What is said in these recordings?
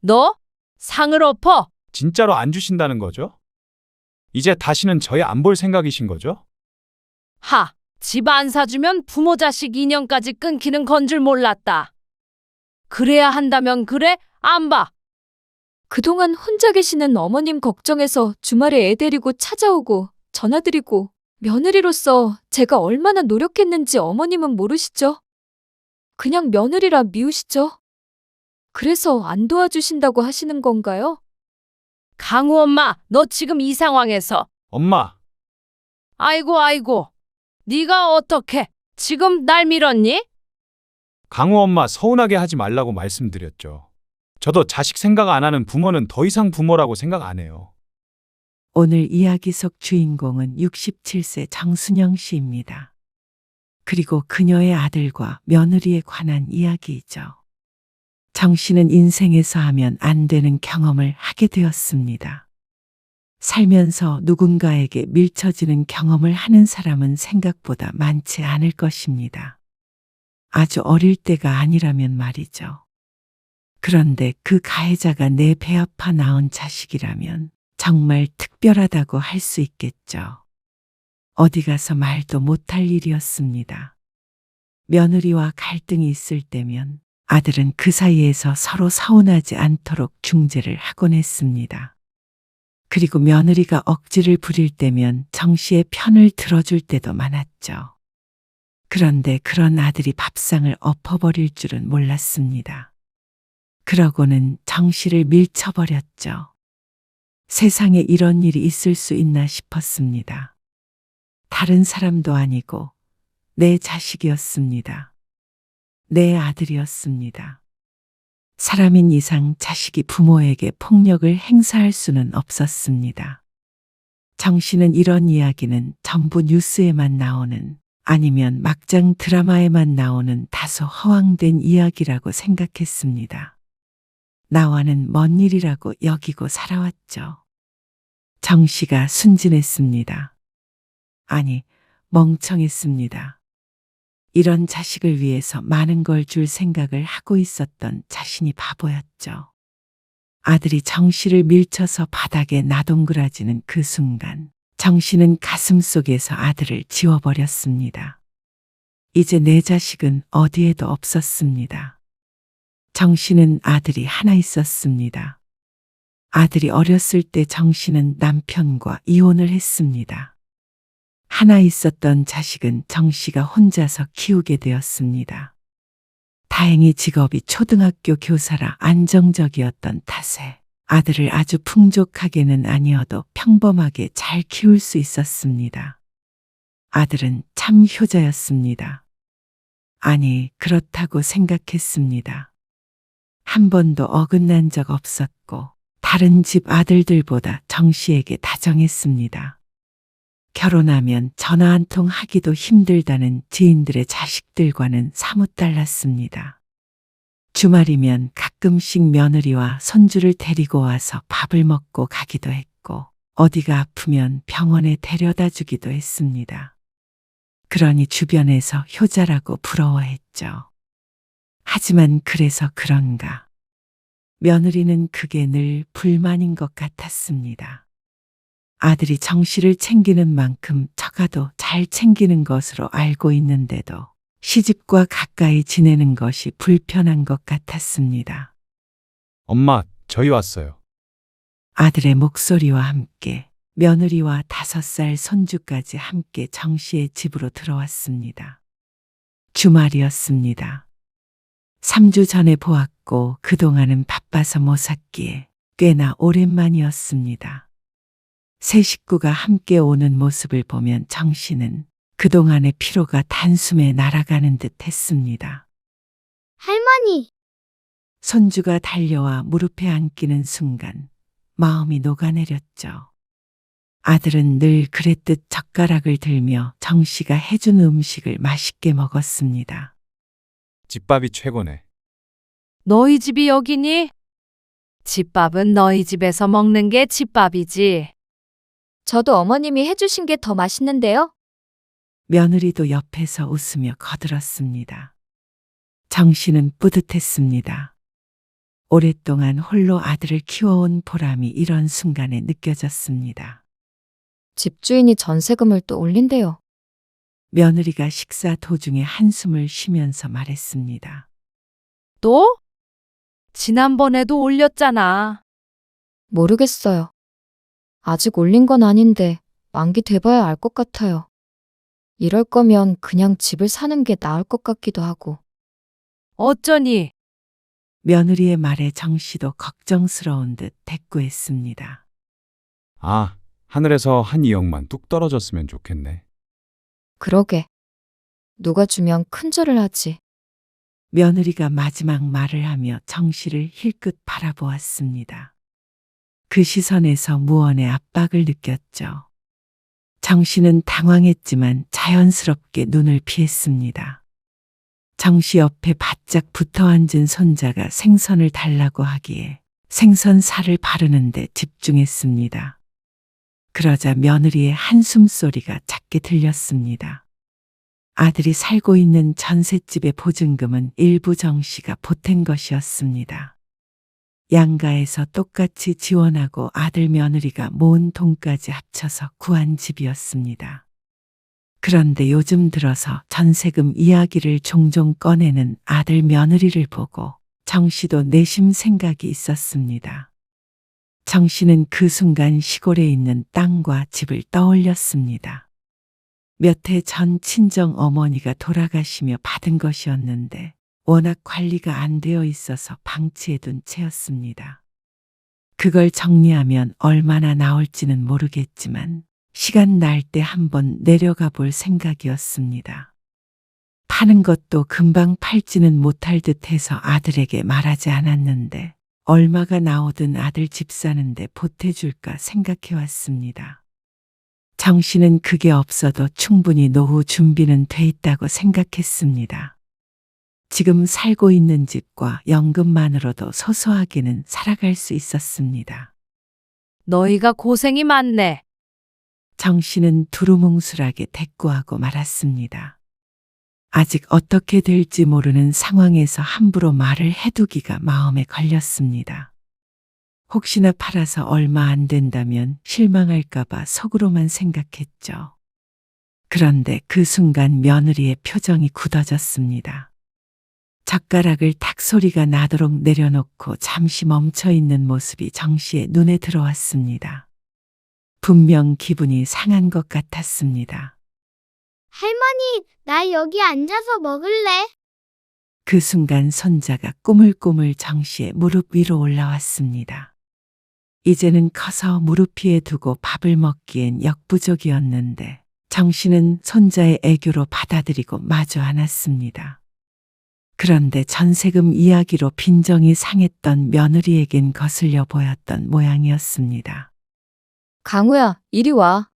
너 상을 엎어. 진짜로 안 주신다는 거죠? 이제 다시는 저희 안 볼 생각이신 거죠? 하, 집 안 사주면 부모 자식 인연까지 끊기는 건 줄 몰랐다. 그래야 한다면 그래, 안 봐. 그동안 혼자 계시는 어머님 걱정해서 주말에 애 데리고 찾아오고 전화드리고 며느리로서 제가 얼마나 노력했는지 어머님은 모르시죠? 그냥 며느리라 미우시죠? 그래서 안 도와주신다고 하시는 건가요? 강우 엄마, 너 지금 이 상황에서. 엄마, 아이고. 네가 어떻게 지금 날 밀었니? 강우 엄마 서운하게 하지 말라고 말씀드렸죠. 저도 자식 생각 안 하는 부모는 더 이상 부모라고 생각 안 해요. 오늘 이야기 속 주인공은 67세 정순영 씨입니다. 그리고 그녀의 아들과 며느리에 관한 이야기이죠. 정 씨는 인생에서 하면 안 되는 경험을 하게 되었습니다. 살면서 누군가에게 밀쳐지는 경험을 하는 사람은 생각보다 많지 않을 것입니다. 아주 어릴 때가 아니라면 말이죠. 그런데 그 가해자가 내 배 아파 낳은 자식이라면 정말 특별하다고 할 수 있겠죠. 어디 가서 말도 못할 일이었습니다. 며느리와 갈등이 있을 때면 아들은 그 사이에서 서로 서운하지 않도록 중재를 하곤 했습니다. 그리고 며느리가 억지를 부릴 때면 정 씨의 편을 들어줄 때도 많았죠. 그런데 그런 아들이 밥상을 엎어버릴 줄은 몰랐습니다. 그러고는 정 씨를 밀쳐버렸죠. 세상에 이런 일이 있을 수 있나 싶었습니다. 다른 사람도 아니고 내 자식이었습니다. 내 아들이었습니다. 사람인 이상 자식이 부모에게 폭력을 행사할 수는 없었습니다. 정 씨는 이런 이야기는 전부 뉴스에만 나오는 아니면 막장 드라마에만 나오는 다소 허황된 이야기라고 생각했습니다. 나와는 먼 일이라고 여기고 살아왔죠. 정 씨가 순진했습니다. 아니, 멍청했습니다. 이런 자식을 위해서 많은 걸 줄 생각을 하고 있었던 자신이 바보였죠. 아들이 정 씨를 밀쳐서 바닥에 나동그라지는 그 순간 정 씨는 가슴속에서 아들을 지워버렸습니다. 이제 내 자식은 어디에도 없었습니다. 정 씨는 아들이 하나 있었습니다. 아들이 어렸을 때 정 씨는 남편과 이혼을 했습니다. 하나 있었던 자식은 정 씨가 혼자서 키우게 되었습니다. 다행히 직업이 초등학교 교사라 안정적이었던 탓에 아들을 아주 풍족하게는 아니어도 평범하게 잘 키울 수 있었습니다. 아들은 참 효자였습니다. 아니, 그렇다고 생각했습니다. 한 번도 어긋난 적 없었고 다른 집 아들들보다 정 씨에게 다정했습니다. 결혼하면 전화 한 통 하기도 힘들다는 지인들의 자식들과는 사뭇 달랐습니다. 주말이면 가끔씩 며느리와 손주를 데리고 와서 밥을 먹고 가기도 했고 어디가 아프면 병원에 데려다 주기도 했습니다. 그러니 주변에서 효자라고 부러워했죠. 하지만 그래서 그런가 며느리는 그게 늘 불만인 것 같았습니다. 아들이 정 씨를 챙기는 만큼 처가도 잘 챙기는 것으로 알고 있는데도 시집과 가까이 지내는 것이 불편한 것 같았습니다. 엄마, 저희 왔어요. 아들의 목소리와 함께 며느리와 5살 손주까지 함께 정 씨의 집으로 들어왔습니다. 주말이었습니다. 3주 전에 보았고 그동안은 바빠서 못 샀기에 꽤나 오랜만이었습니다. 세 식구가 함께 오는 모습을 보면 정 씨는 그동안의 피로가 단숨에 날아가는 듯 했습니다. 할머니, 손주가 달려와 무릎에 앉기는 순간 마음이 녹아내렸죠. 아들은 늘 그랬듯 젓가락을 들며 정 씨가 해준 음식을 맛있게 먹었습니다. 집밥이 최고네. 너희 집이 여기니? 집밥은 너희 집에서 먹는 게 집밥이지. 저도 어머님이 해주신 게 더 맛있는데요? 며느리도 옆에서 웃으며 거들었습니다. 정 씨는 뿌듯했습니다. 오랫동안 홀로 아들을 키워온 보람이 이런 순간에 느껴졌습니다. 집주인이 전세금을 또 올린대요. 며느리가 식사 도중에 한숨을 쉬면서 말했습니다. 또? 지난번에도 올렸잖아. 모르겠어요. 아직 올린 건 아닌데 만기 돼봐야 알 것 같아요. 이럴 거면 그냥 집을 사는 게 나을 것 같기도 하고. 어쩌니? 며느리의 말에 정 씨도 걱정스러운 듯 대꾸했습니다. 아, 하늘에서 한 2억만 뚝 떨어졌으면 좋겠네. 그러게. 누가 주면 큰절을 하지. 며느리가 마지막 말을 하며 정 씨를 힐끗 바라보았습니다. 그 시선에서 무언의 압박을 느꼈죠. 정 씨는 당황했지만 자연스럽게 눈을 피했습니다. 정 씨 옆에 바짝 붙어 앉은 손자가 생선을 달라고 하기에 생선 살을 바르는데 집중했습니다. 그러자 며느리의 한숨 소리가 작게 들렸습니다. 아들이 살고 있는 전셋집의 보증금은 일부 정 씨가 보탠 것이었습니다. 양가에서 똑같이 지원하고 아들 며느리가 모은 돈까지 합쳐서 구한 집이었습니다. 그런데 요즘 들어서 전세금 이야기를 종종 꺼내는 아들 며느리를 보고 정 씨도 내심 생각이 있었습니다. 정 씨는 그 순간 시골에 있는 땅과 집을 떠올렸습니다. 몇 해 전 친정 어머니가 돌아가시며 받은 것이었는데 워낙 관리가 안 되어 있어서 방치해둔 채였습니다. 그걸 정리하면 얼마나 나올지는 모르겠지만 시간 날 때 한번 내려가 볼 생각이었습니다. 파는 것도 금방 팔지는 못할 듯해서 아들에게 말하지 않았는데 얼마가 나오든 아들 집 사는데 보태줄까 생각해왔습니다. 정 씨는 그게 없어도 충분히 노후 준비는 돼 있다고 생각했습니다. 지금 살고 있는 집과 연금만으로도 소소하게는 살아갈 수 있었습니다. 너희가 고생이 많네. 정 씨는 두루뭉술하게 대꾸하고 말았습니다. 아직 어떻게 될지 모르는 상황에서 함부로 말을 해두기가 마음에 걸렸습니다. 혹시나 팔아서 얼마 안 된다면 실망할까봐 속으로만 생각했죠. 그런데 그 순간 며느리의 표정이 굳어졌습니다. 젓가락을 탁 소리가 나도록 내려놓고 잠시 멈춰 있는 모습이 정 씨의 눈에 들어왔습니다. 분명 기분이 상한 것 같았습니다. 할머니, 나 여기 앉아서 먹을래? 그 순간 손자가 꾸물꾸물 정 씨의 무릎 위로 올라왔습니다. 이제는 커서 무릎 위에 두고 밥을 먹기엔 역부족이었는데 정 씨는 손자의 애교로 받아들이고 마주 앉았습니다. 그런데 전세금 이야기로 빈정이 상했던 며느리에겐 거슬려 보였던 모양이었습니다. 강우야, 이리 와.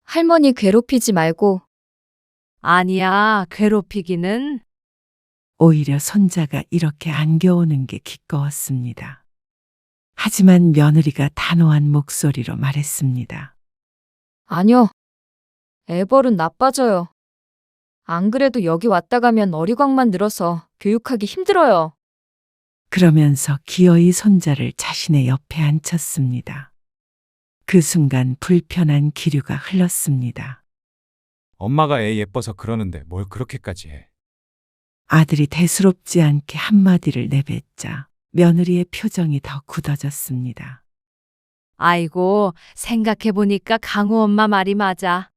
할머니 괴롭히지 말고. 아니야, 괴롭히기는. 오히려 손자가 이렇게 안겨오는 게 기꺼웠습니다. 하지만 며느리가 단호한 목소리로 말했습니다. 아니요. 애벌은 나빠져요. 안 그래도 여기 왔다 가면 어리광만 늘어서 교육하기 힘들어요. 그러면서 기어이 손자를 자신의 옆에 앉혔습니다. 그 순간 불편한 기류가 흘렀습니다. 엄마가 애 예뻐서 그러는데 뭘 그렇게까지 해. 아들이 대수롭지 않게 한마디를 내뱉자 며느리의 표정이 더 굳어졌습니다. 아이고, 생각해보니까 강우 엄마 말이 맞아.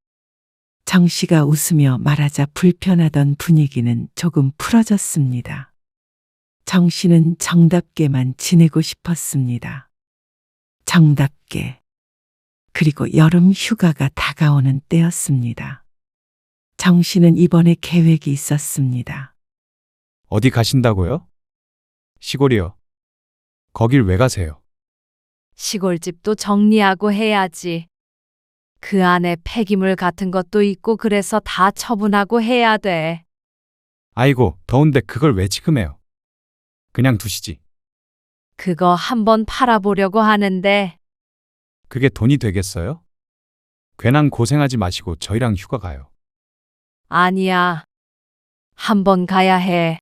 정 씨가 웃으며 말하자 불편하던 분위기는 조금 풀어졌습니다. 정 씨는 정답게만 지내고 싶었습니다. 정답게. 그리고 여름 휴가가 다가오는 때였습니다. 정 씨는 이번에 계획이 있었습니다. 어디 가신다고요? 시골이요. 거길 왜 가세요? 시골집도 정리하고 해야지. 그 안에 폐기물 같은 것도 있고 그래서 다 처분하고 해야 돼. 아이고, 더운데 그걸 왜 지금 해요? 그냥 두시지. 그거 한번 팔아보려고 하는데 그게 돈이 되겠어요? 괜한 고생하지 마시고 저희랑 휴가 가요. 아니야. 한번 가야 해.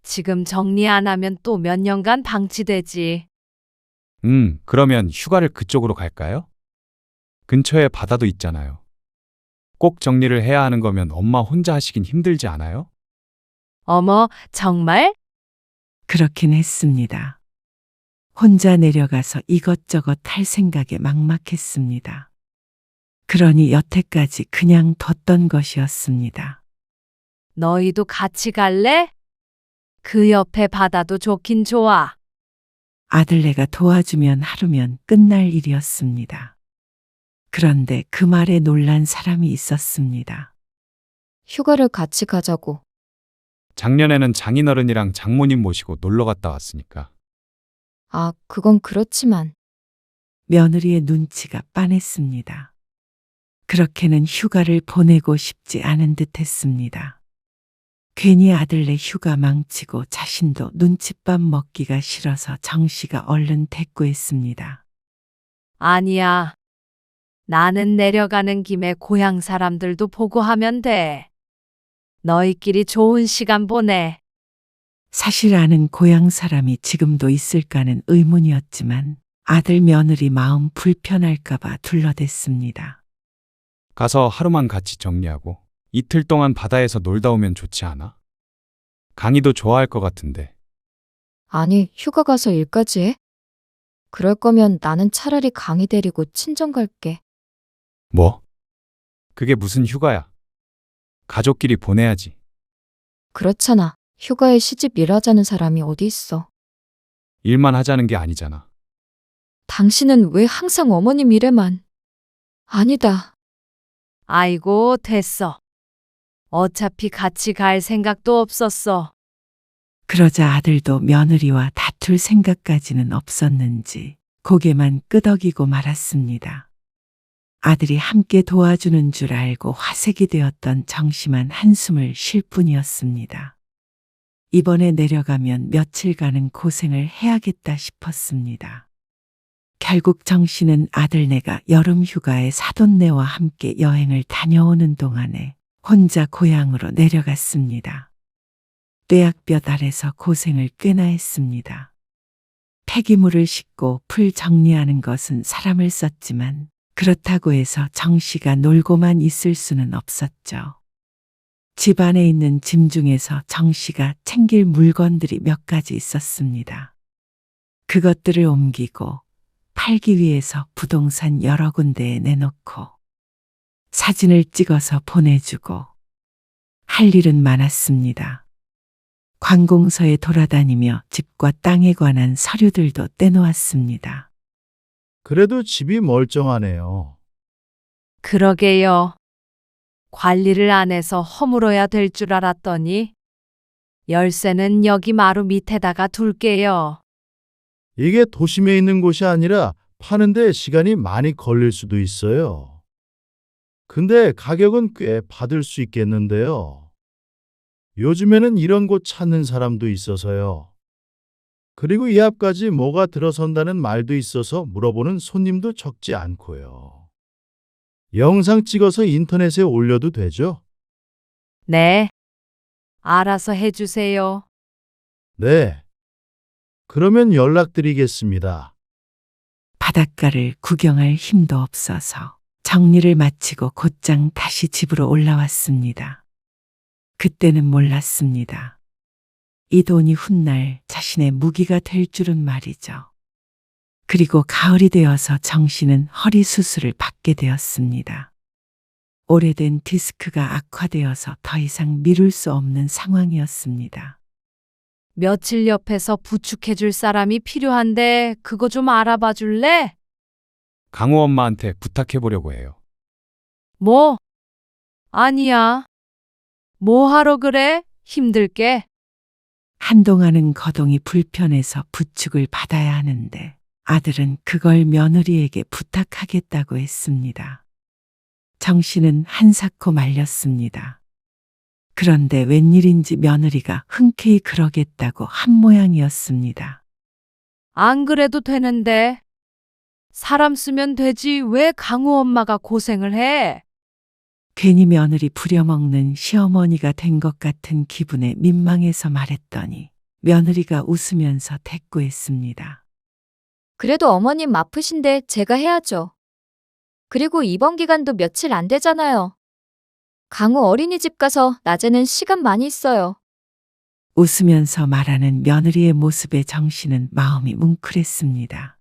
지금 정리 안 하면 또 몇 년간 방치되지. 그러면 휴가를 그쪽으로 갈까요? 근처에 바다도 있잖아요. 꼭 정리를 해야 하는 거면 엄마 혼자 하시긴 힘들지 않아요? 어머, 정말? 그렇긴 했습니다. 혼자 내려가서 이것저것 할 생각에 막막했습니다. 그러니 여태까지 그냥 뒀던 것이었습니다. 너희도 같이 갈래? 그 옆에 바다도 좋긴 좋아. 아들네가 도와주면 하루면 끝날 일이었습니다. 그런데 그 말에 놀란 사람이 있었습니다. 휴가를 같이 가자고. 작년에는 장인어른이랑 장모님 모시고 놀러 갔다 왔으니까. 아, 그건 그렇지만. 며느리의 눈치가 빤했습니다. 그렇게는 휴가를 보내고 싶지 않은 듯 했습니다. 괜히 아들네 휴가 망치고 자신도 눈칫밥 먹기가 싫어서 정 씨가 얼른 대꾸했습니다. 아니야. 나는 내려가는 김에 고향 사람들도 보고 하면 돼. 너희끼리 좋은 시간 보내. 사실 아는 고향 사람이 지금도 있을까는 의문이었지만 아들 며느리 마음 불편할까봐 둘러댔습니다. 가서 하루만 같이 정리하고 이틀 동안 바다에서 놀다 오면 좋지 않아? 강희도 좋아할 것 같은데. 아니, 휴가 가서 일까지 해? 그럴 거면 나는 차라리 강희 데리고 친정 갈게. 뭐? 그게 무슨 휴가야? 가족끼리 보내야지. 그렇잖아. 휴가에 시집 일하자는 사람이 어디 있어. 일만 하자는 게 아니잖아. 당신은 왜 항상 어머님 일에만. 아니다. 아이고, 됐어. 어차피 같이 갈 생각도 없었어. 그러자 아들도 며느리와 다툴 생각까지는 없었는지 고개만 끄덕이고 말았습니다. 아들이 함께 도와주는 줄 알고 화색이 되었던 정씨만 한숨을 쉴 뿐이었습니다. 이번에 내려가면 며칠간은 고생을 해야겠다 싶었습니다. 결국 정씨는 아들네가 여름 휴가에 사돈네와 함께 여행을 다녀오는 동안에 혼자 고향으로 내려갔습니다. 뙤약볕 아래서 고생을 꽤나 했습니다. 폐기물을 싣고 풀 정리하는 것은 사람을 썼지만 그렇다고 해서 정씨가 놀고만 있을 수는 없었죠. 집 안에 있는 짐 중에서 정씨가 챙길 물건들이 몇 가지 있었습니다. 그것들을 옮기고 팔기 위해서 부동산 여러 군데에 내놓고 사진을 찍어서 보내주고 할 일은 많았습니다. 관공서에 돌아다니며 집과 땅에 관한 서류들도 떼놓았습니다. 그래도 집이 멀쩡하네요. 그러게요. 관리를 안 해서 허물어야 될 줄 알았더니 열쇠는 여기 마루 밑에다가 둘게요. 이게 도심에 있는 곳이 아니라 파는데 시간이 많이 걸릴 수도 있어요. 근데 가격은 꽤 받을 수 있겠는데요. 요즘에는 이런 곳 찾는 사람도 있어서요. 그리고 이 앞까지 뭐가 들어선다는 말도 있어서 물어보는 손님도 적지 않고요. 영상 찍어서 인터넷에 올려도 되죠? 네. 알아서 해주세요. 네. 그러면 연락드리겠습니다. 바닷가를 구경할 힘도 없어서 정리를 마치고 곧장 다시 집으로 올라왔습니다. 그때는 몰랐습니다. 이 돈이 훗날 자신의 무기가 될 줄은 말이죠. 그리고 가을이 되어서 정 씨는 허리 수술을 받게 되었습니다. 오래된 디스크가 악화되어서 더 이상 미룰 수 없는 상황이었습니다. 며칠 옆에서 부축해줄 사람이 필요한데 그거 좀 알아봐 줄래? 강우 엄마한테 부탁해 보려고 해요. 뭐? 아니야. 뭐 하러 그래? 힘들게. 한동안은 거동이 불편해서 부축을 받아야 하는데 아들은 그걸 며느리에게 부탁하겠다고 했습니다. 정 씨는 한사코 말렸습니다. 그런데 웬일인지 며느리가 흔쾌히 그러겠다고 한 모양이었습니다. 안 그래도 되는데. 사람 쓰면 되지 왜 강우 엄마가 고생을 해? 괜히 며느리 부려먹는 시어머니가 된 것 같은 기분에 민망해서 말했더니 며느리가 웃으면서 대꾸했습니다. 그래도 어머님 아프신데 제가 해야죠. 그리고 이번 기간도 며칠 안 되잖아요. 강우 어린이집 가서 낮에는 시간 많이 있어요. 웃으면서 말하는 며느리의 모습에 정씨는 마음이 뭉클했습니다.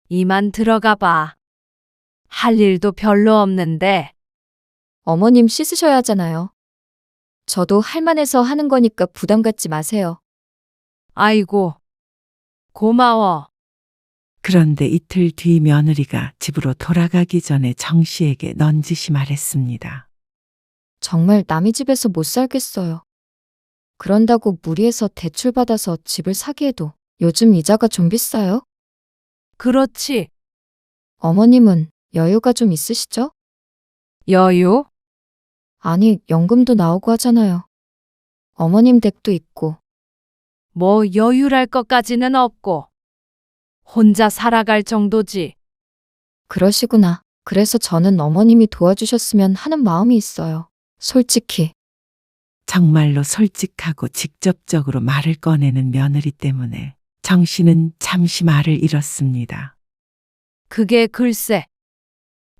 이만 들어가 봐. 할 일도 별로 없는데. 어머님 씻으셔야 하잖아요. 저도 할만해서 하는 거니까 부담 갖지 마세요. 아이고, 고마워. 그런데 이틀 뒤 며느리가 집으로 돌아가기 전에 정씨에게 넌지시 말했습니다. 정말 남의 집에서 못 살겠어요. 그런다고 무리해서 대출받아서 집을 사기에도 요즘 이자가 좀 비싸요? 그렇지. 어머님은 여유가 좀 있으시죠? 여유? 아니, 연금도 나오고 하잖아요. 어머님 댁도 있고. 뭐 여유랄 것까지는 없고. 혼자 살아갈 정도지. 그러시구나. 그래서 저는 어머님이 도와주셨으면 하는 마음이 있어요. 솔직히. 정말로 솔직하고 직접적으로 말을 꺼내는 며느리 때문에 정씨는 잠시 말을 잃었습니다. 그게 글쎄.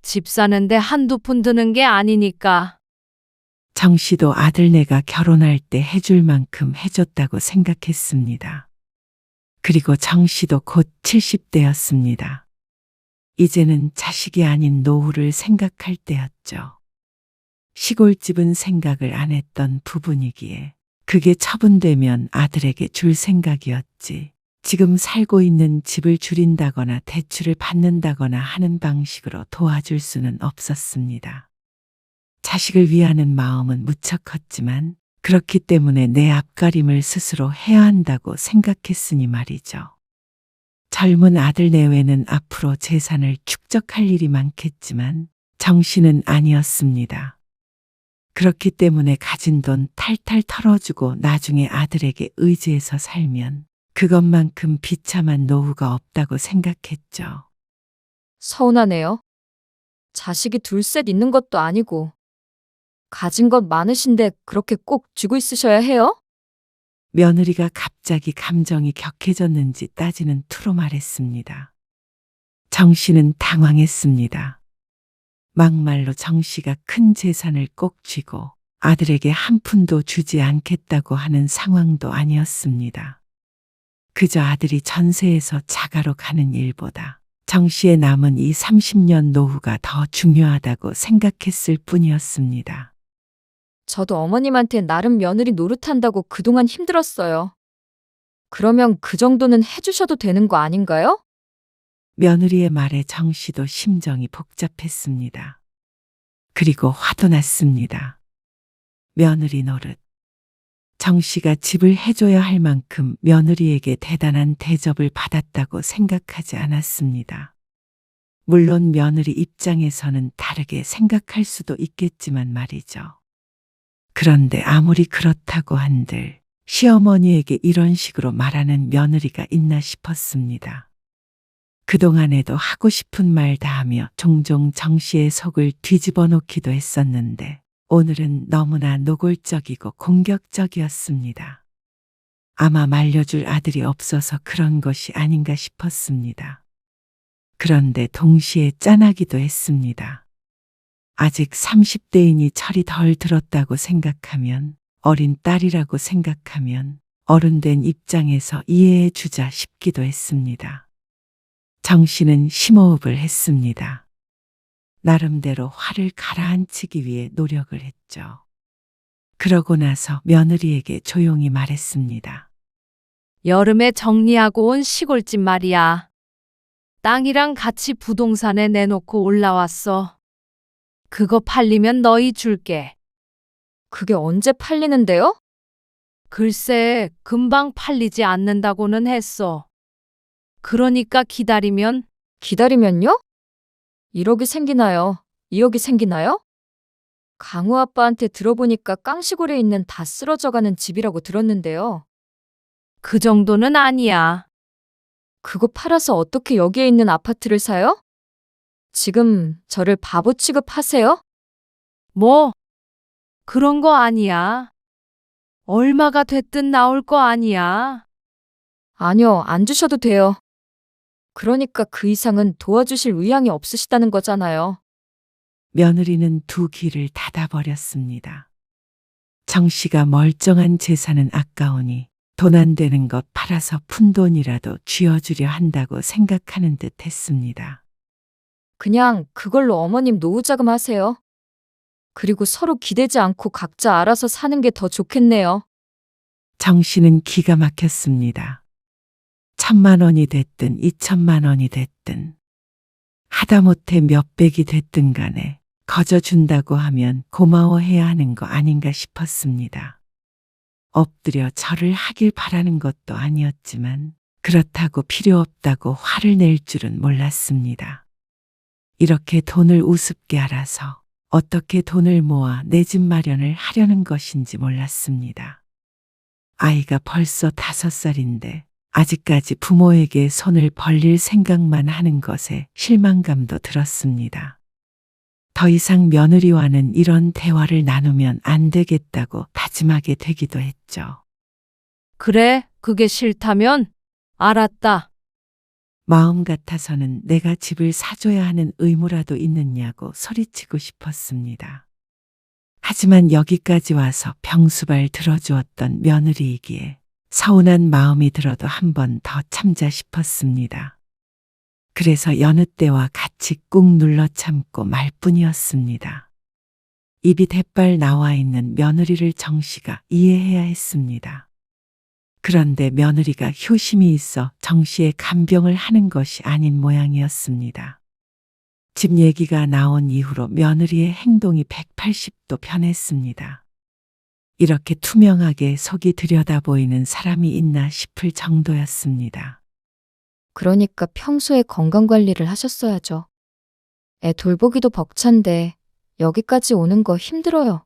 집 사는데 한두 푼 드는 게 아니니까. 정씨도 아들네가 결혼할 때 해줄 만큼 해줬다고 생각했습니다. 그리고 정씨도 곧 70대였습니다. 이제는 자식이 아닌 노후를 생각할 때였죠. 시골집은 생각을 안 했던 부분이기에 그게 처분되면 아들에게 줄 생각이었지. 지금 살고 있는 집을 줄인다거나 대출을 받는다거나 하는 방식으로 도와줄 수는 없었습니다. 자식을 위하는 마음은 무척 컸지만 그렇기 때문에 내 앞가림을 스스로 해야 한다고 생각했으니 말이죠. 젊은 아들 내외는 앞으로 재산을 축적할 일이 많겠지만 정씨는 아니었습니다. 그렇기 때문에 가진 돈 탈탈 털어주고 나중에 아들에게 의지해서 살면 그것만큼 비참한 노후가 없다고 생각했죠. 서운하네요. 자식이 둘셋 있는 것도 아니고. 가진 것 많으신데 그렇게 꼭 쥐고 있으셔야 해요? 며느리가 갑자기 감정이 격해졌는지 따지는 투로 말했습니다. 정씨는 당황했습니다. 막말로 정씨가 큰 재산을 꼭 쥐고 아들에게 한 푼도 주지 않겠다고 하는 상황도 아니었습니다. 그저 아들이 전세에서 자가로 가는 일보다 정씨의 남은 이 30년 노후가 더 중요하다고 생각했을 뿐이었습니다. 저도 어머님한테 나름 며느리 노릇한다고 그동안 힘들었어요. 그러면 그 정도는 해주셔도 되는 거 아닌가요? 며느리의 말에 정씨도 심정이 복잡했습니다. 그리고 화도 났습니다. 며느리 노릇. 정씨가 집을 해줘야 할 만큼 며느리에게 대단한 대접을 받았다고 생각하지 않았습니다. 물론 며느리 입장에서는 다르게 생각할 수도 있겠지만 말이죠. 그런데 아무리 그렇다고 한들 시어머니에게 이런 식으로 말하는 며느리가 있나 싶었습니다. 그동안에도 하고 싶은 말 다 하며 종종 정씨의 속을 뒤집어 놓기도 했었는데 오늘은 너무나 노골적이고 공격적이었습니다. 아마 말려줄 아들이 없어서 그런 것이 아닌가 싶었습니다. 그런데 동시에 짠하기도 했습니다. 아직 30대이니 철이 덜 들었다고 생각하면, 어린 딸이라고 생각하면 어른된 입장에서 이해해 주자 싶기도 했습니다. 정씨는 심호흡을 했습니다. 나름대로 화를 가라앉히기 위해 노력을 했죠. 그러고 나서 며느리에게 조용히 말했습니다. 여름에 정리하고 온 시골집 말이야. 땅이랑 같이 부동산에 내놓고 올라왔어. 그거 팔리면 너희 줄게. 그게 언제 팔리는데요? 글쎄, 금방 팔리지 않는다고는 했어. 그러니까 기다리면. 기다리면요? 1억이 생기나요? 2억이 생기나요? 강우 아빠한테 들어보니까 깡시골에 있는 다 쓰러져가는 집이라고 들었는데요. 그 정도는 아니야. 그거 팔아서 어떻게 여기에 있는 아파트를 사요? 지금 저를 바보 취급하세요? 뭐? 그런 거 아니야. 얼마가 됐든 나올 거 아니야. 아니요, 안 주셔도 돼요. 그러니까 그 이상은 도와주실 의향이 없으시다는 거잖아요. 며느리는 두 귀를 닫아버렸습니다. 정 씨가 멀쩡한 재산은 아까우니 돈 안 되는 것 팔아서 푼 돈이라도 쥐어주려 한다고 생각하는 듯 했습니다. 그냥 그걸로 어머님 노후자금 하세요. 그리고 서로 기대지 않고 각자 알아서 사는 게 더 좋겠네요. 정 씨는 기가 막혔습니다. 1,000만 원이 됐든 2,000만 원이 됐든 하다못해 몇백이 됐든 간에 거저 준다고 하면 고마워해야 하는 거 아닌가 싶었습니다. 엎드려 절을 하길 바라는 것도 아니었지만 그렇다고 필요 없다고 화를 낼 줄은 몰랐습니다. 이렇게 돈을 우습게 알아서 어떻게 돈을 모아 내 집 마련을 하려는 것인지 몰랐습니다. 아이가 벌써 5살인데 아직까지 부모에게 손을 벌릴 생각만 하는 것에 실망감도 들었습니다. 더 이상 며느리와는 이런 대화를 나누면 안 되겠다고 다짐하게 되기도 했죠. 그래, 그게 싫다면? 알았다. 마음 같아서는 내가 집을 사줘야 하는 의무라도 있느냐고 소리치고 싶었습니다. 하지만 여기까지 와서 병수발 들어주었던 며느리이기에 서운한 마음이 들어도 한 번 더 참자 싶었습니다. 그래서 여느 때와 같이 꾹 눌러 참고 말 뿐이었습니다. 입이 대빨 나와 있는 며느리를 정 씨가 이해해야 했습니다. 그런데 며느리가 효심이 있어 정 씨의 간병을 하는 것이 아닌 모양이었습니다. 집 얘기가 나온 이후로 며느리의 행동이 180도 변했습니다. 이렇게 투명하게 속이 들여다 보이는 사람이 있나 싶을 정도였습니다. 그러니까 평소에 건강관리를 하셨어야죠. 애 돌보기도 벅찬데 여기까지 오는 거 힘들어요.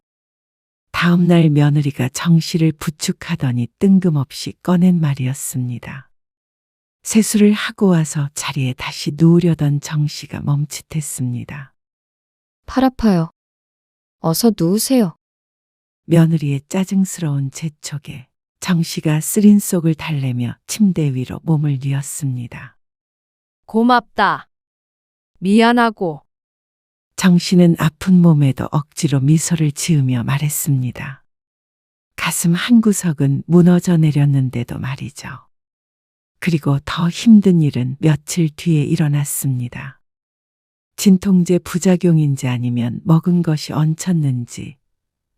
다음 날 며느리가 정 씨를 부축하더니 뜬금없이 꺼낸 말이었습니다. 세수를 하고 와서 자리에 다시 누우려던 정 씨가 멈칫했습니다. 팔 아파요. 어서 누우세요. 며느리의 짜증스러운 재촉에 정 씨가 쓰린 속을 달래며 침대 위로 몸을 뉘었습니다. 고맙다. 미안하고. 정 씨는 아픈 몸에도 억지로 미소를 지으며 말했습니다. 가슴 한구석은 무너져 내렸는데도 말이죠. 그리고 더 힘든 일은 며칠 뒤에 일어났습니다. 진통제 부작용인지 아니면 먹은 것이 얹혔는지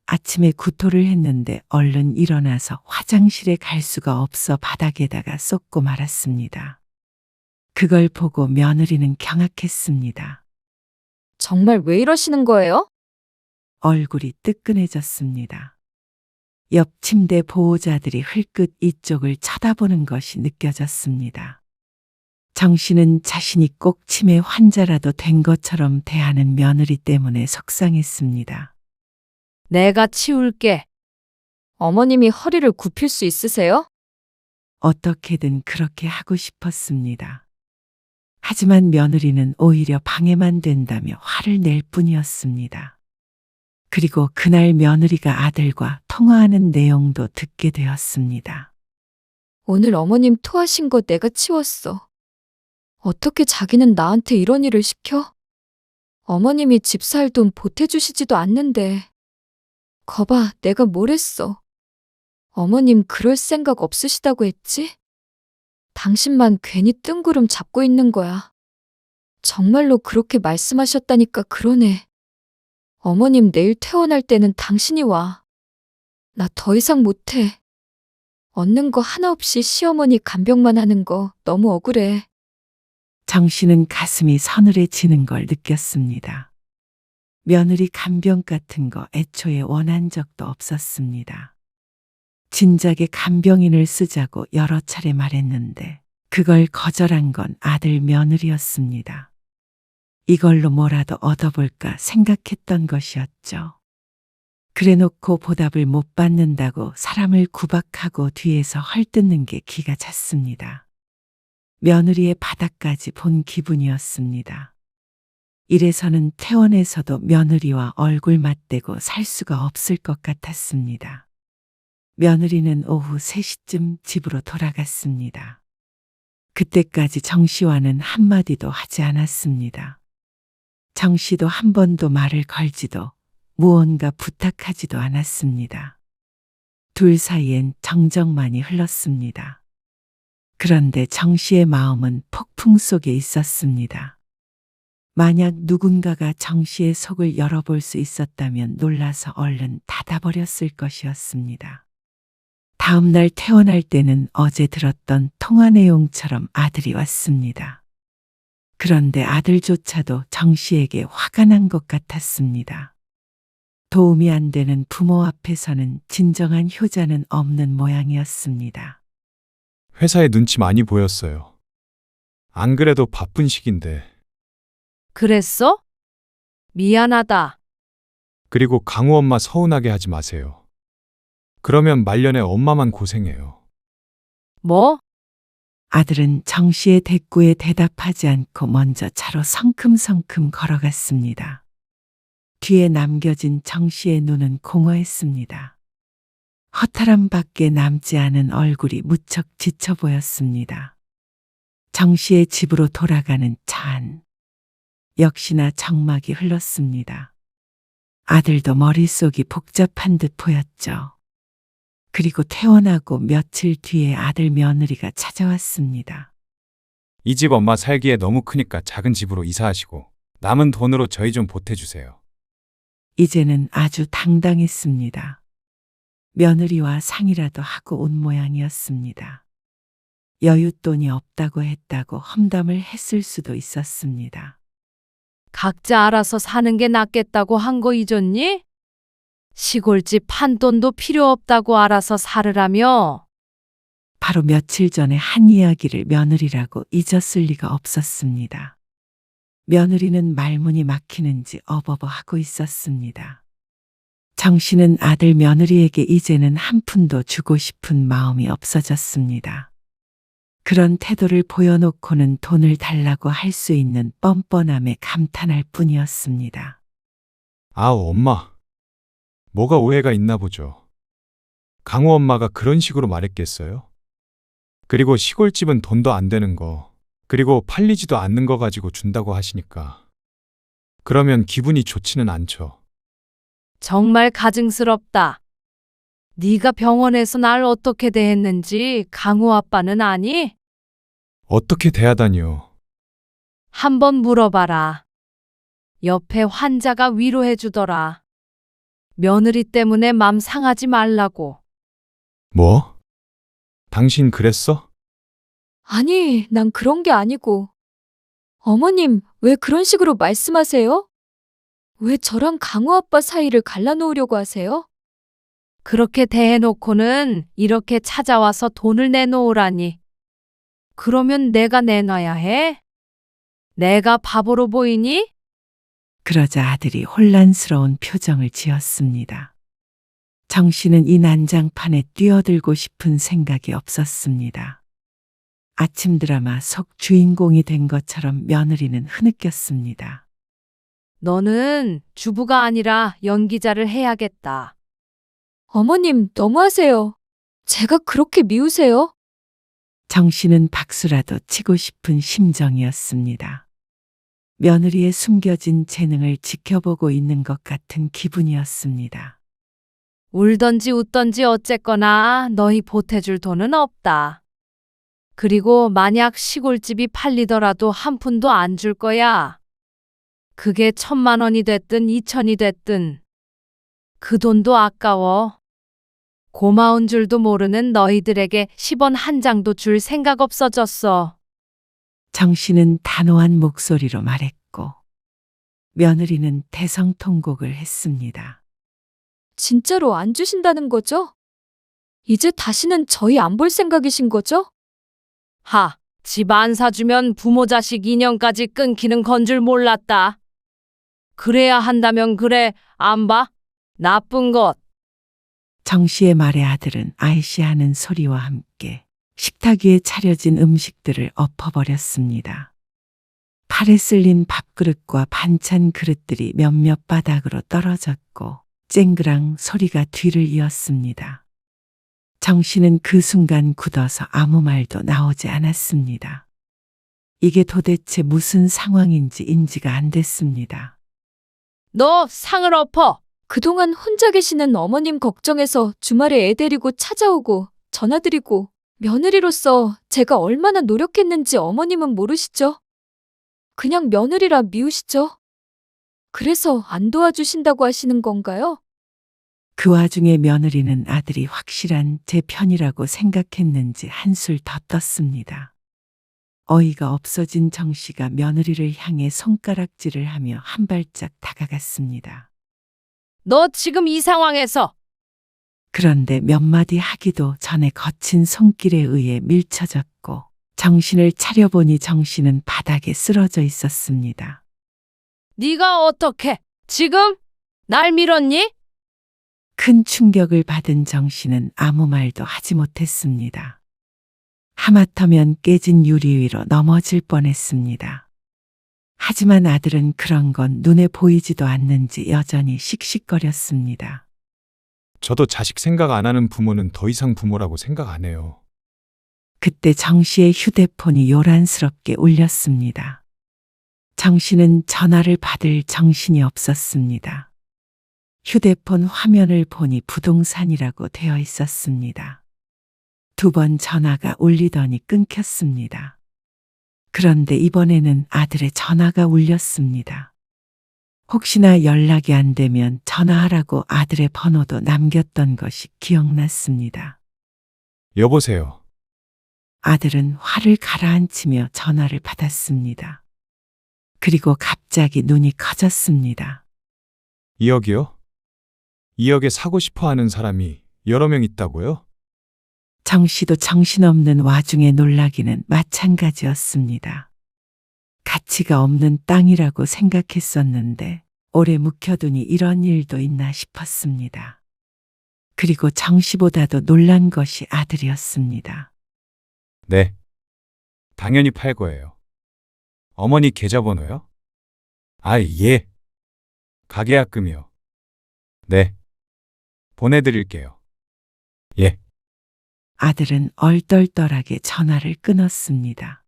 아침에 구토를 했는데 얼른 일어나서 화장실에 갈 수가 없어 바닥에다가 쏟고 말았습니다. 그걸 보고 며느리는 경악했습니다. 정말 왜 이러시는 거예요? 얼굴이 뜨끈해졌습니다. 옆 침대 보호자들이 흘끗 이쪽을 쳐다보는 것이 느껴졌습니다. 정 씨는 자신이 꼭 치매 환자라도 된 것처럼 대하는 며느리 때문에 속상했습니다. 내가 치울게. 어머님이 허리를 굽힐 수 있으세요? 어떻게든 그렇게 하고 싶었습니다. 하지만 며느리는 오히려 방해만 된다며 화를 낼 뿐이었습니다. 그리고 그날 며느리가 아들과 통화하는 내용도 듣게 되었습니다. 오늘 어머님 토하신 거 내가 치웠어. 어떻게 자기는 나한테 이런 일을 시켜? 어머님이 집 살 돈 보태주시지도 않는데. 거봐, 내가 뭘 했어. 어머님 그럴 생각 없으시다고 했지? 당신만 괜히 뜬구름 잡고 있는 거야. 정말로 그렇게 말씀하셨다니까 그러네. 어머님 내일 퇴원할 때는 당신이 와. 나 더 이상 못해. 얻는 거 하나 없이 시어머니 간병만 하는 거 너무 억울해. 정 씨는 가슴이 서늘해지는 걸 느꼈습니다. 며느리 간병 같은 거 애초에 원한 적도 없었습니다. 진작에 간병인을 쓰자고 여러 차례 말했는데 그걸 거절한 건 아들 며느리였습니다. 이걸로 뭐라도 얻어볼까 생각했던 것이었죠. 그래놓고 보답을 못 받는다고 사람을 구박하고 뒤에서 헐뜯는 게 기가 찼습니다. 며느리의 바닥까지 본 기분이었습니다. 이래서는 퇴원해서도 며느리와 얼굴 맞대고 살 수가 없을 것 같았습니다. 며느리는 오후 3시쯤 집으로 돌아갔습니다. 그때까지 정 씨와는 한마디도 하지 않았습니다. 정 씨도 한 번도 말을 걸지도 무언가 부탁하지도 않았습니다. 둘 사이엔 정적만이 흘렀습니다. 그런데 정 씨의 마음은 폭풍 속에 있었습니다. 만약 누군가가 정 씨의 속을 열어볼 수 있었다면 놀라서 얼른 닫아버렸을 것이었습니다. 다음 날 퇴원할 때는 어제 들었던 통화 내용처럼 아들이 왔습니다. 그런데 아들조차도 정 씨에게 화가 난 것 같았습니다. 도움이 안 되는 부모 앞에서는 진정한 효자는 없는 모양이었습니다. 회사에 눈치 많이 보였어요. 안 그래도 바쁜 시기인데. 그랬어? 미안하다. 그리고 강우 엄마 서운하게 하지 마세요. 그러면 말년에 엄마만 고생해요. 뭐? 아들은 정 씨의 대꾸에 대답하지 않고 먼저 차로 성큼성큼 걸어갔습니다. 뒤에 남겨진 정 씨의 눈은 공허했습니다. 허탈함밖에 남지 않은 얼굴이 무척 지쳐 보였습니다. 정 씨의 집으로 돌아가는 차 안. 역시나 정막이 흘렀습니다. 아들도 머릿속이 복잡한 듯 보였죠. 그리고 퇴원하고 며칠 뒤에 아들 며느리가 찾아왔습니다. 이 집 엄마 살기에 너무 크니까 작은 집으로 이사하시고 남은 돈으로 저희 좀 보태주세요. 이제는 아주 당당했습니다. 며느리와 상의라도 하고 온 모양이었습니다. 여윳돈이 없다고 했다고 험담을 했을 수도 있었습니다. 각자 알아서 사는 게 낫겠다고 한 거 잊었니? 시골집 한 돈도 필요 없다고 알아서 살으라며. 바로 며칠 전에 한 이야기를 며느리라고 잊었을 리가 없었습니다. 며느리는 말문이 막히는지 어버버 하고 있었습니다. 정 씨는 아들 며느리에게 이제는 한 푼도 주고 싶은 마음이 없어졌습니다. 그런 태도를 보여놓고는 돈을 달라고 할 수 있는 뻔뻔함에 감탄할 뿐이었습니다. 아우, 엄마. 뭐가 오해가 있나 보죠. 강우 엄마가 그런 식으로 말했겠어요? 그리고 시골집은 돈도 안 되는 거, 그리고 팔리지도 않는 거 가지고 준다고 하시니까. 그러면 기분이 좋지는 않죠. 정말 가증스럽다. 네가 병원에서 날 어떻게 대했는지 강우 아빠는 아니? 어떻게 대하다니요. 한번 물어봐라. 옆에 환자가 위로해 주더라. 며느리 때문에 맘 상하지 말라고. 뭐? 당신 그랬어? 아니, 난 그런 게 아니고. 어머님, 왜 그런 식으로 말씀하세요? 왜 저랑 강우 아빠 사이를 갈라놓으려고 하세요? 그렇게 대해놓고는 이렇게 찾아와서 돈을 내놓으라니. 그러면 내가 내놔야 해? 내가 바보로 보이니? 그러자 아들이 혼란스러운 표정을 지었습니다. 정 씨는 이 난장판에 뛰어들고 싶은 생각이 없었습니다. 아침 드라마 속 주인공이 된 것처럼 며느리는 흐느꼈습니다. 너는 주부가 아니라 연기자를 해야겠다. 어머님, 너무하세요. 제가 그렇게 미우세요? 정 씨는 박수라도 치고 싶은 심정이었습니다. 며느리의 숨겨진 재능을 지켜보고 있는 것 같은 기분이었습니다. 울던지 웃던지 어쨌거나 너희 보태줄 돈은 없다. 그리고 만약 시골집이 팔리더라도 한 푼도 안 줄 거야. 그게 1,000만 원이 됐든 2,000이 됐든. 그 돈도 아까워. 고마운 줄도 모르는 너희들에게 10원 한 장도 줄 생각 없어졌어. 정 씨는 단호한 목소리로 말했고 며느리는 대성통곡을 했습니다. 진짜로 안 주신다는 거죠? 이제 다시는 저희 안 볼 생각이신 거죠? 하, 집 안 사주면 부모 자식 인연까지 끊기는 건 줄 몰랐다. 그래야 한다면 그래, 안 봐? 나쁜 것. 정 씨의 말에 아들은 아이씨하는 소리와 함께 식탁 위에 차려진 음식들을 엎어버렸습니다. 팔에 쓸린 밥그릇과 반찬 그릇들이 몇몇 바닥으로 떨어졌고 쨍그랑 소리가 뒤를 이었습니다. 정 씨는 그 순간 굳어서 아무 말도 나오지 않았습니다. 이게 도대체 무슨 상황인지 인지가 안 됐습니다. 너 상을 엎어. 그동안 혼자 계시는 어머님 걱정해서 주말에 애 데리고 찾아오고 전화드리고 며느리로서 제가 얼마나 노력했는지 어머님은 모르시죠? 그냥 며느리라 미우시죠? 그래서 안 도와주신다고 하시는 건가요? 그 와중에 며느리는 아들이 확실한 제 편이라고 생각했는지 한술 더 떴습니다. 어이가 없어진 정 씨가 며느리를 향해 손가락질을 하며 한 발짝 다가갔습니다. 너 지금 이 상황에서 그런데 몇 마디 하기도 전에 거친 손길에 의해 밀쳐졌고 정신을 차려보니 정 씨는 바닥에 쓰러져 있었습니다. 네가 어떻게 지금 날 밀었니? 큰 충격을 받은 정 씨는 아무 말도 하지 못했습니다. 하마터면 깨진 유리 위로 넘어질 뻔했습니다. 하지만 아들은 그런 건 눈에 보이지도 않는지 여전히 씩씩거렸습니다. 저도 자식 생각 안 하는 부모는 더 이상 부모라고 생각 안 해요. 그때 정 씨의 휴대폰이 요란스럽게 울렸습니다. 정 씨는 전화를 받을 정신이 없었습니다. 휴대폰 화면을 보니 부동산이라고 되어 있었습니다. 2번 전화가 울리더니 끊겼습니다. 그런데 이번에는 아들의 전화가 울렸습니다. 혹시나 연락이 안 되면 전화하라고 아들의 번호도 남겼던 것이 기억났습니다. 여보세요. 아들은 화를 가라앉히며 전화를 받았습니다. 그리고 갑자기 눈이 커졌습니다. 2억이요? 2억에 사고 싶어 하는 사람이 여러 명 있다고요? 정 씨도 정신없는 와중에 놀라기는 마찬가지였습니다. 가치가 없는 땅이라고 생각했었는데 오래 묵혀두니 이런 일도 있나 싶었습니다. 그리고 정 씨보다도 놀란 것이 아들이었습니다. 네. 당연히 팔 거예요. 어머니 계좌번호요? 아, 예. 가계약금이요. 네. 보내드릴게요. 예. 아들은 얼떨떨하게 전화를 끊었습니다.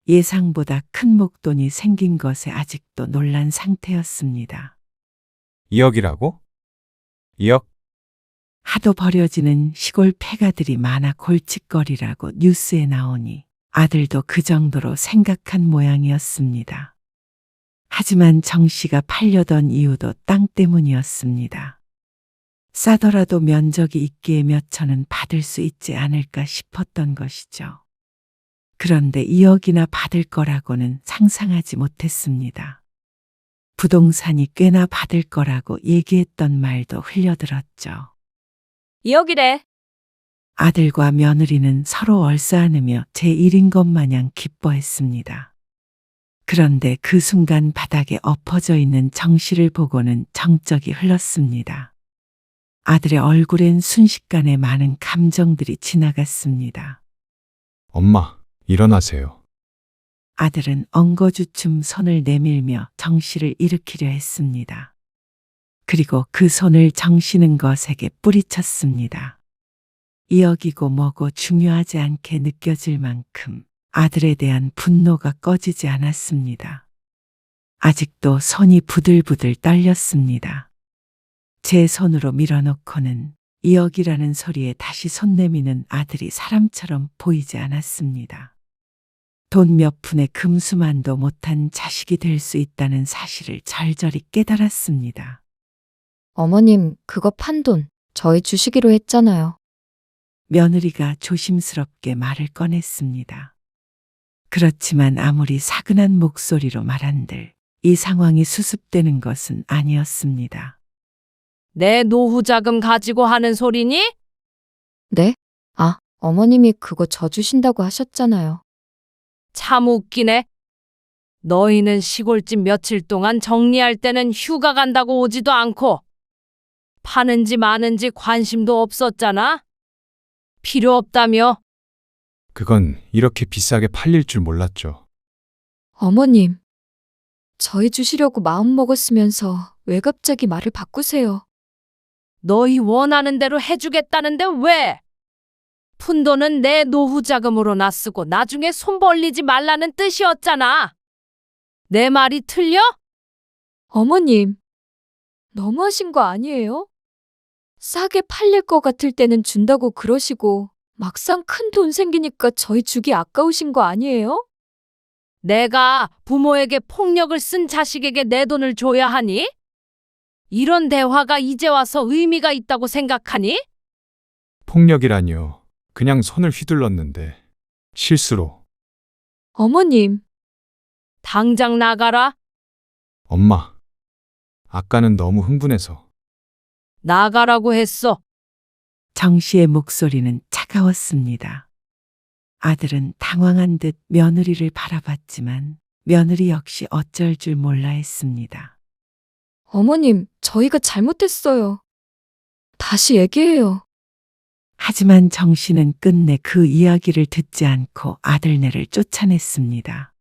예상보다 큰 목돈이 생긴 것에 아직도 놀란 상태였습니다. 2억이라고? 2억? 하도 버려지는 시골 폐가들이 많아 골칫거리라고 뉴스에 나오니 아들도 그 정도로 생각한 모양이었습니다. 하지만 정 씨가 팔려던 이유도 땅 때문이었습니다. 싸더라도 면적이 있기에 몇 천은 받을 수 있지 않을까 싶었던 것이죠. 그런데 2억이나 받을 거라고는 상상하지 못했습니다. 부동산이 꽤나 받을 거라고 얘기했던 말도 흘려들었죠. 2억이래. 아들과 며느리는 서로 얼싸안으며 제1인 것 마냥 기뻐했습니다. 그런데 그 순간 바닥에 엎어져 있는 정 씨를 보고는 정적이 흘렀습니다. 아들의 얼굴엔 순식간에 많은 감정들이 지나갔습니다. 엄마, 일어나세요. 아들은 엉거주춤 손을 내밀며 정 씨를 일으키려 했습니다. 그리고 그 손을 정 씨는 것에게 뿌리쳤습니다. 2억이고 뭐고 중요하지 않게 느껴질 만큼 아들에 대한 분노가 꺼지지 않았습니다. 아직도 손이 부들부들 떨렸습니다. 제 손으로 밀어놓고는 2억이라는 소리에 다시 손 내미는 아들이 사람처럼 보이지 않았습니다. 돈 몇 푼의 금수만도 못한 자식이 될 수 있다는 사실을 절절히 깨달았습니다. 어머님, 그거 판돈 저희 주시기로 했잖아요. 며느리가 조심스럽게 말을 꺼냈습니다. 그렇지만 아무리 사근한 목소리로 말한들 이 상황이 수습되는 것은 아니었습니다. 내 노후 자금 가지고 하는 소리니? 네? 아, 어머님이 그거 저 주신다고 하셨잖아요. 참 웃기네. 너희는 시골집 며칠 동안 정리할 때는 휴가 간다고 오지도 않고 파는지 마는지 관심도 없었잖아. 필요 없다며. 그건 이렇게 비싸게 팔릴 줄 몰랐죠. 어머님, 저희 주시려고 마음 먹었으면서 왜 갑자기 말을 바꾸세요? 너희 원하는 대로 해주겠다는데 왜? 푼돈은 내 노후 자금으로나 쓰고 나중에 손 벌리지 말라는 뜻이었잖아. 내 말이 틀려? 어머님, 너무하신 거 아니에요? 싸게 팔릴 것 같을 때는 준다고 그러시고 막상 큰 돈 생기니까 저희 주기 아까우신 거 아니에요? 내가 부모에게 폭력을 쓴 자식에게 내 돈을 줘야 하니? 이런 대화가 이제 와서 의미가 있다고 생각하니? 폭력이라니요. 그냥 손을 휘둘렀는데 실수로. 어머님, 당장 나가라. 엄마, 아까는 너무 흥분해서. 나가라고 했어. 정 씨의 목소리는 차가웠습니다. 아들은 당황한 듯 며느리를 바라봤지만 며느리 역시 어쩔 줄 몰라 했습니다. 어머님, 저희가 잘못했어요. 다시 얘기해요. 하지만 정 씨는 끝내 그 이야기를 듣지 않고 아들네를 쫓아냈습니다.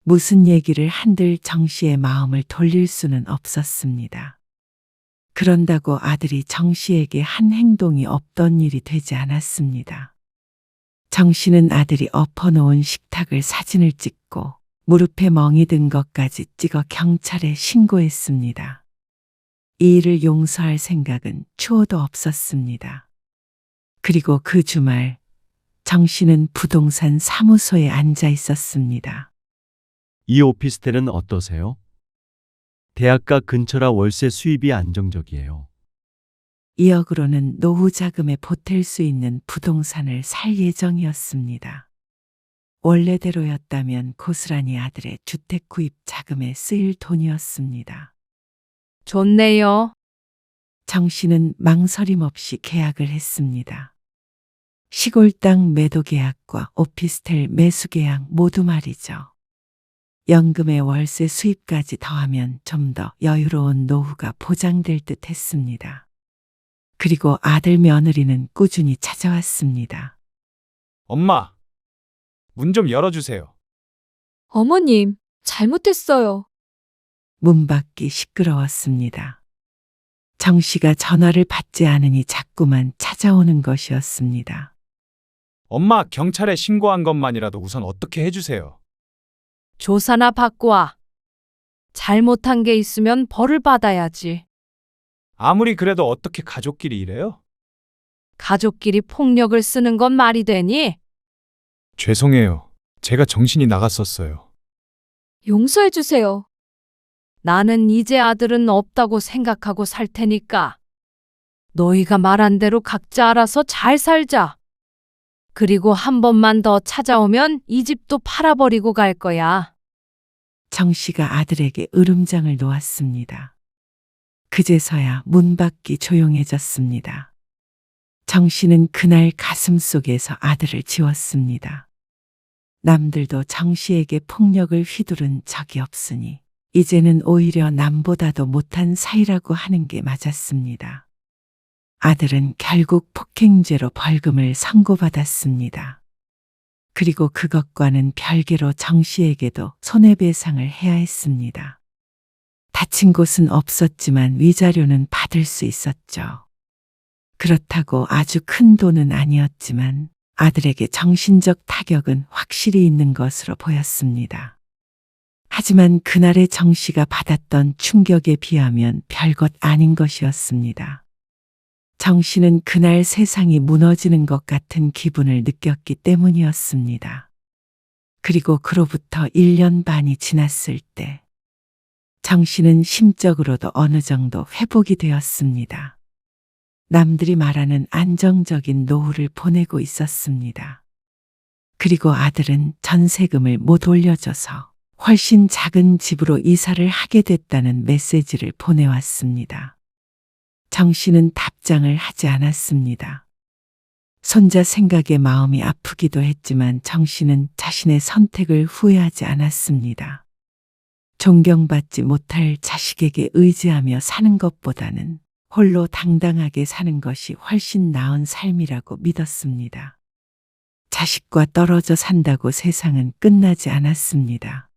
무슨 얘기를 한들 정 씨의 마음을 돌릴 수는 없었습니다. 그런다고 아들이 정 씨에게 한 행동이 없던 일이 되지 않았습니다. 정 씨는 아들이 엎어놓은 식탁을 사진을 찍고 무릎에 멍이 든 것까지 찍어 경찰에 신고했습니다. 이 일을 용서할 생각은 추호도 없었습니다. 그리고 그 주말 정 씨는 부동산 사무소에 앉아 있었습니다. 이 오피스텔은 어떠세요? 대학가 근처라 월세 수입이 안정적이에요. 2억으로는 노후 자금에 보탤 수 있는 부동산을 살 예정이었습니다. 원래대로였다면 고스란히 아들의 주택 구입 자금에 쓰일 돈이었습니다. 좋네요. 정 씨는 망설임 없이 계약을 했습니다. 시골 땅 매도 계약과 오피스텔 매수 계약 모두 말이죠. 연금의 월세 수입까지 더하면 좀 더 여유로운 노후가 보장될 듯 했습니다. 그리고 아들 며느리는 꾸준히 찾아왔습니다. 엄마, 문 좀 열어주세요. 어머님, 잘못했어요. 문 밖이 시끄러웠습니다. 정 씨가 전화를 받지 않으니 자꾸만 찾아오는 것이었습니다. 엄마, 경찰에 신고한 것만이라도 우선 어떻게 해주세요. 조사나 받고 와. 잘못한 게 있으면 벌을 받아야지. 아무리 그래도 어떻게 가족끼리 이래요? 가족끼리 폭력을 쓰는 건 말이 되니? 죄송해요. 제가 정신이 나갔었어요. 용서해 주세요. 나는 이제 아들은 없다고 생각하고 살 테니까. 너희가 말한 대로 각자 알아서 잘 살자. 그리고 한 번만 더 찾아오면 이 집도 팔아버리고 갈 거야. 정 씨가 아들에게 으름장을 놓았습니다. 그제서야 문 밖이 조용해졌습니다. 정 씨는 그날 가슴 속에서 아들을 지웠습니다. 남들도 정 씨에게 폭력을 휘두른 적이 없으니 이제는 오히려 남보다도 못한 사이라고 하는 게 맞았습니다. 아들은 결국 폭행죄로 벌금을 선고받았습니다. 그리고 그것과는 별개로 정 씨에게도 손해배상을 해야 했습니다. 다친 곳은 없었지만 위자료는 받을 수 있었죠. 그렇다고 아주 큰 돈은 아니었지만 아들에게 정신적 타격은 확실히 있는 것으로 보였습니다. 하지만 그날의 정 씨가 받았던 충격에 비하면 별것 아닌 것이었습니다. 정 씨는 그날 세상이 무너지는 것 같은 기분을 느꼈기 때문이었습니다. 그리고 그로부터 1년 반이 지났을 때 정 씨는 심적으로도 어느 정도 회복이 되었습니다. 남들이 말하는 안정적인 노후를 보내고 있었습니다. 그리고 아들은 전세금을 못 올려줘서 훨씬 작은 집으로 이사를 하게 됐다는 메시지를 보내왔습니다. 정 씨는 답장을 하지 않았습니다. 손자 생각에 마음이 아프기도 했지만 정 씨는 자신의 선택을 후회하지 않았습니다. 존경받지 못할 자식에게 의지하며 사는 것보다는 홀로 당당하게 사는 것이 훨씬 나은 삶이라고 믿었습니다. 자식과 떨어져 산다고 세상은 끝나지 않았습니다.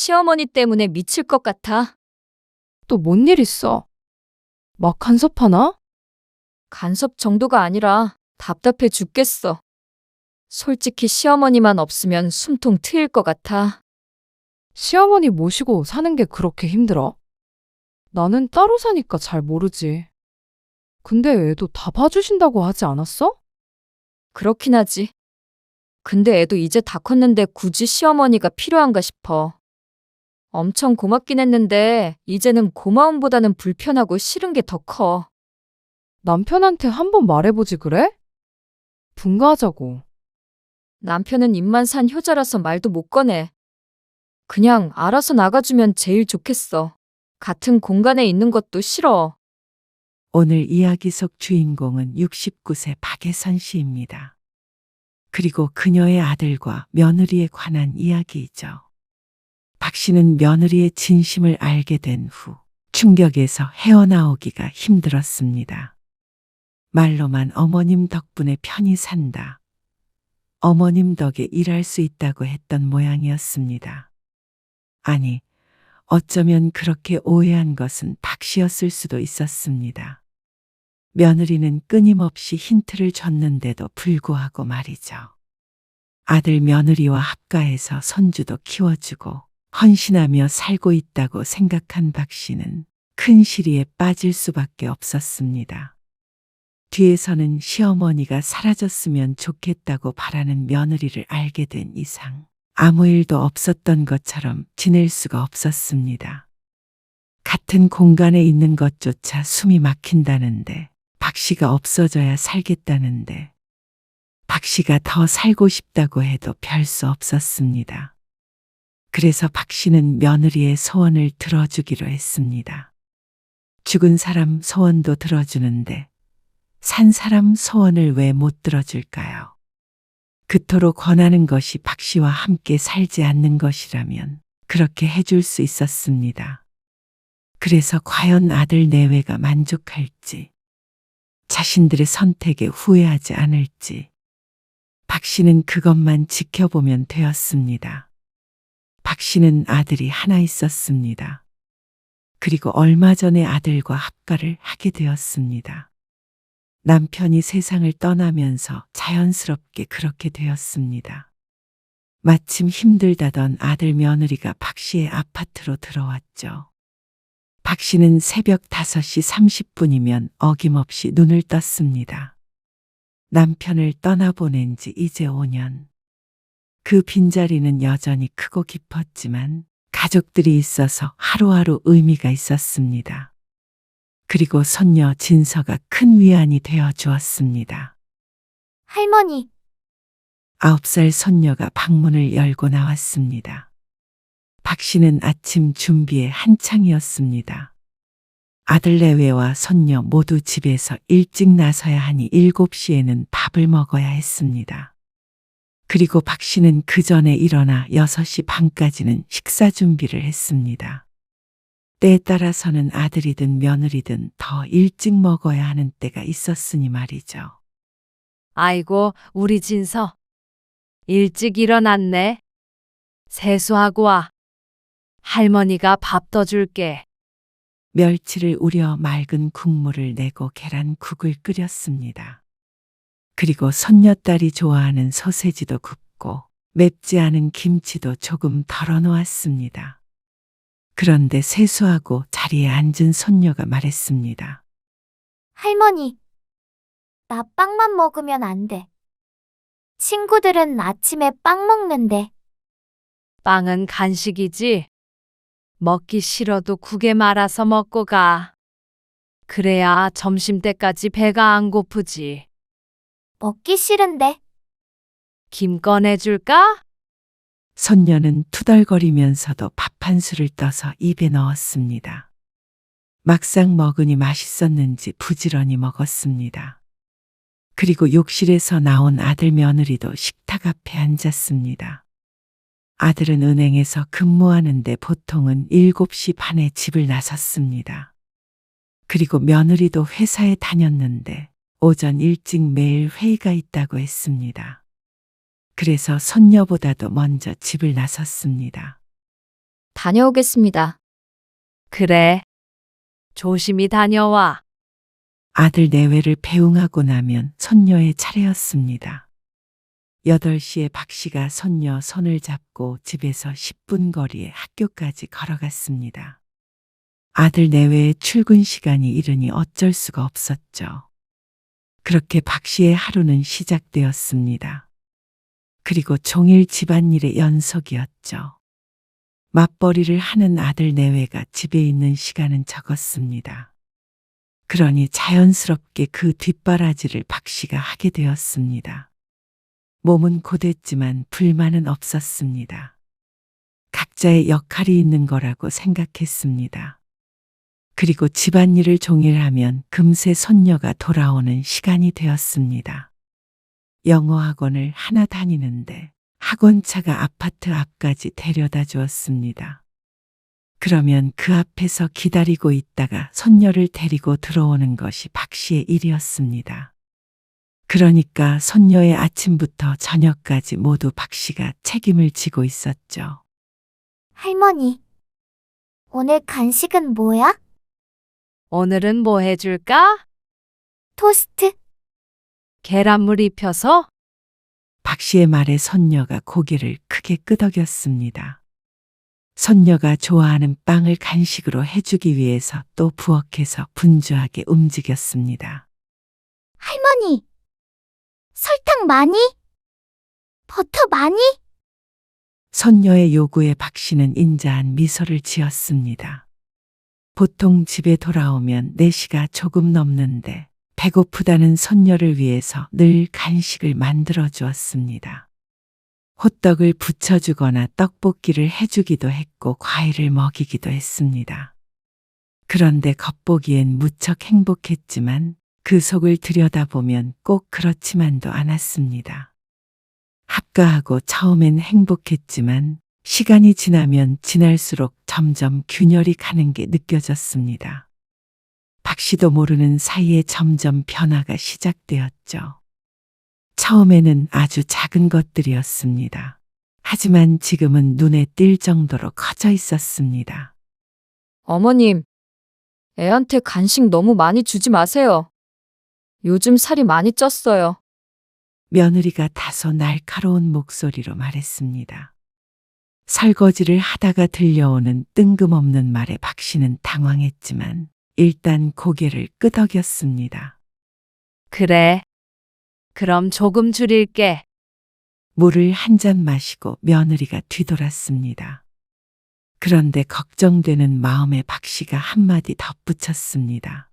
시어머니 때문에 미칠 것 같아. 또 뭔 일 있어? 막 간섭하나? 간섭 정도가 아니라 답답해 죽겠어. 솔직히 시어머니만 없으면 숨통 트일 것 같아. 시어머니 모시고 사는 게 그렇게 힘들어? 나는 따로 사니까 잘 모르지. 근데 애도 다 봐주신다고 하지 않았어? 그렇긴 하지. 근데 애도 이제 다 컸는데 굳이 시어머니가 필요한가 싶어. 엄청 고맙긴 했는데 이제는 고마움보다는 불편하고 싫은 게 더 커. 남편한테 한번 말해보지 그래? 분가하자고. 남편은 입만 산 효자라서 말도 못 꺼내. 그냥 알아서 나가주면 제일 좋겠어. 같은 공간에 있는 것도 싫어. 오늘 이야기 속 주인공은 69세 박예선 씨입니다. 그리고 그녀의 아들과 며느리에 관한 이야기이죠. 박 씨는 며느리의 진심을 알게 된 후 충격에서 헤어나오기가 힘들었습니다. 말로만 어머님 덕분에 편히 산다. 어머님 덕에 일할 수 있다고 했던 모양이었습니다. 아니, 어쩌면 그렇게 오해한 것은 박 씨였을 수도 있었습니다. 며느리는 끊임없이 힌트를 줬는데도 불구하고 말이죠. 아들 며느리와 합가해서 손주도 키워주고 헌신하며 살고 있다고 생각한 박 씨는 큰 시리에 빠질 수밖에 없었습니다. 뒤에서는 시어머니가 사라졌으면 좋겠다고 바라는 며느리를 알게 된 이상 아무 일도 없었던 것처럼 지낼 수가 없었습니다. 같은 공간에 있는 것조차 숨이 막힌다는데 박 씨가 없어져야 살겠다는데 박 씨가 더 살고 싶다고 해도 별 수 없었습니다. 그래서 박 씨는 며느리의 소원을 들어주기로 했습니다. 죽은 사람 소원도 들어주는데 산 사람 소원을 왜 못 들어줄까요? 그토록 권하는 것이 박 씨와 함께 살지 않는 것이라면 그렇게 해줄 수 있었습니다. 그래서 과연 아들 내외가 만족할지, 자신들의 선택에 후회하지 않을지, 박 씨는 그것만 지켜보면 되었습니다. 박 씨는 아들이 하나 있었습니다. 그리고 얼마 전에 아들과 합가를 하게 되었습니다. 남편이 세상을 떠나면서 자연스럽게 그렇게 되었습니다. 마침 힘들다던 아들 며느리가 박 씨의 아파트로 들어왔죠. 박 씨는 새벽 5시 30분이면 어김없이 눈을 떴습니다. 남편을 떠나보낸 지 이제 5년. 그 빈자리는 여전히 크고 깊었지만 가족들이 있어서 하루하루 의미가 있었습니다. 그리고 손녀 진서가 큰 위안이 되어 주었습니다. 할머니, 9살 손녀가 방문을 열고 나왔습니다. 박 씨는 아침 준비에 한창이었습니다. 아들 내외와 손녀 모두 집에서 일찍 나서야 하니 7시에는 밥을 먹어야 했습니다. 그리고 박 씨는 그 전에 일어나 6시 반까지는 식사 준비를 했습니다. 때에 따라서는 아들이든 며느리든 더 일찍 먹어야 하는 때가 있었으니 말이죠. 아이고, 우리 진서. 일찍 일어났네. 세수하고 와. 할머니가 밥 더 줄게. 멸치를 우려 맑은 국물을 내고 계란국을 끓였습니다. 그리고 손녀딸이 좋아하는 소세지도 굽고 맵지 않은 김치도 조금 덜어 놓았습니다. 그런데 세수하고 자리에 앉은 손녀가 말했습니다. 할머니, 나 빵만 먹으면 안 돼. 친구들은 아침에 빵 먹는데. 빵은 간식이지. 먹기 싫어도 국에 말아서 먹고 가. 그래야 점심때까지 배가 안 고프지. 먹기 싫은데. 김 꺼내줄까? 손녀는 투덜거리면서도 밥 한 술을 떠서 입에 넣었습니다. 막상 먹으니 맛있었는지 부지런히 먹었습니다. 그리고 욕실에서 나온 아들 며느리도 식탁 앞에 앉았습니다. 아들은 은행에서 근무하는데 보통은 7시 반에 집을 나섰습니다. 그리고 며느리도 회사에 다녔는데 오전 일찍 매일 회의가 있다고 했습니다. 그래서 손녀보다도 먼저 집을 나섰습니다. 다녀오겠습니다. 그래. 조심히 다녀와. 아들 내외를 배웅하고 나면 손녀의 차례였습니다. 8시에 박 씨가 손녀 손을 잡고 집에서 10분 거리의 학교까지 걸어갔습니다. 아들 내외의 출근 시간이 이르니 어쩔 수가 없었죠. 그렇게 박 씨의 하루는 시작되었습니다. 그리고 종일 집안일의 연속이었죠. 맞벌이를 하는 아들 내외가 집에 있는 시간은 적었습니다. 그러니 자연스럽게 그 뒷바라지를 박 씨가 하게 되었습니다. 몸은 고됐지만 불만은 없었습니다. 각자의 역할이 있는 거라고 생각했습니다. 그리고 집안일을 종일 하면 금세 손녀가 돌아오는 시간이 되었습니다. 영어 학원을 하나 다니는데 학원차가 아파트 앞까지 데려다 주었습니다. 그러면 그 앞에서 기다리고 있다가 손녀를 데리고 들어오는 것이 박 씨의 일이었습니다. 그러니까 손녀의 아침부터 저녁까지 모두 박 씨가 책임을 지고 있었죠. 할머니, 오늘 간식은 뭐야? 오늘은 뭐 해줄까? 토스트? 계란물 입혀서? 박 씨의 말에 손녀가 고개를 크게 끄덕였습니다. 손녀가 좋아하는 빵을 간식으로 해주기 위해서 또 부엌에서 분주하게 움직였습니다. 할머니, 설탕 많이? 버터 많이? 손녀의 요구에 박 씨는 인자한 미소를 지었습니다. 보통 집에 돌아오면 4시가 조금 넘는데 배고프다는 손녀를 위해서 늘 간식을 만들어 주었습니다. 호떡을 부쳐주거나 떡볶이를 해주기도 했고 과일을 먹이기도 했습니다. 그런데 겉보기엔 무척 행복했지만 그 속을 들여다보면 꼭 그렇지만도 않았습니다. 합가하고 처음엔 행복했지만 시간이 지나면 지날수록 점점 균열이 가는 게 느껴졌습니다. 박 씨도 모르는 사이에 점점 변화가 시작되었죠. 처음에는 아주 작은 것들이었습니다. 하지만 지금은 눈에 띌 정도로 커져 있었습니다. 어머님, 애한테 간식 너무 많이 주지 마세요. 요즘 살이 많이 쪘어요. 며느리가 다소 날카로운 목소리로 말했습니다. 설거지를 하다가 들려오는 뜬금없는 말에 박 씨는 당황했지만 일단 고개를 끄덕였습니다. 그래. 그럼 조금 줄일게. 물을 한 잔 마시고 며느리가 뒤돌았습니다. 그런데 걱정되는 마음에 박 씨가 한마디 덧붙였습니다.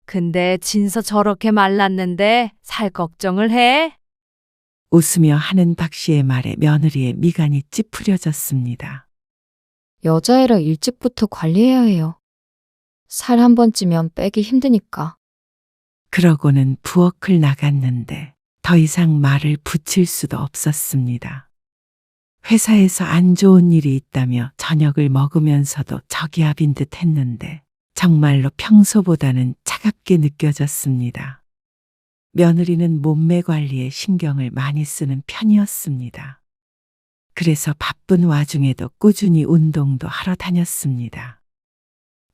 근데 진서 저렇게 말랐는데 살 걱정을 해? 웃으며 하는 박 씨의 말에 며느리의 미간이 찌푸려졌습니다. 여자애라 일찍부터 관리해야 해요. 살 한 번 찌면 빼기 힘드니까. 그러고는 부엌을 나갔는데 더 이상 말을 붙일 수도 없었습니다. 회사에서 안 좋은 일이 있다며 저녁을 먹으면서도 저기압인 듯 했는데 정말로 평소보다는 차갑게 느껴졌습니다. 며느리는 몸매 관리에 신경을 많이 쓰는 편이었습니다. 그래서 바쁜 와중에도 꾸준히 운동도 하러 다녔습니다.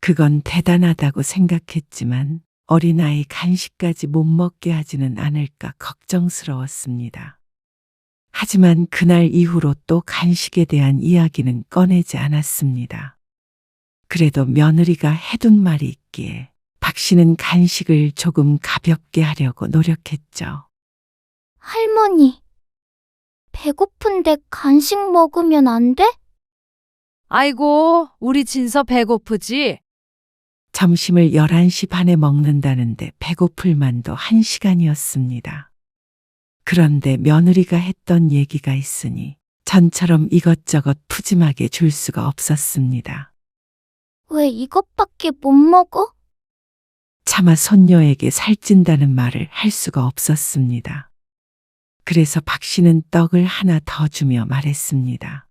그건 대단하다고 생각했지만 어린아이 간식까지 못 먹게 하지는 않을까 걱정스러웠습니다. 하지만 그날 이후로 또 간식에 대한 이야기는 꺼내지 않았습니다. 그래도 며느리가 해둔 말이 있기에 박 씨는 간식을 조금 가볍게 하려고 노력했죠. 할머니, 배고픈데 간식 먹으면 안 돼? 아이고, 우리 진서 배고프지? 점심을 11시 반에 먹는다는데 배고플 만도 1시간이었습니다. 그런데 며느리가 했던 얘기가 있으니 전처럼 이것저것 푸짐하게 줄 수가 없었습니다. 왜 이것밖에 못 먹어? 차마 손녀에게 살찐다는 말을 할 수가 없었습니다. 그래서 박 씨는 떡을 하나 더 주며 말했습니다.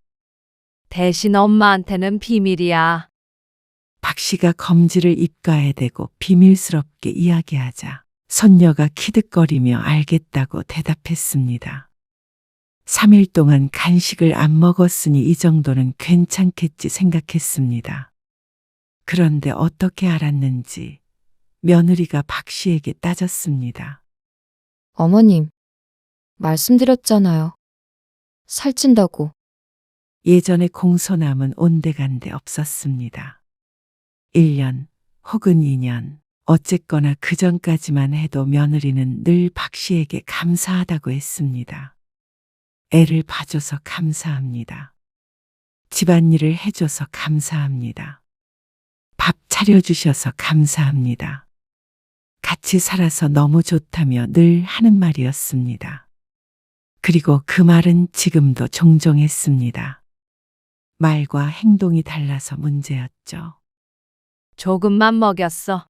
대신 엄마한테는 비밀이야. 박 씨가 검지를 입가에 대고 비밀스럽게 이야기하자 손녀가 키득거리며 알겠다고 대답했습니다. 3일 동안 간식을 안 먹었으니 이 정도는 괜찮겠지 생각했습니다. 그런데 어떻게 알았는지 며느리가 박 씨에게 따졌습니다. 어머님, 말씀드렸잖아요. 살찐다고. 예전에 공소남은 온데간데 없었습니다. 1년 혹은 2년, 어쨌거나 그 전까지만 해도 며느리는 늘 박 씨에게 감사하다고 했습니다. 애를 봐줘서 감사합니다. 집안일을 해줘서 감사합니다. 밥 차려주셔서 감사합니다. 같이 살아서 너무 좋다며 늘 하는 말이었습니다. 그리고 그 말은 지금도 종종 했습니다. 말과 행동이 달라서 문제였죠. 조금만 먹였어.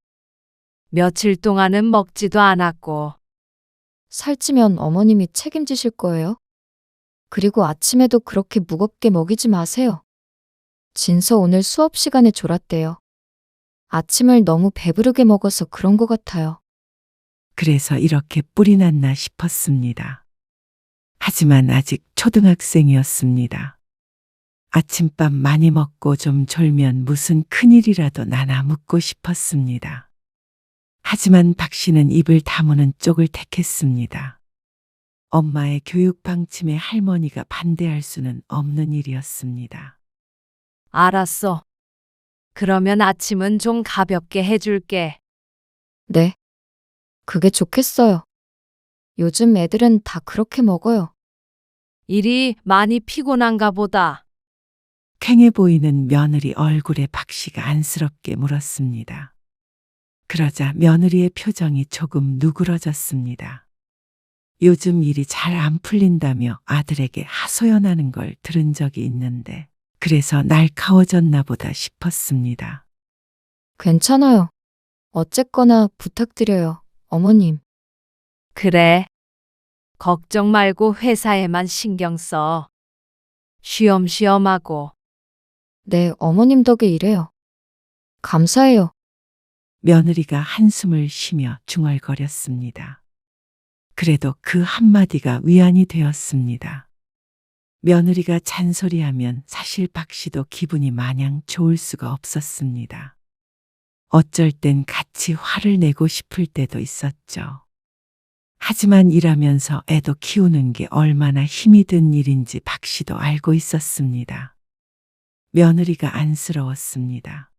며칠 동안은 먹지도 않았고. 살찌면 어머님이 책임지실 거예요? 그리고 아침에도 그렇게 무겁게 먹이지 마세요. 진서 오늘 수업 시간에 졸았대요. 아침을 너무 배부르게 먹어서 그런 것 같아요. 그래서 이렇게 뿔이 났나 싶었습니다. 하지만 아직 초등학생이었습니다. 아침밥 많이 먹고 좀 졸면 무슨 큰일이라도 나나 묻고 싶었습니다. 하지만 박 씨는 입을 다무는 쪽을 택했습니다. 엄마의 교육 방침에 할머니가 반대할 수는 없는 일이었습니다. 알았어. 그러면 아침은 좀 가볍게 해줄게. 네. 그게 좋겠어요. 요즘 애들은 다 그렇게 먹어요. 일이 많이 피곤한가 보다. 퀭해 보이는 며느리 얼굴에 박 씨가 안쓰럽게 물었습니다. 그러자 며느리의 표정이 조금 누그러졌습니다. 요즘 일이 잘 안 풀린다며 아들에게 하소연하는 걸 들은 적이 있는데 그래서 날카워졌나 보다 싶었습니다. 괜찮아요. 어쨌거나 부탁드려요, 어머님. 그래. 걱정 말고 회사에만 신경 써. 쉬엄쉬엄 하고. 네, 어머님 덕에 이래요. 감사해요. 며느리가 한숨을 쉬며 중얼거렸습니다. 그래도 그 한마디가 위안이 되었습니다. 며느리가 잔소리하면 사실 박 씨도 기분이 마냥 좋을 수가 없었습니다. 어쩔 땐 같이 화를 내고 싶을 때도 있었죠. 하지만 일하면서 애도 키우는 게 얼마나 힘이 든 일인지 박 씨도 알고 있었습니다. 며느리가 안쓰러웠습니다.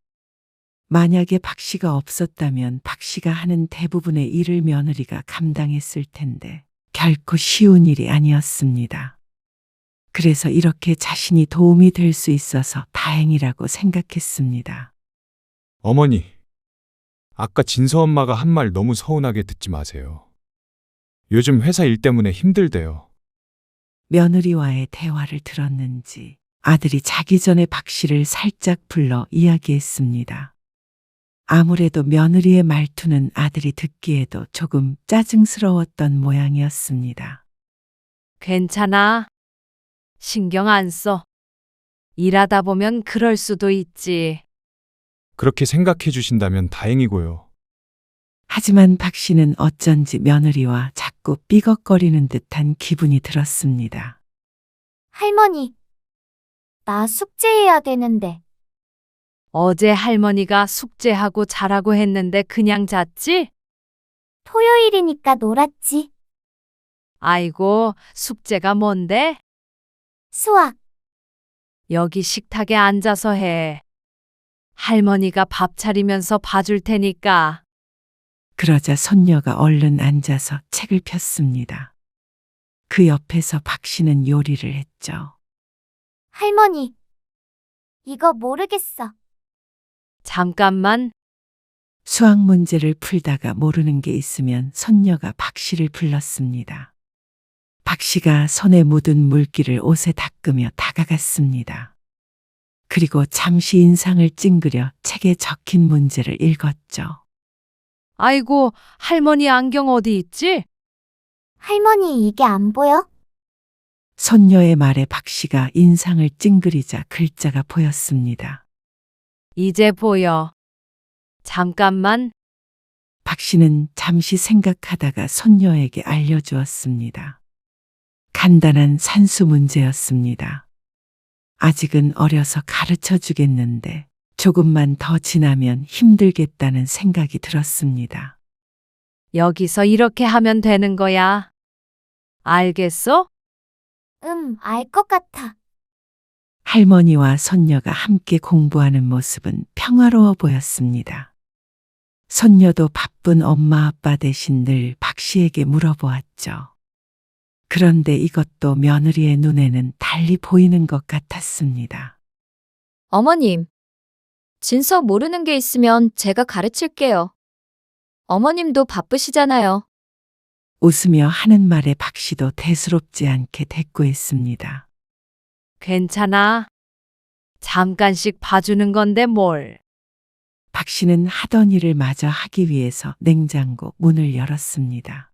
만약에 박 씨가 없었다면 박 씨가 하는 대부분의 일을 며느리가 감당했을 텐데 결코 쉬운 일이 아니었습니다. 그래서 이렇게 자신이 도움이 될 수 있어서 다행이라고 생각했습니다. 어머니, 아까 진서 엄마가 한 말 너무 서운하게 듣지 마세요. 요즘 회사 일 때문에 힘들대요. 며느리와의 대화를 들었는지 아들이 자기 전에 박 씨를 살짝 불러 이야기했습니다. 아무래도 며느리의 말투는 아들이 듣기에도 조금 짜증스러웠던 모양이었습니다. 괜찮아. 신경 안 써. 일하다 보면 그럴 수도 있지. 그렇게 생각해 주신다면 다행이고요. 하지만 박 씨는 어쩐지 며느리와 자꾸 삐걱거리는 듯한 기분이 들었습니다. 할머니, 나 숙제해야 되는데. 어제 할머니가 숙제하고 자라고 했는데 그냥 잤지? 토요일이니까 놀았지. 아이고, 숙제가 뭔데? 수학. 여기 식탁에 앉아서 해. 할머니가 밥 차리면서 봐줄 테니까. 그러자 손녀가 얼른 앉아서 책을 폈습니다. 그 옆에서 박 씨는 요리를 했죠. 할머니, 이거 모르겠어. 잠깐만. 수학 문제를 풀다가 모르는 게 있으면 손녀가 박 씨를 불렀습니다. 박 씨가 손에 묻은 물기를 옷에 닦으며 다가갔습니다. 그리고 잠시 인상을 찡그려 책에 적힌 문제를 읽었죠. 아이고, 할머니 안경 어디 있지? 할머니, 이게 안 보여? 손녀의 말에 박 씨가 인상을 찡그리자 글자가 보였습니다. 이제 보여. 잠깐만. 박 씨는 잠시 생각하다가 손녀에게 알려주었습니다. 간단한 산수 문제였습니다. 아직은 어려서 가르쳐 주겠는데 조금만 더 지나면 힘들겠다는 생각이 들었습니다. 여기서 이렇게 하면 되는 거야. 알겠어? 알 것 같아. 할머니와 손녀가 함께 공부하는 모습은 평화로워 보였습니다. 손녀도 바쁜 엄마 아빠 대신 늘 박 씨에게 물어보았죠. 그런데 이것도 며느리의 눈에는 달리 보이는 것 같았습니다. 어머님, 진서 모르는 게 있으면 제가 가르칠게요. 어머님도 바쁘시잖아요. 웃으며 하는 말에 박 씨도 대수롭지 않게 대꾸했습니다. 괜찮아. 잠깐씩 봐주는 건데 뭘. 박 씨는 하던 일을 마저 하기 위해서 냉장고 문을 열었습니다.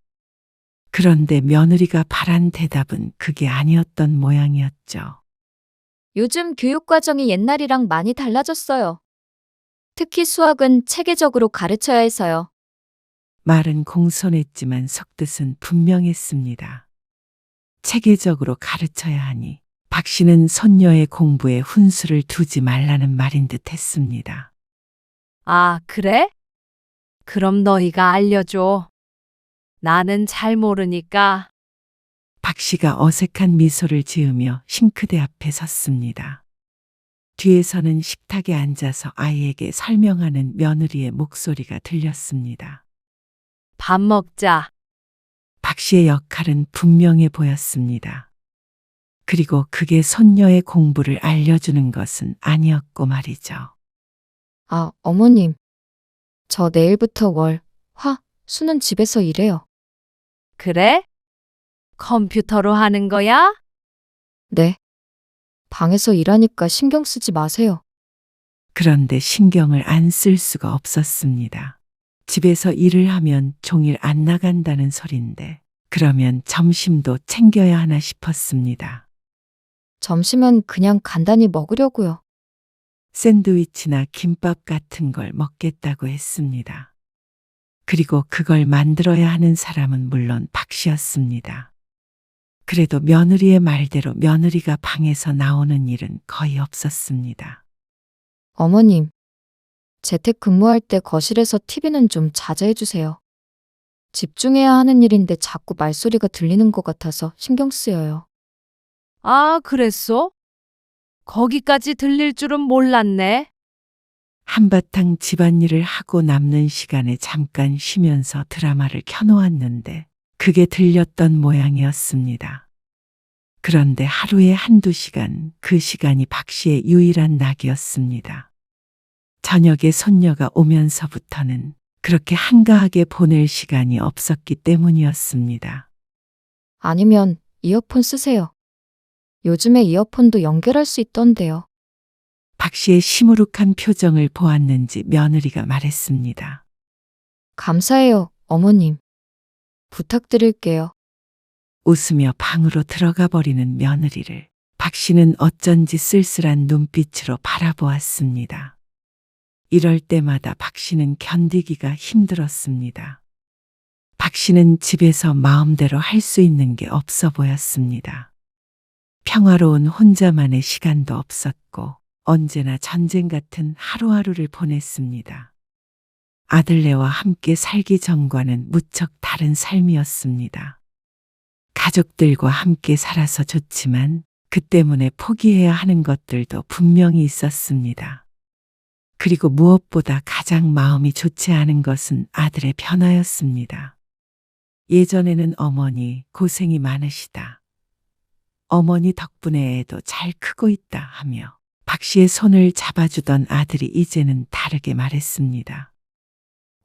그런데 며느리가 바란 대답은 그게 아니었던 모양이었죠. 요즘 교육 과정이 옛날이랑 많이 달라졌어요. 특히 수학은 체계적으로 가르쳐야 해서요. 말은 공손했지만 속뜻은 분명했습니다. 체계적으로 가르쳐야 하니 박 씨는 손녀의 공부에 훈수를 두지 말라는 말인 듯 했습니다. 아, 그래? 그럼 너희가 알려줘. 나는 잘 모르니까. 박 씨가 어색한 미소를 지으며 싱크대 앞에 섰습니다. 뒤에서는 식탁에 앉아서 아이에게 설명하는 며느리의 목소리가 들렸습니다. 밥 먹자. 박 씨의 역할은 분명해 보였습니다. 그리고 그게 손녀의 공부를 알려주는 것은 아니었고 말이죠. 아, 어머님. 저 내일부터 월, 화, 수는 집에서 일해요. 그래? 컴퓨터로 하는 거야? 네. 방에서 일하니까 신경 쓰지 마세요. 그런데 신경을 안 쓸 수가 없었습니다. 집에서 일을 하면 종일 안 나간다는 소린데 그러면 점심도 챙겨야 하나 싶었습니다. 점심은 그냥 간단히 먹으려고요. 샌드위치나 김밥 같은 걸 먹겠다고 했습니다. 그리고 그걸 만들어야 하는 사람은 물론 박 씨였습니다. 그래도 며느리의 말대로 며느리가 방에서 나오는 일은 거의 없었습니다. 어머님, 재택 근무할 때 거실에서 TV는 좀 자제해 주세요. 집중해야 하는 일인데 자꾸 말소리가 들리는 것 같아서 신경 쓰여요. 아, 그랬어? 거기까지 들릴 줄은 몰랐네. 한바탕 집안일을 하고 남는 시간에 잠깐 쉬면서 드라마를 켜놓았는데 그게 들렸던 모양이었습니다. 그런데 하루에 한두 시간, 그 시간이 박 씨의 유일한 낙이었습니다. 저녁에 손녀가 오면서부터는 그렇게 한가하게 보낼 시간이 없었기 때문이었습니다. 아니면 이어폰 쓰세요. 요즘에 이어폰도 연결할 수 있던데요. 박 씨의 시무룩한 표정을 보았는지 며느리가 말했습니다. 감사해요, 어머님. 부탁드릴게요. 웃으며 방으로 들어가 버리는 며느리를 박 씨는 어쩐지 쓸쓸한 눈빛으로 바라보았습니다. 이럴 때마다 박 씨는 견디기가 힘들었습니다. 박 씨는 집에서 마음대로 할 수 있는 게 없어 보였습니다. 평화로운 혼자만의 시간도 없었고 언제나 전쟁 같은 하루하루를 보냈습니다. 아들네와 함께 살기 전과는 무척 다른 삶이었습니다. 가족들과 함께 살아서 좋지만 그 때문에 포기해야 하는 것들도 분명히 있었습니다. 그리고 무엇보다 가장 마음이 좋지 않은 것은 아들의 변화였습니다. 예전에는 어머니 고생이 많으시다. 어머니 덕분에 애도 잘 크고 있다 하며 박 씨의 손을 잡아주던 아들이 이제는 다르게 말했습니다.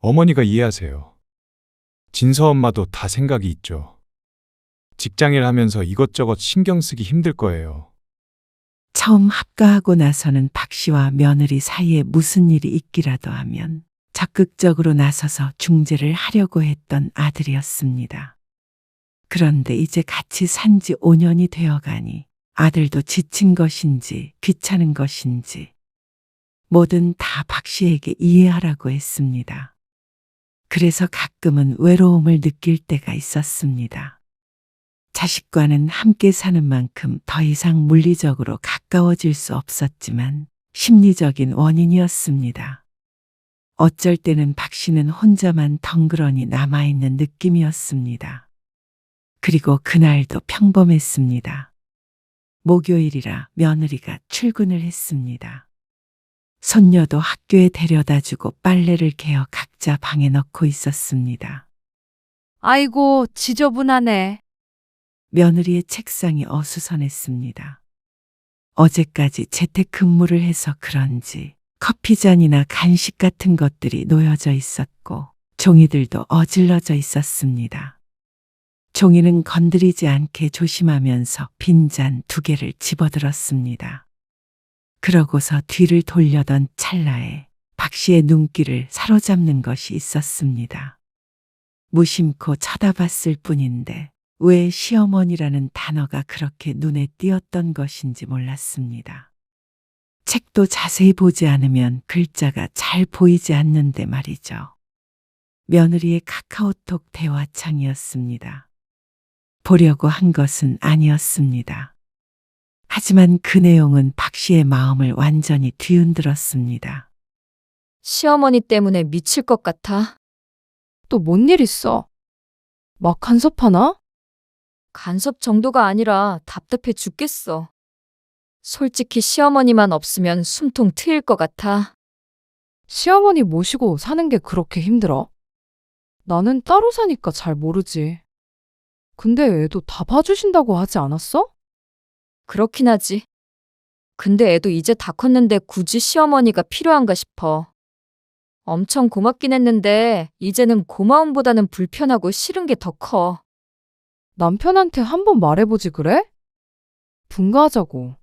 어머니가 이해하세요. 진서 엄마도 다 생각이 있죠. 직장일 하면서 이것저것 신경 쓰기 힘들 거예요. 처음 합가하고 나서는 박 씨와 며느리 사이에 무슨 일이 있기라도 하면 적극적으로 나서서 중재를 하려고 했던 아들이었습니다. 그런데 이제 같이 산 지 5년이 되어가니 아들도 지친 것인지 귀찮은 것인지 뭐든 다 박 씨에게 이해하라고 했습니다. 그래서 가끔은 외로움을 느낄 때가 있었습니다. 자식과는 함께 사는 만큼 더 이상 물리적으로 가까워질 수 없었지만 심리적인 원인이었습니다. 어쩔 때는 박 씨는 혼자만 덩그러니 남아있는 느낌이었습니다. 그리고 그날도 평범했습니다. 목요일이라 며느리가 출근을 했습니다. 손녀도 학교에 데려다주고 빨래를 개어 각자 방에 넣고 있었습니다. 아이고, 지저분하네. 며느리의 책상이 어수선했습니다. 어제까지 재택근무를 해서 그런지 커피잔이나 간식 같은 것들이 놓여져 있었고 종이들도 어질러져 있었습니다. 종이는 건드리지 않게 조심하면서 빈잔 2개를 집어들었습니다. 그러고서 뒤를 돌려던 찰나에 박 씨의 눈길을 사로잡는 것이 있었습니다. 무심코 쳐다봤을 뿐인데 왜 시어머니라는 단어가 그렇게 눈에 띄었던 것인지 몰랐습니다. 책도 자세히 보지 않으면 글자가 잘 보이지 않는데 말이죠. 며느리의 카카오톡 대화창이었습니다. 보려고 한 것은 아니었습니다. 하지만 그 내용은 박 씨의 마음을 완전히 뒤흔들었습니다. 시어머니 때문에 미칠 것 같아. 또 뭔 일 있어? 막 간섭하나? 간섭 정도가 아니라 답답해 죽겠어. 솔직히 시어머니만 없으면 숨통 트일 것 같아. 시어머니 모시고 사는 게 그렇게 힘들어? 나는 따로 사니까 잘 모르지. 근데 애도 다 봐주신다고 하지 않았어? 그렇긴 하지. 근데 애도 이제 다 컸는데 굳이 시어머니가 필요한가 싶어. 엄청 고맙긴 했는데 이제는 고마움보다는 불편하고 싫은 게 더 커. 남편한테 한번 말해보지 그래? 분가하자고.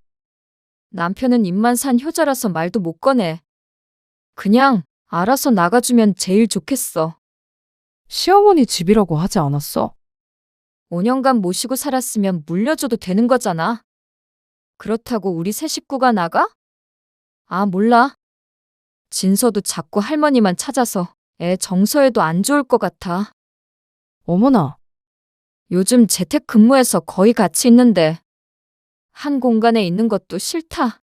남편은 입만 산 효자라서 말도 못 꺼내. 그냥 알아서 나가주면 제일 좋겠어. 시어머니 집이라고 하지 않았어? 5년간 모시고 살았으면 물려줘도 되는 거잖아. 그렇다고 우리 세 식구가 나가? 아, 몰라. 진서도 자꾸 할머니만 찾아서 애 정서에도 안 좋을 것 같아. 어머나, 요즘 재택근무해서 거의 같이 있는데 한 공간에 있는 것도 싫다.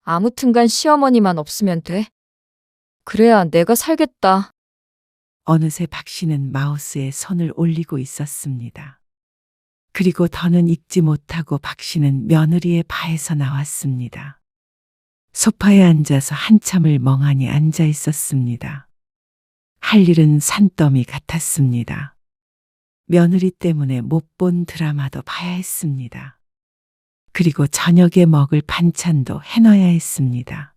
아무튼간 시어머니만 없으면 돼. 그래야 내가 살겠다. 어느새 박 씨는 마우스에 손을 올리고 있었습니다. 그리고 더는 읽지 못하고 박 씨는 며느리의 바에서 나왔습니다. 소파에 앉아서 한참을 멍하니 앉아 있었습니다. 할 일은 산더미 같았습니다. 며느리 때문에 못 본 드라마도 봐야 했습니다. 그리고 저녁에 먹을 반찬도 해놔야 했습니다.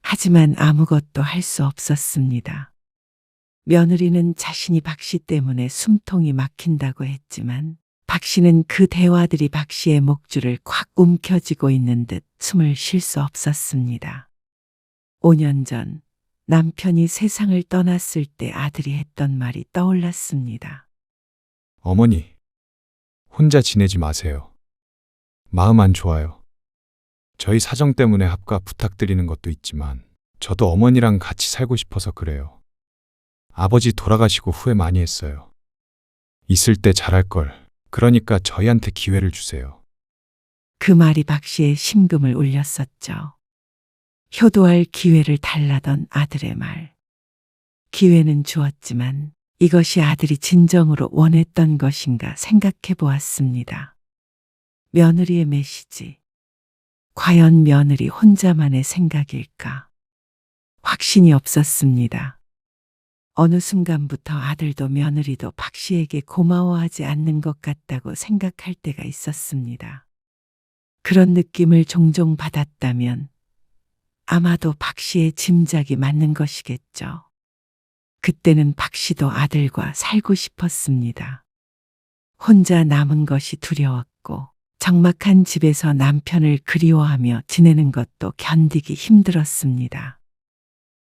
하지만 아무것도 할 수 없었습니다. 며느리는 자신이 박 씨 때문에 숨통이 막힌다고 했지만 박 씨는 그 대화들이 박 씨의 목줄을 콱 움켜쥐고 있는 듯 숨을 쉴 수 없었습니다. 5년 전 남편이 세상을 떠났을 때 아들이 했던 말이 떠올랐습니다. 어머니, 혼자 지내지 마세요. 마음 안 좋아요. 저희 사정 때문에 합가 부탁드리는 것도 있지만 저도 어머니랑 같이 살고 싶어서 그래요. 아버지 돌아가시고 후회 많이 했어요. 있을 때 잘할 걸. 그러니까 저희한테 기회를 주세요. 그 말이 박 씨의 심금을 울렸었죠. 효도할 기회를 달라던 아들의 말. 기회는 주었지만 이것이 아들이 진정으로 원했던 것인가 생각해 보았습니다. 며느리의 메시지. 과연 며느리 혼자만의 생각일까? 확신이 없었습니다. 어느 순간부터 아들도 며느리도 박 씨에게 고마워하지 않는 것 같다고 생각할 때가 있었습니다. 그런 느낌을 종종 받았다면 아마도 박 씨의 짐작이 맞는 것이겠죠. 그때는 박 씨도 아들과 살고 싶었습니다. 혼자 남은 것이 두려웠고 적막한 집에서 남편을 그리워하며 지내는 것도 견디기 힘들었습니다.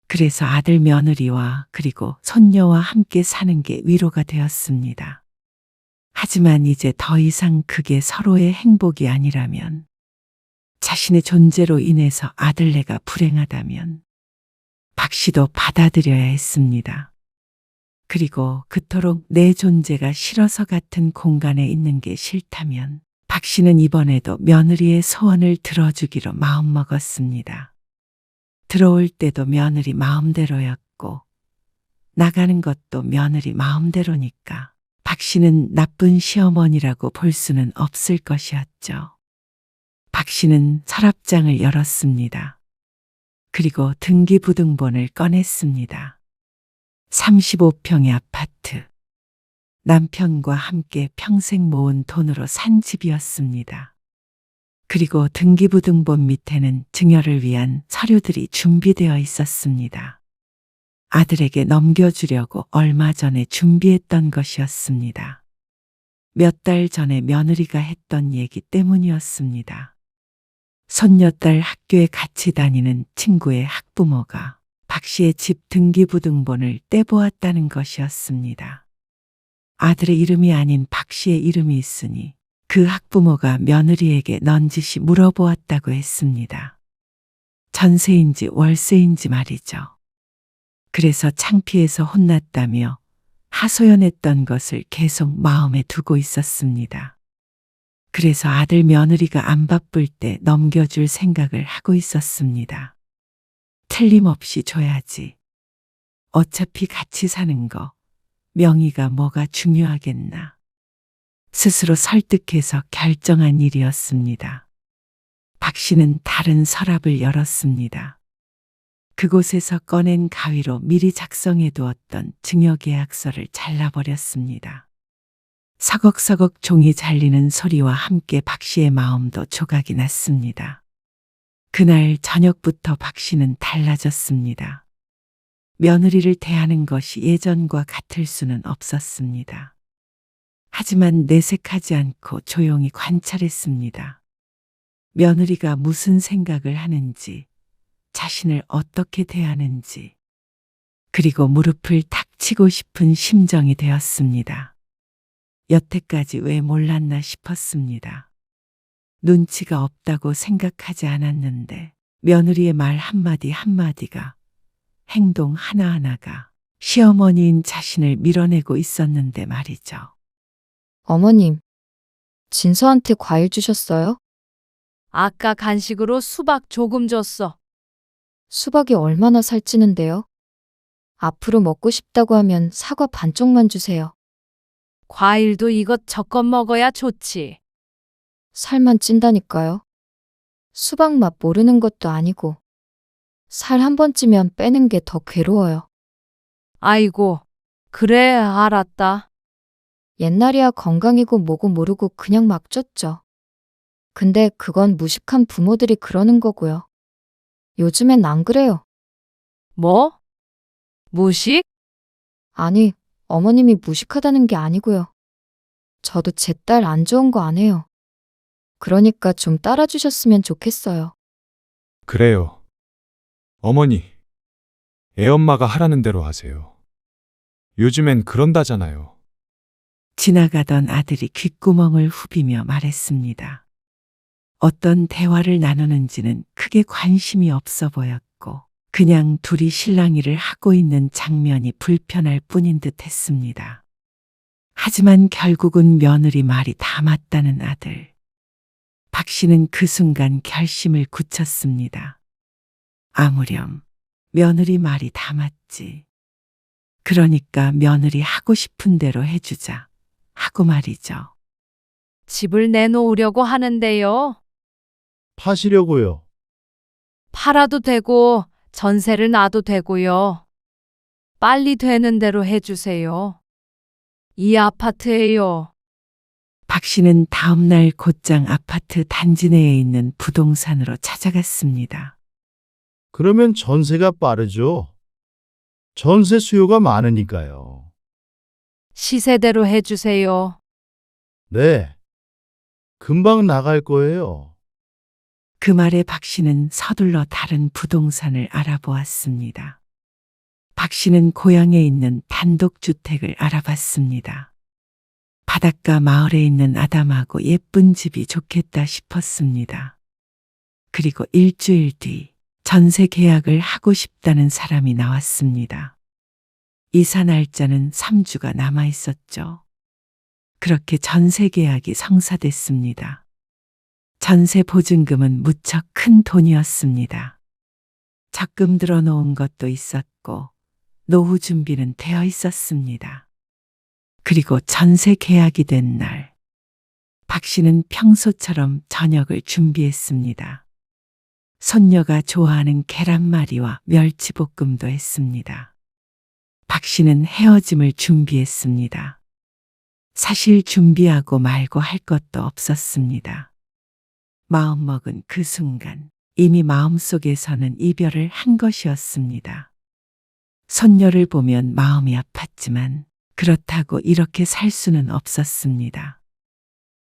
그래서 아들 며느리와 그리고 손녀와 함께 사는 게 위로가 되었습니다. 하지만 이제 더 이상 그게 서로의 행복이 아니라면, 자신의 존재로 인해서 아들네가 불행하다면 박 씨도 받아들여야 했습니다. 그리고 그토록 내 존재가 싫어서 같은 공간에 있는 게 싫다면 박 씨는 이번에도 며느리의 소원을 들어주기로 마음먹었습니다. 들어올 때도 며느리 마음대로였고 나가는 것도 며느리 마음대로니까 박 씨는 나쁜 시어머니라고 볼 수는 없을 것이었죠. 박 씨는 서랍장을 열었습니다. 그리고 등기부등본을 꺼냈습니다. 35평의 아파트. 남편과 함께 평생 모은 돈으로 산 집이었습니다. 그리고 등기부등본 밑에는 증여를 위한 서류들이 준비되어 있었습니다. 아들에게 넘겨주려고 얼마 전에 준비했던 것이었습니다. 몇 달 전에 며느리가 했던 얘기 때문이었습니다. 손녀딸 학교에 같이 다니는 친구의 학부모가 박 씨의 집 등기부등본을 떼보았다는 것이었습니다. 아들의 이름이 아닌 박 씨의 이름이 있으니 그 학부모가 며느리에게 넌지시 물어보았다고 했습니다. 전세인지 월세인지 말이죠. 그래서 창피해서 혼났다며 하소연했던 것을 계속 마음에 두고 있었습니다. 그래서 아들 며느리가 안 바쁠 때 넘겨줄 생각을 하고 있었습니다. 틀림없이 줘야지. 어차피 같이 사는 거 명의가 뭐가 중요하겠나. 스스로 설득해서 결정한 일이었습니다. 박 씨는 다른 서랍을 열었습니다. 그곳에서 꺼낸 가위로 미리 작성해 두었던 증여계약서를 잘라버렸습니다. 서걱서걱 종이 잘리는 소리와 함께 박 씨의 마음도 조각이 났습니다. 그날 저녁부터 박 씨는 달라졌습니다. 며느리를 대하는 것이 예전과 같을 수는 없었습니다. 하지만 내색하지 않고 조용히 관찰했습니다. 며느리가 무슨 생각을 하는지, 자신을 어떻게 대하는지, 그리고 무릎을 탁 치고 싶은 심정이 되었습니다. 여태까지 왜 몰랐나 싶었습니다. 눈치가 없다고 생각하지 않았는데 며느리의 말 한마디 한마디가, 행동 하나하나가 시어머니인 자신을 밀어내고 있었는데 말이죠. 어머님, 진서한테 과일 주셨어요? 아까 간식으로 수박 조금 줬어. 수박이 얼마나 살찌는데요? 앞으로 먹고 싶다고 하면 사과 반쪽만 주세요. 과일도 이것저것 먹어야 좋지. 살만 찐다니까요. 수박 맛 모르는 것도 아니고 살 한 번 찌면 빼는 게 더 괴로워요. 아이고, 그래, 알았다. 옛날이야 건강이고 뭐고 모르고 그냥 막 쪘죠. 근데 그건 무식한 부모들이 그러는 거고요. 요즘엔 안 그래요. 뭐? 무식? 아니, 어머님이 무식하다는 게 아니고요. 저도 제 딸 안 좋은 거 안 해요. 그러니까 좀 따라주셨으면 좋겠어요. 그래요. 어머니, 애엄마가 하라는 대로 하세요. 요즘엔 그런다잖아요. 지나가던 아들이 귓구멍을 후비며 말했습니다. 어떤 대화를 나누는지는 크게 관심이 없어 보였고 그냥 둘이 실랑이를 하고 있는 장면이 불편할 뿐인 듯 했습니다. 하지만 결국은 며느리 말이 다 맞다는 아들. 박 씨는 그 순간 결심을 굳혔습니다. 아무렴 며느리 말이 다 맞지. 그러니까 며느리 하고 싶은 대로 해주자 하고 말이죠. 집을 내놓으려고 하는데요. 파시려고요. 팔아도 되고 전세를 놔도 되고요. 빨리 되는 대로 해주세요. 이 아파트예요. 박 씨는 다음 날 곧장 아파트 단지 내에 있는 부동산으로 찾아갔습니다. 그러면 전세가 빠르죠. 전세 수요가 많으니까요. 시세대로 해주세요. 네. 금방 나갈 거예요. 그 말에 박 씨는 서둘러 다른 부동산을 알아보았습니다. 박 씨는 고향에 있는 단독주택을 알아봤습니다. 바닷가 마을에 있는 아담하고 예쁜 집이 좋겠다 싶었습니다. 그리고 일주일 뒤 전세 계약을 하고 싶다는 사람이 나왔습니다. 이사 날짜는 3주가 남아 있었죠. 그렇게 전세 계약이 성사됐습니다. 전세 보증금은 무척 큰 돈이었습니다. 적금 들어놓은 것도 있었고 노후 준비는 되어 있었습니다. 그리고 전세 계약이 된 날, 박 씨는 평소처럼 저녁을 준비했습니다. 손녀가 좋아하는 계란말이와 멸치볶음도 했습니다. 박 씨는 헤어짐을 준비했습니다. 사실 준비하고 말고 할 것도 없었습니다. 마음먹은 그 순간 이미 마음속에서는 이별을 한 것이었습니다. 손녀를 보면 마음이 아팠지만 그렇다고 이렇게 살 수는 없었습니다.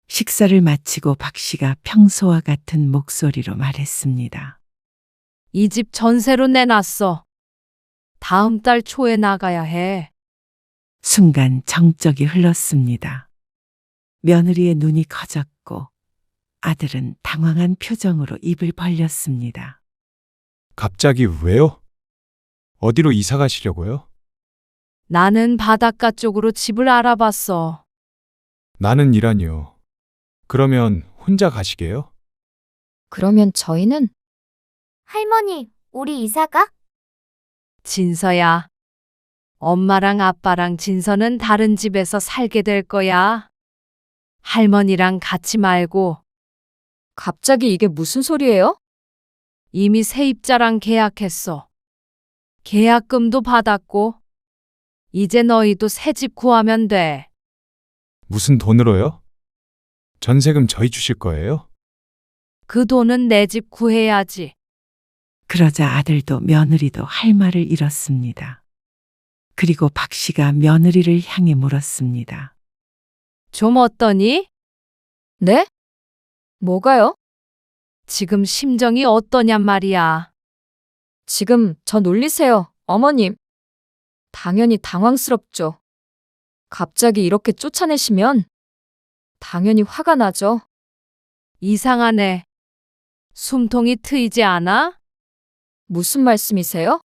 식사를 마치고 박 씨가 평소와 같은 목소리로 말했습니다. 이 집 전세로 내놨어. 다음 달 초에 나가야 해. 순간 정적이 흘렀습니다. 며느리의 눈이 커졌고 아들은 당황한 표정으로 입을 벌렸습니다. 갑자기 왜요? 어디로 이사 가시려고요? 나는 바닷가 쪽으로 집을 알아봤어. 나는 일하니요. 그러면 혼자 가시게요? 그러면 저희는 할머니, 우리 이사가? 진서야. 엄마랑 아빠랑 진서는 다른 집에서 살게 될 거야. 할머니랑 같이 말고 갑자기 이게 무슨 소리예요? 이미 세입자랑 계약했어. 계약금도 받았고 이제 너희도 새 집 구하면 돼. 무슨 돈으로요? 전세금 저희 주실 거예요? 그 돈은 내 집 구해야지. 그러자 아들도 며느리도 할 말을 잃었습니다. 그리고 박 씨가 며느리를 향해 물었습니다. 좀 어떠니? 네? 뭐가요? 지금 심정이 어떠냔 말이야. 지금 저 놀리세요, 어머님. 당연히 당황스럽죠. 갑자기 이렇게 쫓아내시면 당연히 화가 나죠. 이상하네. 숨통이 트이지 않아? 무슨 말씀이세요?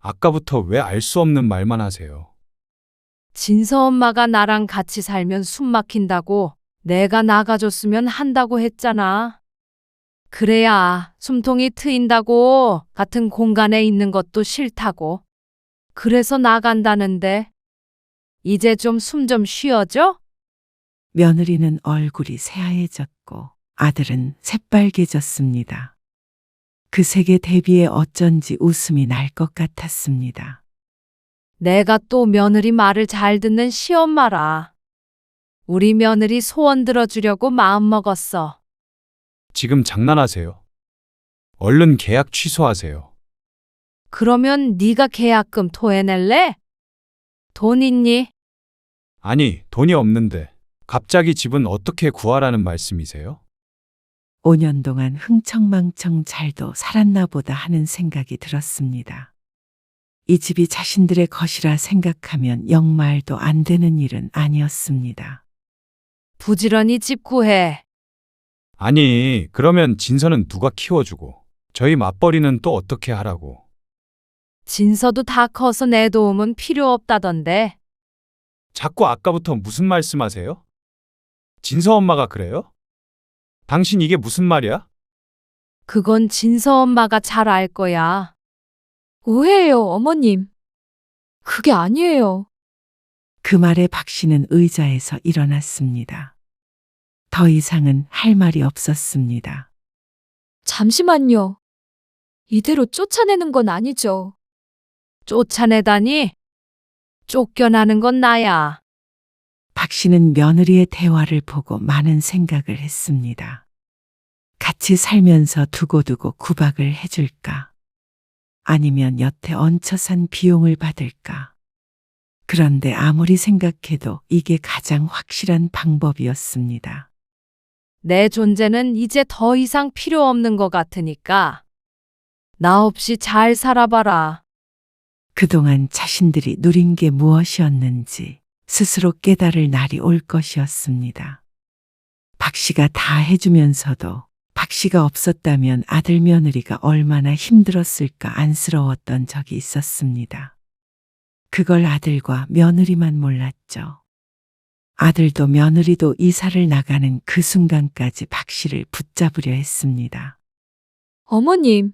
아까부터 왜 알 수 없는 말만 하세요? 진서 엄마가 나랑 같이 살면 숨 막힌다고 내가 나가줬으면 한다고 했잖아. 그래야 숨통이 트인다고 같은 공간에 있는 것도 싫다고. 그래서 나간다는데 이제 좀 숨 좀 쉬어줘? 며느리는 얼굴이 새하얘졌고 아들은 새빨개졌습니다. 그 색에 대비해 어쩐지 웃음이 날 것 같았습니다. 내가 또 며느리 말을 잘 듣는 시엄마라. 우리 며느리 소원 들어주려고 마음먹었어. 지금 장난하세요? 얼른 계약 취소하세요. 그러면 네가 계약금 토해낼래? 돈 있니? 아니, 돈이 없는데 갑자기 집은 어떻게 구하라는 말씀이세요? 5년 동안 흥청망청 잘도 살았나 보다 하는 생각이 들었습니다. 이 집이 자신들의 것이라 생각하면 영 말도 안 되는 일은 아니었습니다. 부지런히 집 구해. 아니, 그러면 진서는 누가 키워주고 저희 맞벌이는 또 어떻게 하라고? 진서도 다 커서 내 도움은 필요 없다던데. 자꾸 아까부터 무슨 말씀하세요? 진서 엄마가 그래요? 당신 이게 무슨 말이야? 그건 진서 엄마가 잘 알 거야. 오해예요, 어머님. 그게 아니에요. 그 말에 박 씨는 의자에서 일어났습니다. 더 이상은 할 말이 없었습니다. 잠시만요. 이대로 쫓아내는 건 아니죠. 쫓아내다니? 쫓겨나는 건 나야. 박 씨는 며느리의 대화를 보고 많은 생각을 했습니다. 같이 살면서 두고두고 구박을 해줄까? 아니면 여태 얹혀 산 비용을 받을까? 그런데 아무리 생각해도 이게 가장 확실한 방법이었습니다. 내 존재는 이제 더 이상 필요 없는 것 같으니까 나 없이 잘 살아봐라. 그동안 자신들이 누린 게 무엇이었는지 스스로 깨달을 날이 올 것이었습니다. 박 씨가 다 해주면서도 박 씨가 없었다면 아들 며느리가 얼마나 힘들었을까 안쓰러웠던 적이 있었습니다. 그걸 아들과 며느리만 몰랐죠. 아들도 며느리도 이사를 나가는 그 순간까지 박 씨를 붙잡으려 했습니다. 어머님,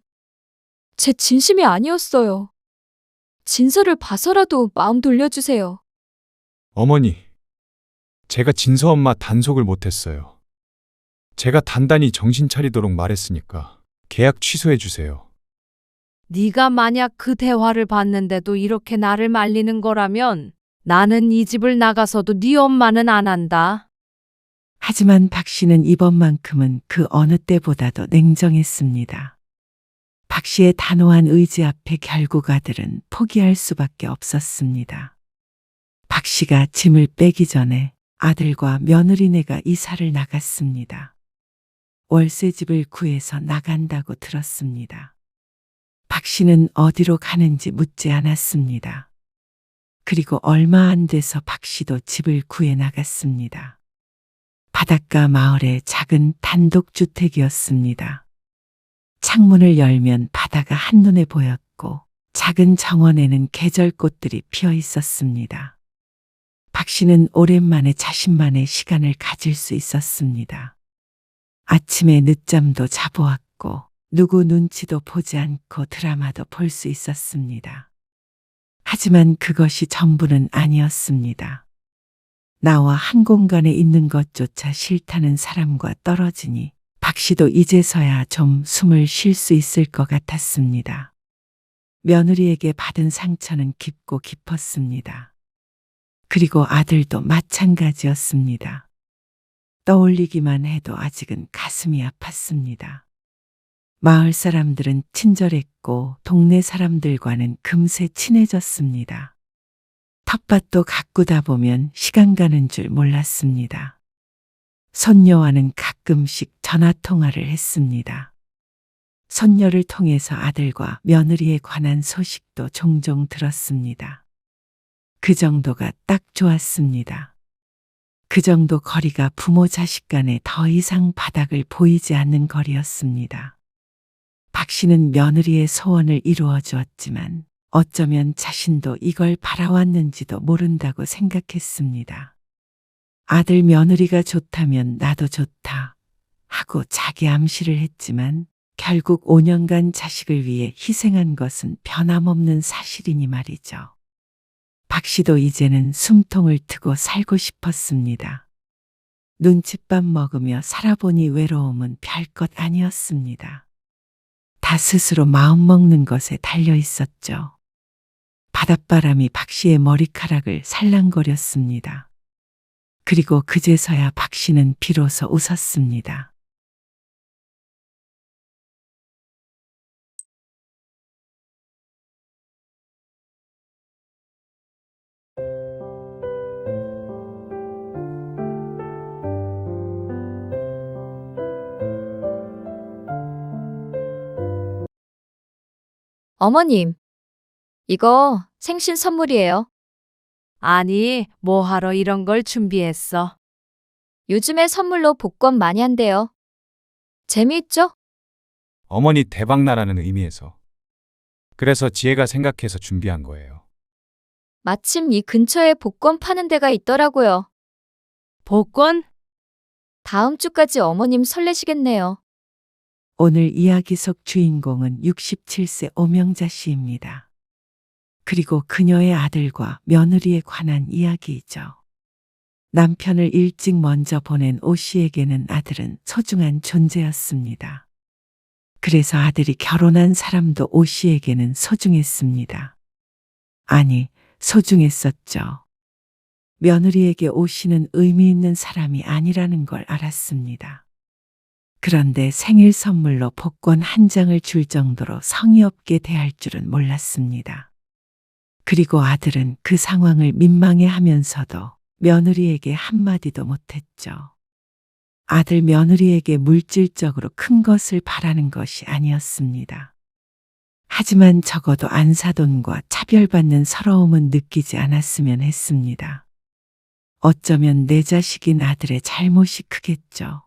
제 진심이 아니었어요. 진서를 봐서라도 마음 돌려주세요. 어머니, 제가 진서 엄마 단속을 못했어요. 제가 단단히 정신 차리도록 말했으니까 계약 취소해 주세요. 네가 만약 그 대화를 봤는데도 이렇게 나를 말리는 거라면 나는 이 집을 나가서도 네 엄마는 안 한다. 하지만 박 씨는 이번만큼은 그 어느 때보다도 냉정했습니다. 박 씨의 단호한 의지 앞에 결국 아들은 포기할 수밖에 없었습니다. 박 씨가 짐을 빼기 전에 아들과 며느리네가 이사를 나갔습니다. 월세집을 구해서 나간다고 들었습니다. 박 씨는 어디로 가는지 묻지 않았습니다. 그리고 얼마 안 돼서 박 씨도 집을 구해 나갔습니다. 바닷가 마을의 작은 단독주택이었습니다. 창문을 열면 바다가 한눈에 보였고 작은 정원에는 계절꽃들이 피어 있었습니다. 박 씨는 오랜만에 자신만의 시간을 가질 수 있었습니다. 아침에 늦잠도 자보았고 누구 눈치도 보지 않고 드라마도 볼 수 있었습니다. 하지만 그것이 전부는 아니었습니다. 나와 한 공간에 있는 것조차 싫다는 사람과 떨어지니 박 씨도 이제서야 좀 숨을 쉴 수 있을 것 같았습니다. 며느리에게 받은 상처는 깊고 깊었습니다. 그리고 아들도 마찬가지였습니다. 떠올리기만 해도 아직은 가슴이 아팠습니다. 마을 사람들은 친절했고 동네 사람들과는 금세 친해졌습니다. 텃밭도 가꾸다 보면 시간 가는 줄 몰랐습니다. 손녀와는 가끔씩 전화 통화를 했습니다. 손녀를 통해서 아들과 며느리에 관한 소식도 종종 들었습니다. 그 정도가 딱 좋았습니다. 그 정도 거리가 부모 자식 간에 더 이상 바닥을 보이지 않는 거리였습니다. 박 씨는 며느리의 소원을 이루어 주었지만 어쩌면 자신도 이걸 바라왔는지도 모른다고 생각했습니다. 아들 며느리가 좋다면 나도 좋다 하고 자기 암시를 했지만 결국 5년간 자식을 위해 희생한 것은 변함없는 사실이니 말이죠. 박 씨도 이제는 숨통을 트고 살고 싶었습니다. 눈칫밥 먹으며 살아보니 외로움은 별것 아니었습니다. 다 스스로 마음먹는 것에 달려 있었죠. 바닷바람이 박 씨의 머리카락을 살랑거렸습니다. 그리고 그제서야 박 씨는 비로소 웃었습니다. 어머님, 이거 생신 선물이에요. 아니, 뭐하러 이런 걸 준비했어? 요즘에 선물로 복권 많이 한대요. 재미있죠? 어머니 대박나라는 의미에서. 그래서 지혜가 생각해서 준비한 거예요. 마침 이 근처에 복권 파는 데가 있더라고요. 복권? 다음 주까지 어머님 설레시겠네요. 오늘 이야기 속 주인공은 67세 오명자 씨입니다. 그리고 그녀의 아들과 며느리에 관한 이야기이죠. 남편을 일찍 먼저 보낸 오 씨에게는 아들은 소중한 존재였습니다. 그래서 아들이 결혼한 사람도 오 씨에게는 소중했습니다. 아니, 소중했었죠. 며느리에게 오 씨는 의미 있는 사람이 아니라는 걸 알았습니다. 그런데 생일 선물로 복권 한 장을 줄 정도로 성의 없게 대할 줄은 몰랐습니다. 그리고 아들은 그 상황을 민망해하면서도 며느리에게 한마디도 못했죠. 아들 며느리에게 물질적으로 큰 것을 바라는 것이 아니었습니다. 하지만 적어도 안사돈과 차별받는 서러움은 느끼지 않았으면 했습니다. 어쩌면 내 자식인 아들의 잘못이 크겠죠.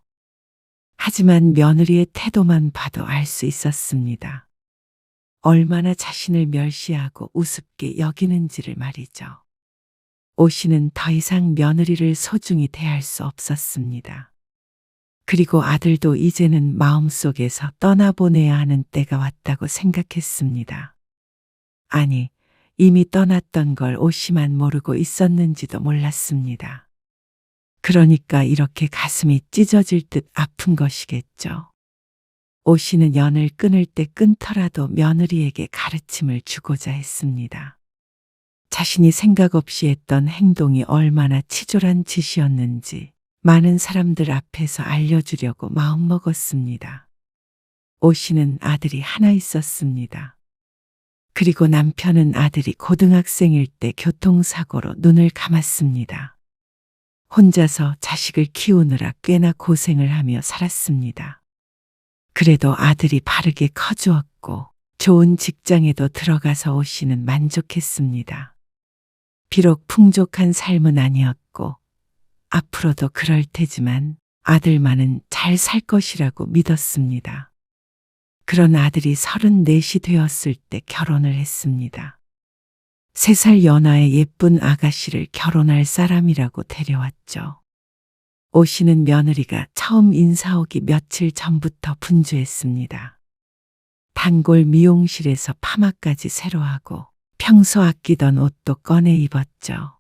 하지만 며느리의 태도만 봐도 알 수 있었습니다. 얼마나 자신을 멸시하고 우습게 여기는지를 말이죠. 오 씨는 더 이상 며느리를 소중히 대할 수 없었습니다. 그리고 아들도 이제는 마음속에서 떠나보내야 하는 때가 왔다고 생각했습니다. 아니, 이미 떠났던 걸 오 씨만 모르고 있었는지도 몰랐습니다. 그러니까 이렇게 가슴이 찢어질 듯 아픈 것이겠죠. 오 씨는 연을 끊을 때 끊더라도 며느리에게 가르침을 주고자 했습니다. 자신이 생각 없이 했던 행동이 얼마나 치졸한 짓이었는지 많은 사람들 앞에서 알려주려고 마음먹었습니다. 오 씨는 아들이 하나 있었습니다. 그리고 남편은 아들이 고등학생일 때 교통사고로 눈을 감았습니다. 혼자서 자식을 키우느라 꽤나 고생을 하며 살았습니다. 그래도 아들이 바르게 커주었고 좋은 직장에도 들어가서 오 씨는 만족했습니다. 비록 풍족한 삶은 아니었고 앞으로도 그럴 테지만 아들만은 잘 살 것이라고 믿었습니다. 그런 아들이 34이 되었을 때 결혼을 했습니다. 3살 연하의 예쁜 아가씨를 결혼할 사람이라고 데려왔죠. 오 씨는 며느리가 처음 인사 오기 며칠 전부터 분주했습니다. 단골 미용실에서 파마까지 새로 하고 평소 아끼던 옷도 꺼내 입었죠.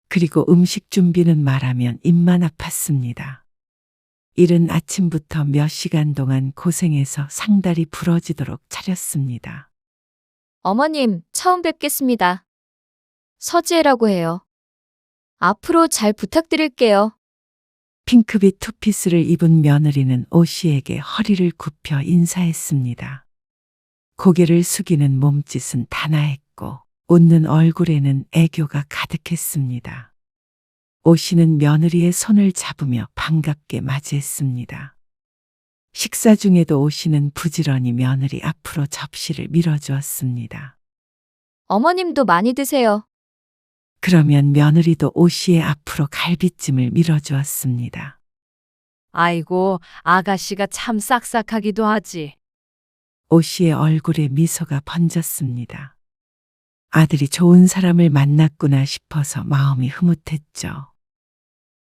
그리고 음식 준비는 말하면 입만 아팠습니다. 이른 아침부터 몇 시간 동안 고생해서 상다리 부러지도록 차렸습니다. 어머님, 처음 뵙겠습니다. 서지혜라고 해요. 앞으로 잘 부탁드릴게요. 핑크빛 투피스를 입은 며느리는 오 씨에게 허리를 굽혀 인사했습니다. 고개를 숙이는 몸짓은 단아했고 웃는 얼굴에는 애교가 가득했습니다. 오 씨는 며느리의 손을 잡으며 반갑게 맞이했습니다. 식사 중에도 오 씨는 부지런히 며느리 앞으로 접시를 밀어주었습니다. 어머님도 많이 드세요. 그러면 며느리도 오 씨의 앞으로 갈비찜을 밀어주었습니다. 아이고, 아가씨가 참 싹싹하기도 하지. 오 씨의 얼굴에 미소가 번졌습니다. 아들이 좋은 사람을 만났구나 싶어서 마음이 흐뭇했죠.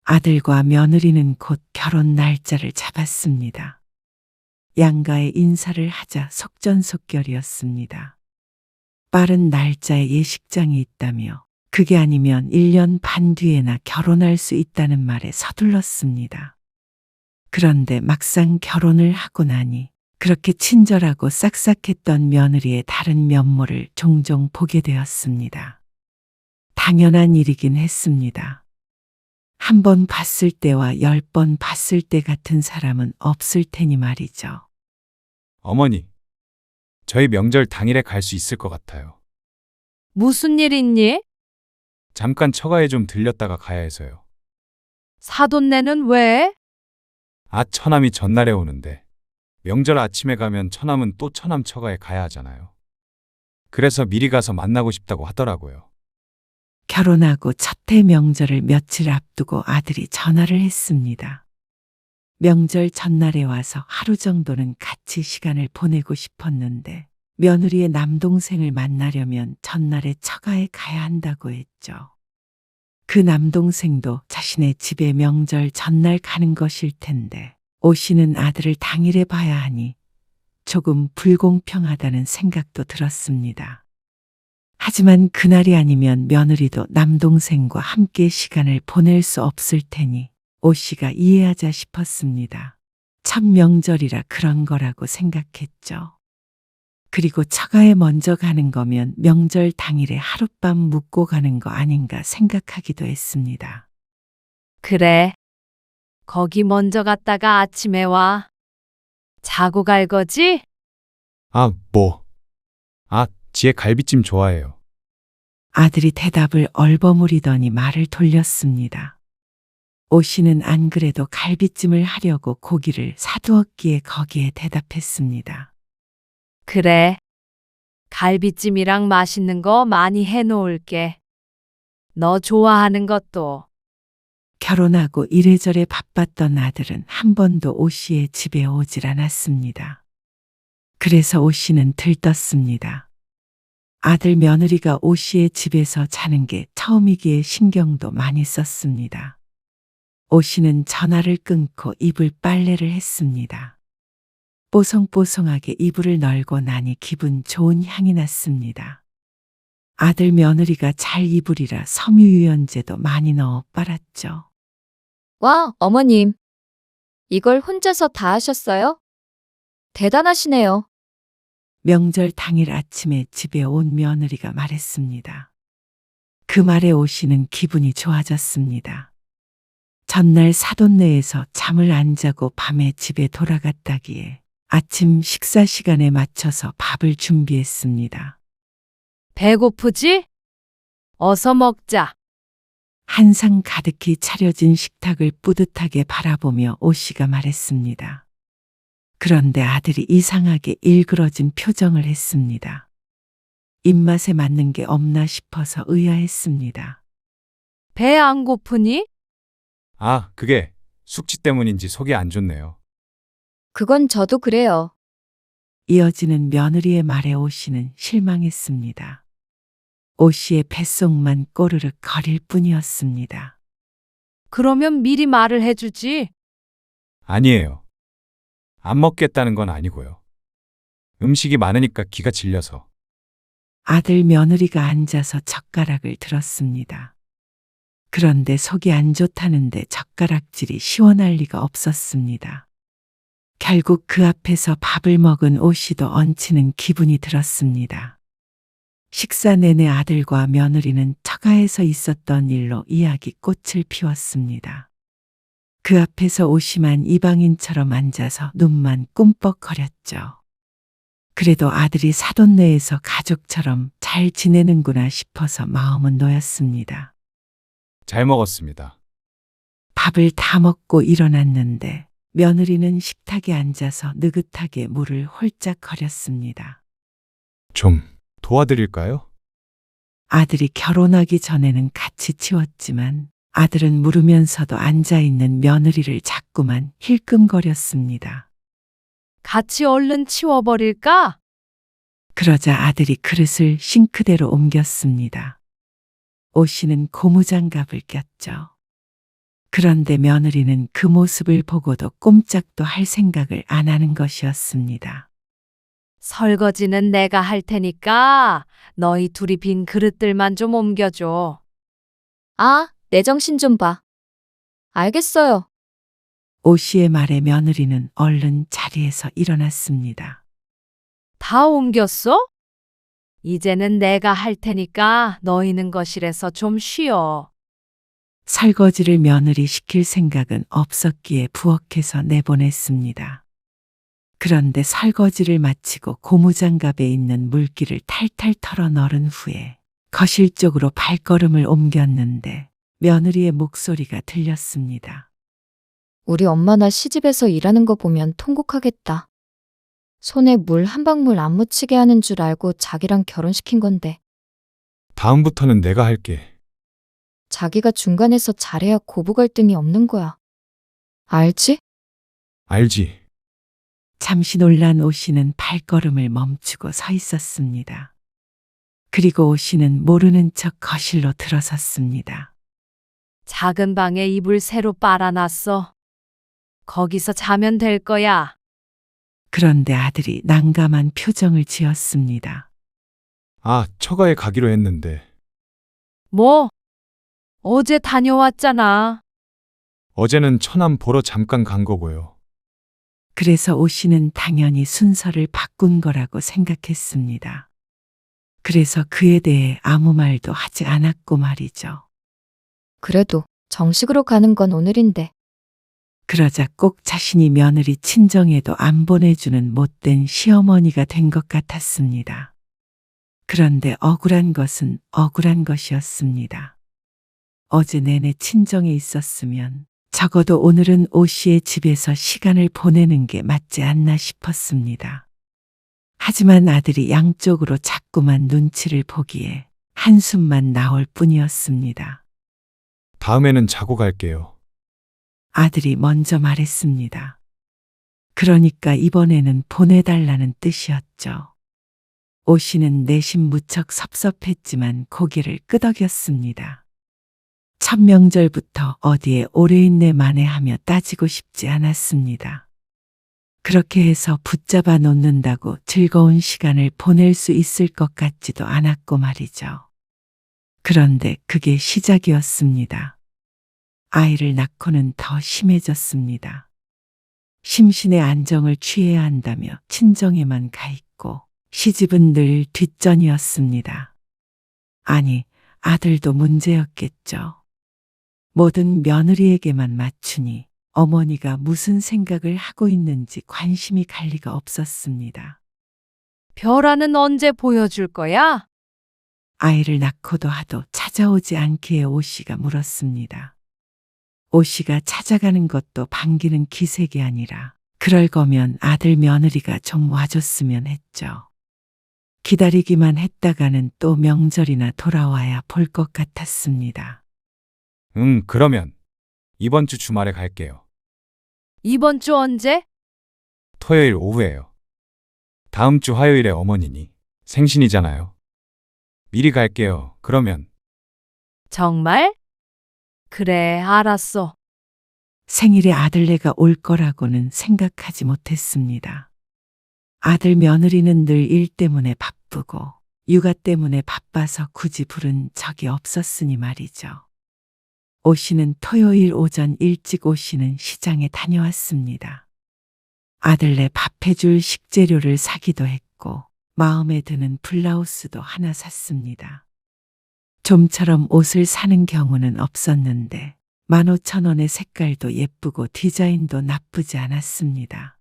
아들과 며느리는 곧 결혼 날짜를 잡았습니다. 양가에 인사를 하자 속전속결이었습니다. 빠른 날짜에 예식장이 있다며 그게 아니면 1년 반 뒤에나 결혼할 수 있다는 말에 서둘렀습니다. 그런데 막상 결혼을 하고 나니 그렇게 친절하고 싹싹했던 며느리의 다른 면모를 종종 보게 되었습니다. 당연한 일이긴 했습니다. 한 번 봤을 때와 10번 봤을 때 같은 사람은 없을 테니 말이죠. 어머니, 저희 명절 당일에 갈 수 있을 것 같아요. 무슨 일 있니? 잠깐 처가에 좀 들렸다가 가야 해서요. 사돈네는 왜? 처남이 전날에 오는데 명절 아침에 가면 처남은 또 처남 처가에 가야 하잖아요. 그래서 미리 가서 만나고 싶다고 하더라고요. 결혼하고 첫 해 명절을 며칠 앞두고 아들이 전화를 했습니다. 명절 전날에 와서 하루 정도는 같이 시간을 보내고 싶었는데 며느리의 남동생을 만나려면 전날에 처가에 가야 한다고 했죠. 그 남동생도 자신의 집에 명절 전날 가는 것일 텐데 오 씨는 아들을 당일에 봐야 하니 조금 불공평하다는 생각도 들었습니다. 하지만 그날이 아니면 며느리도 남동생과 함께 시간을 보낼 수 없을 테니 오 씨가 이해하자 싶었습니다. 첫 명절이라 그런 거라고 생각했죠. 그리고 처가에 먼저 가는 거면 명절 당일에 하룻밤 묵고 가는 거 아닌가 생각하기도 했습니다. 그래. 거기 먼저 갔다가 아침에 와. 자고 갈 거지? 지혜 갈비찜 좋아해요. 아들이 대답을 얼버무리더니 말을 돌렸습니다. 오 씨는 안 그래도 갈비찜을 하려고 고기를 사두었기에 거기에 대답했습니다. 그래. 갈비찜이랑 맛있는 거 많이 해놓을게. 너 좋아하는 것도. 결혼하고 이래저래 바빴던 아들은 한 번도 오 씨의 집에 오질 않았습니다. 그래서 오 씨는 들떴습니다. 아들 며느리가 오 씨의 집에서 자는 게 처음이기에 신경도 많이 썼습니다. 오 씨는 전화를 끊고 이불 빨래를 했습니다. 뽀송뽀송하게 이불을 널고 나니 기분 좋은 향이 났습니다. 아들 며느리가 잘 이불이라 섬유유연제도 많이 넣어 빨았죠. 와, 어머님. 이걸 혼자서 다 하셨어요? 대단하시네요. 명절 당일 아침에 집에 온 며느리가 말했습니다. 그 말에 오 씨는 기분이 좋아졌습니다. 전날 사돈네에서 잠을 안 자고 밤에 집에 돌아갔다기에 아침 식사 시간에 맞춰서 밥을 준비했습니다. 배고프지? 어서 먹자. 한상 가득히 차려진 식탁을 뿌듯하게 바라보며 오 씨가 말했습니다. 그런데 아들이 이상하게 일그러진 표정을 했습니다. 입맛에 맞는 게 없나 싶어서 의아했습니다. 배 안 고프니? 아, 그게 숙취 때문인지 속이 안 좋네요. 그건 저도 그래요. 이어지는 며느리의 말에 오 씨는 실망했습니다. 오 씨의 뱃속만 꼬르륵 거릴 뿐이었습니다. 그러면 미리 말을 해주지. 아니에요. 안 먹겠다는 건 아니고요. 음식이 많으니까 기가 질려서. 아들 며느리가 앉아서 젓가락을 들었습니다. 그런데 속이 안 좋다는데 젓가락질이 시원할 리가 없었습니다. 결국 그 앞에서 밥을 먹은 오 씨도 얹히는 기분이 들었습니다. 식사 내내 아들과 며느리는 처가에서 있었던 일로 이야기꽃을 피웠습니다. 그 앞에서 오 씨만 이방인처럼 앉아서 눈만 꿈뻑거렸죠. 그래도 아들이 사돈네에서 가족처럼 잘 지내는구나 싶어서 마음은 놓였습니다. 잘 먹었습니다. 밥을 다 먹고 일어났는데 며느리는 식탁에 앉아서 느긋하게 물을 홀짝 거렸습니다. 좀 도와드릴까요? 아들이 결혼하기 전에는 같이 치웠지만 아들은 물으면서도 앉아있는 며느리를 자꾸만 힐끔거렸습니다. 같이 얼른 치워버릴까? 그러자 아들이 그릇을 싱크대로 옮겼습니다. 오 씨는 고무장갑을 꼈죠. 그런데 며느리는 그 모습을 보고도 꼼짝도 할 생각을 안 하는 것이었습니다. 설거지는 내가 할 테니까 너희 둘이 빈 그릇들만 좀 옮겨줘. 아, 내 정신 좀 봐. 알겠어요. 오 씨의 말에 며느리는 얼른 자리에서 일어났습니다. 다 옮겼어? 이제는 내가 할 테니까 너희는 거실에서 좀 쉬어. 설거지를 며느리 시킬 생각은 없었기에 부엌에서 내보냈습니다. 그런데 설거지를 마치고 고무장갑에 있는 물기를 탈탈 털어 널은 후에 거실 쪽으로 발걸음을 옮겼는데 며느리의 목소리가 들렸습니다. 우리 엄마 나 시집에서 일하는 거 보면 통곡하겠다. 손에 물 한 방울 안 묻히게 하는 줄 알고 자기랑 결혼시킨 건데 다음부터는 내가 할게. 자기가 중간에서 잘해야 고부 갈등이 없는 거야. 알지? 알지? 잠시 놀란 오 씨는 발걸음을 멈추고 서 있었습니다. 그리고 오 씨는 모르는 척 거실로 들어섰습니다. 작은 방에 이불 새로 빨아놨어. 거기서 자면 될 거야. 그런데 아들이 난감한 표정을 지었습니다. 아, 처가에 가기로 했는데. 뭐? 어제 다녀왔잖아. 어제는 처남 보러 잠깐 간 거고요. 그래서 오 씨는 당연히 순서를 바꾼 거라고 생각했습니다. 그래서 그에 대해 아무 말도 하지 않았고 말이죠. 그래도 정식으로 가는 건 오늘인데. 그러자 꼭 자신이 며느리 친정에도 안 보내주는 못된 시어머니가 된 것 같았습니다. 그런데 억울한 것은 억울한 것이었습니다. 어제 내내 친정에 있었으면 적어도 오늘은 오 씨의 집에서 시간을 보내는 게 맞지 않나 싶었습니다. 하지만 아들이 양쪽으로 자꾸만 눈치를 보기에 한숨만 나올 뿐이었습니다. 다음에는 자고 갈게요. 아들이 먼저 말했습니다. 그러니까 이번에는 보내달라는 뜻이었죠. 오 씨는 내심 무척 섭섭했지만 고개를 끄덕였습니다. 첫 명절부터 어디에 오래 있네 만회하며 따지고 싶지 않았습니다. 그렇게 해서 붙잡아 놓는다고 즐거운 시간을 보낼 수 있을 것 같지도 않았고 말이죠. 그런데 그게 시작이었습니다. 아이를 낳고는 더 심해졌습니다. 심신의 안정을 취해야 한다며 친정에만 가 있고 시집은 늘 뒷전이었습니다. 아니, 아들도 문제였겠죠. 모든 며느리에게만 맞추니 어머니가 무슨 생각을 하고 있는지 관심이 갈 리가 없었습니다. 별아는 언제 보여줄 거야? 아이를 낳고도 하도 찾아오지 않기에 오 씨가 물었습니다. 오 씨가 찾아가는 것도 반기는 기색이 아니라 그럴 거면 아들 며느리가 좀 와줬으면 했죠. 기다리기만 했다가는 또 명절이나 돌아와야 볼 것 같았습니다. 그러면 이번 주 주말에 갈게요. 이번 주 언제? 토요일 오후에요. 다음 주 화요일에 어머니니 생신이잖아요. 미리 갈게요. 그러면 정말? 그래, 알았어. 생일에 아들네가 올 거라고는 생각하지 못했습니다. 아들 며느리는 늘 일 때문에 바쁘고 육아 때문에 바빠서 굳이 부른 적이 없었으니 말이죠. 오 씨는 토요일 오전 일찍 오시는 시장에 다녀왔습니다. 아들네 밥 해줄 식재료를 사기도 했고 마음에 드는 블라우스도 하나 샀습니다. 좀처럼 옷을 사는 경우는 없었는데 15,000원의 색깔도 예쁘고 디자인도 나쁘지 않았습니다.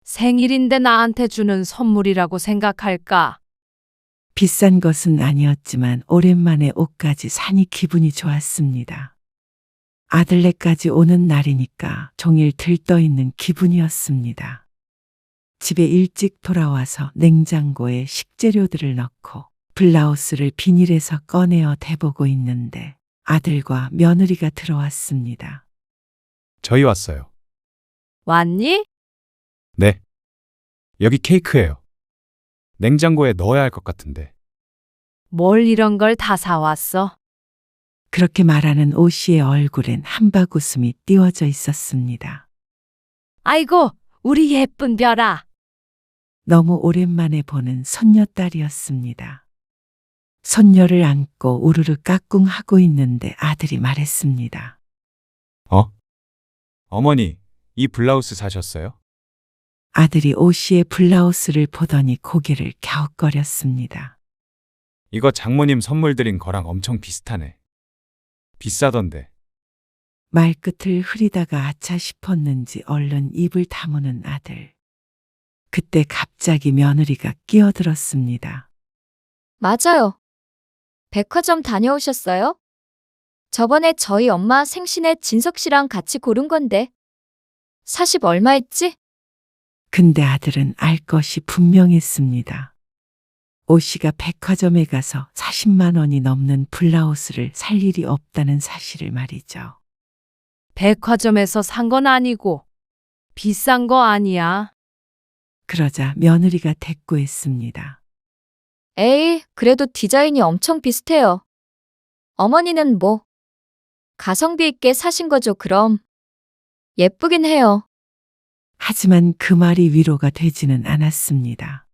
생일인데 나한테 주는 선물이라고 생각할까? 비싼 것은 아니었지만 오랜만에 옷까지 사니 기분이 좋았습니다. 아들네까지 오는 날이니까 종일 들떠있는 기분이었습니다. 집에 일찍 돌아와서 냉장고에 식재료들을 넣고 블라우스를 비닐에서 꺼내어 대보고 있는데 아들과 며느리가 들어왔습니다. 저희 왔어요. 왔니? 네. 여기 케이크예요. 냉장고에 넣어야 할 것 같은데. 뭘 이런 걸 다 사왔어? 그렇게 말하는 오 씨의 얼굴엔 한바구음이 띄워져 있었습니다. 아이고, 우리 예쁜 별아. 너무 오랜만에 보는 손녀딸이었습니다. 손녀를 안고 우르르 까꿍하고 있는데 아들이 말했습니다. 어머니, 이 블라우스 사셨어요? 아들이 오 씨의 블라우스를 보더니 고개를 갸웃거렸습니다. 이거 장모님 선물 드린 거랑 엄청 비슷하네. 비싸던데. 말끝을 흐리다가 아차 싶었는지 얼른 입을 다무는 아들. 그때 갑자기 며느리가 끼어들었습니다. 맞아요. 백화점 다녀오셨어요? 저번에 저희 엄마 생신에 진석 씨랑 같이 고른 건데. 40 얼마 했지? 근데 아들은 알 것이 분명했습니다. 오 씨가 백화점에 가서 40만 원이 넘는 블라우스를 살 일이 없다는 사실을 말이죠. 백화점에서 산 건 아니고 비싼 거 아니야. 그러자 며느리가 대꾸했습니다. 에이, 그래도 디자인이 엄청 비슷해요. 어머니는 뭐 가성비 있게 사신 거죠, 그럼. 예쁘긴 해요. 하지만 그 말이 위로가 되지는 않았습니다.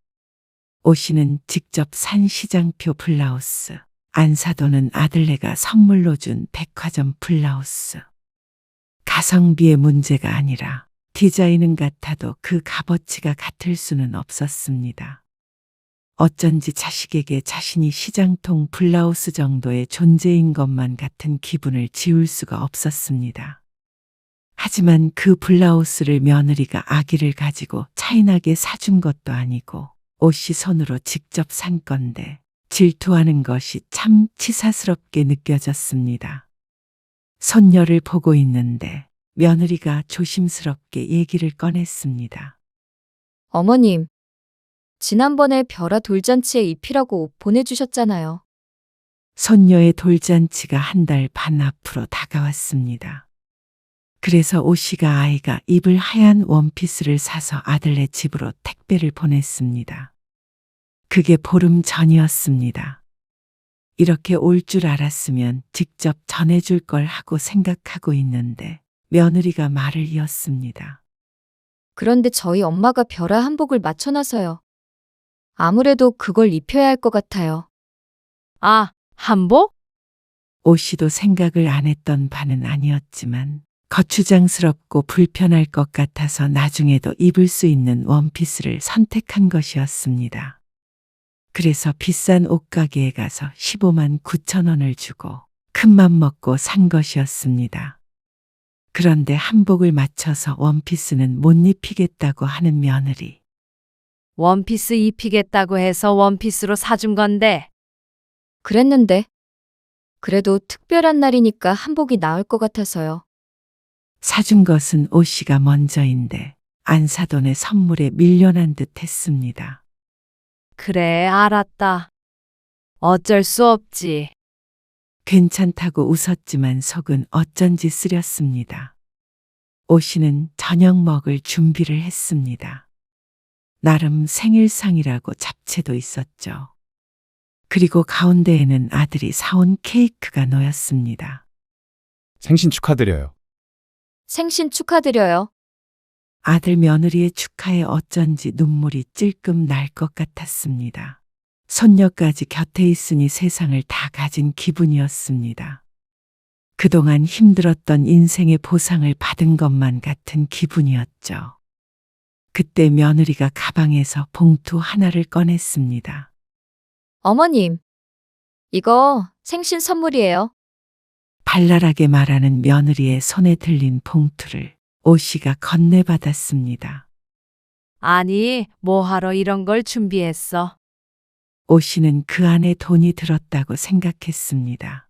오 씨는 직접 산 시장표 블라우스, 안 사도는 아들네가 선물로 준 백화점 블라우스. 가성비의 문제가 아니라 디자인은 같아도 그 값어치가 같을 수는 없었습니다. 어쩐지 자식에게 자신이 시장통 블라우스 정도의 존재인 것만 같은 기분을 지울 수가 없었습니다. 하지만 그 블라우스를 며느리가 아기를 가지고 차인하게 사준 것도 아니고 오 씨 손으로 직접 산 건데 질투하는 것이 참 치사스럽게 느껴졌습니다. 손녀를 보고 있는데 며느리가 조심스럽게 얘기를 꺼냈습니다. 어머님, 지난번에 별아 돌잔치에 입히라고 옷 보내주셨잖아요. 손녀의 돌잔치가 한 달 반 앞으로 다가왔습니다. 그래서 오 씨가 아이가 입을 하얀 원피스를 사서 아들네 집으로 택배를 보냈습니다. 그게 보름 전이었습니다. 이렇게 올 줄 알았으면 직접 전해줄 걸 하고 생각하고 있는데 며느리가 말을 이었습니다. 그런데 저희 엄마가 벼라 한복을 맞춰놔서요. 아무래도 그걸 입혀야 할 것 같아요. 아, 한복? 오 씨도 생각을 안 했던 바는 아니었지만 거추장스럽고 불편할 것 같아서 나중에도 입을 수 있는 원피스를 선택한 것이었습니다. 그래서 비싼 옷가게에 가서 15만 9천 원을 주고 큰맘 먹고 산 것이었습니다. 그런데 한복을 맞춰서 원피스는 못 입히겠다고 하는 며느리. 원피스 입히겠다고 해서 원피스로 사준 건데. 그랬는데. 그래도 특별한 날이니까 한복이 나을 것 같아서요. 사준 것은 오 씨가 먼저인데 안사돈의 선물에 밀려난 듯 했습니다. 그래, 알았다. 어쩔 수 없지. 괜찮다고 웃었지만 속은 어쩐지 쓰렸습니다. 오 씨는 저녁 먹을 준비를 했습니다. 나름 생일상이라고 잡채도 있었죠. 그리고 가운데에는 아들이 사온 케이크가 놓였습니다. 생신 축하드려요. 생신 축하드려요. 아들 며느리의 축하에 어쩐지 눈물이 찔끔 날 것 같았습니다. 손녀까지 곁에 있으니 세상을 다 가진 기분이었습니다. 그동안 힘들었던 인생의 보상을 받은 것만 같은 기분이었죠. 그때 며느리가 가방에서 봉투 하나를 꺼냈습니다. 어머님, 이거 생신 선물이에요. 발랄하게 말하는 며느리의 손에 들린 봉투를 오 씨가 건네받았습니다. 아니, 뭐하러 이런 걸 준비했어? 오 씨는 그 안에 돈이 들었다고 생각했습니다.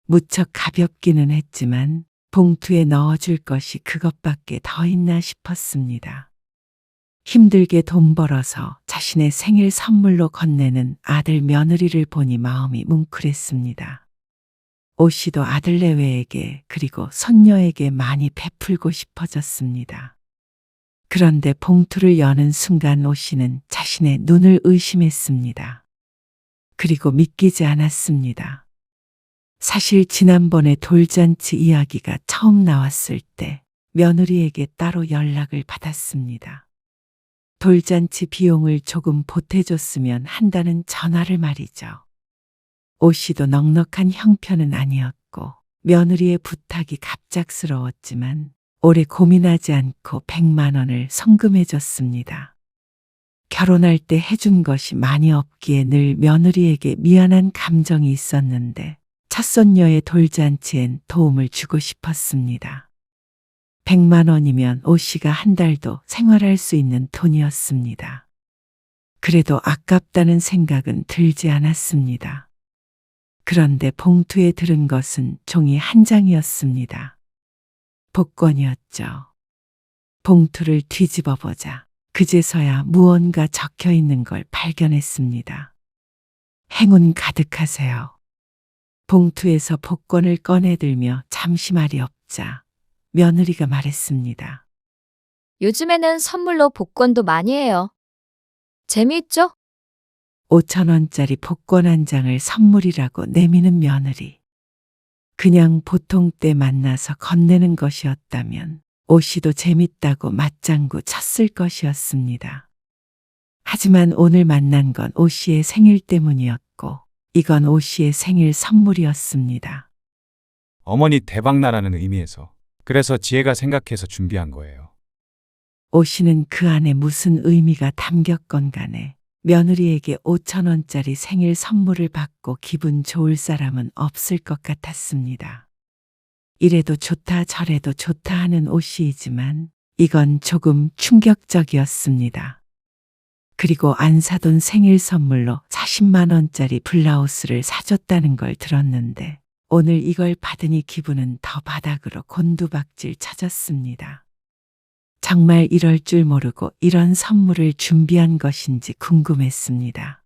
무척 가볍기는 했지만 봉투에 넣어줄 것이 그것밖에 더 있나 싶었습니다. 힘들게 돈 벌어서 자신의 생일 선물로 건네는 아들 며느리를 보니 마음이 뭉클했습니다. 오 씨도 아들 내외에게 그리고 손녀에게 많이 베풀고 싶어졌습니다. 그런데 봉투를 여는 순간 오 씨는 자신의 눈을 의심했습니다. 그리고 믿기지 않았습니다. 사실 지난번에 돌잔치 이야기가 처음 나왔을 때 며느리에게 따로 연락을 받았습니다. 돌잔치 비용을 조금 보태줬으면 한다는 전화를 말이죠. 오 씨도 넉넉한 형편은 아니었고 며느리의 부탁이 갑작스러웠지만 오래 고민하지 않고 100만 원을 송금해줬습니다. 결혼할 때 해준 것이 많이 없기에 늘 며느리에게 미안한 감정이 있었는데 첫손녀의 돌잔치엔 도움을 주고 싶었습니다. 100만 원이면 오 씨가 한 달도 생활할 수 있는 돈이었습니다. 그래도 아깝다는 생각은 들지 않았습니다. 그런데 봉투에 들은 것은 종이 한 장이었습니다. 복권이었죠. 봉투를 뒤집어 보자 그제서야 무언가 적혀 있는 걸 발견했습니다. 행운 가득하세요. 봉투에서 복권을 꺼내들며 잠시 말이 없자 며느리가 말했습니다. 요즘에는 선물로 복권도 많이 해요. 재미있죠? 5천 원짜리 복권 한 장을 선물이라고 내미는 며느리. 그냥 보통 때 만나서 건네는 것이었다면 오 씨도 재밌다고 맞장구 쳤을 것이었습니다. 하지만 오늘 만난 건 오 씨의 생일 때문이었고 이건 오 씨의 생일 선물이었습니다. 어머니 대박나라는 의미에서. 그래서 지혜가 생각해서 준비한 거예요. 오 씨는 그 안에 무슨 의미가 담겼건 간에 며느리에게 5천 원짜리 생일 선물을 받고 기분 좋을 사람은 없을 것 같았습니다. 이래도 좋다 저래도 좋다 하는 오 씨이지만 이건 조금 충격적이었습니다. 그리고 안 사돈 생일 선물로 40만 원짜리 블라우스를 사줬다는 걸 들었는데 오늘 이걸 받으니 기분은 더 바닥으로 곤두박질 쳐졌습니다. 정말 이럴 줄 모르고 이런 선물을 준비한 것인지 궁금했습니다.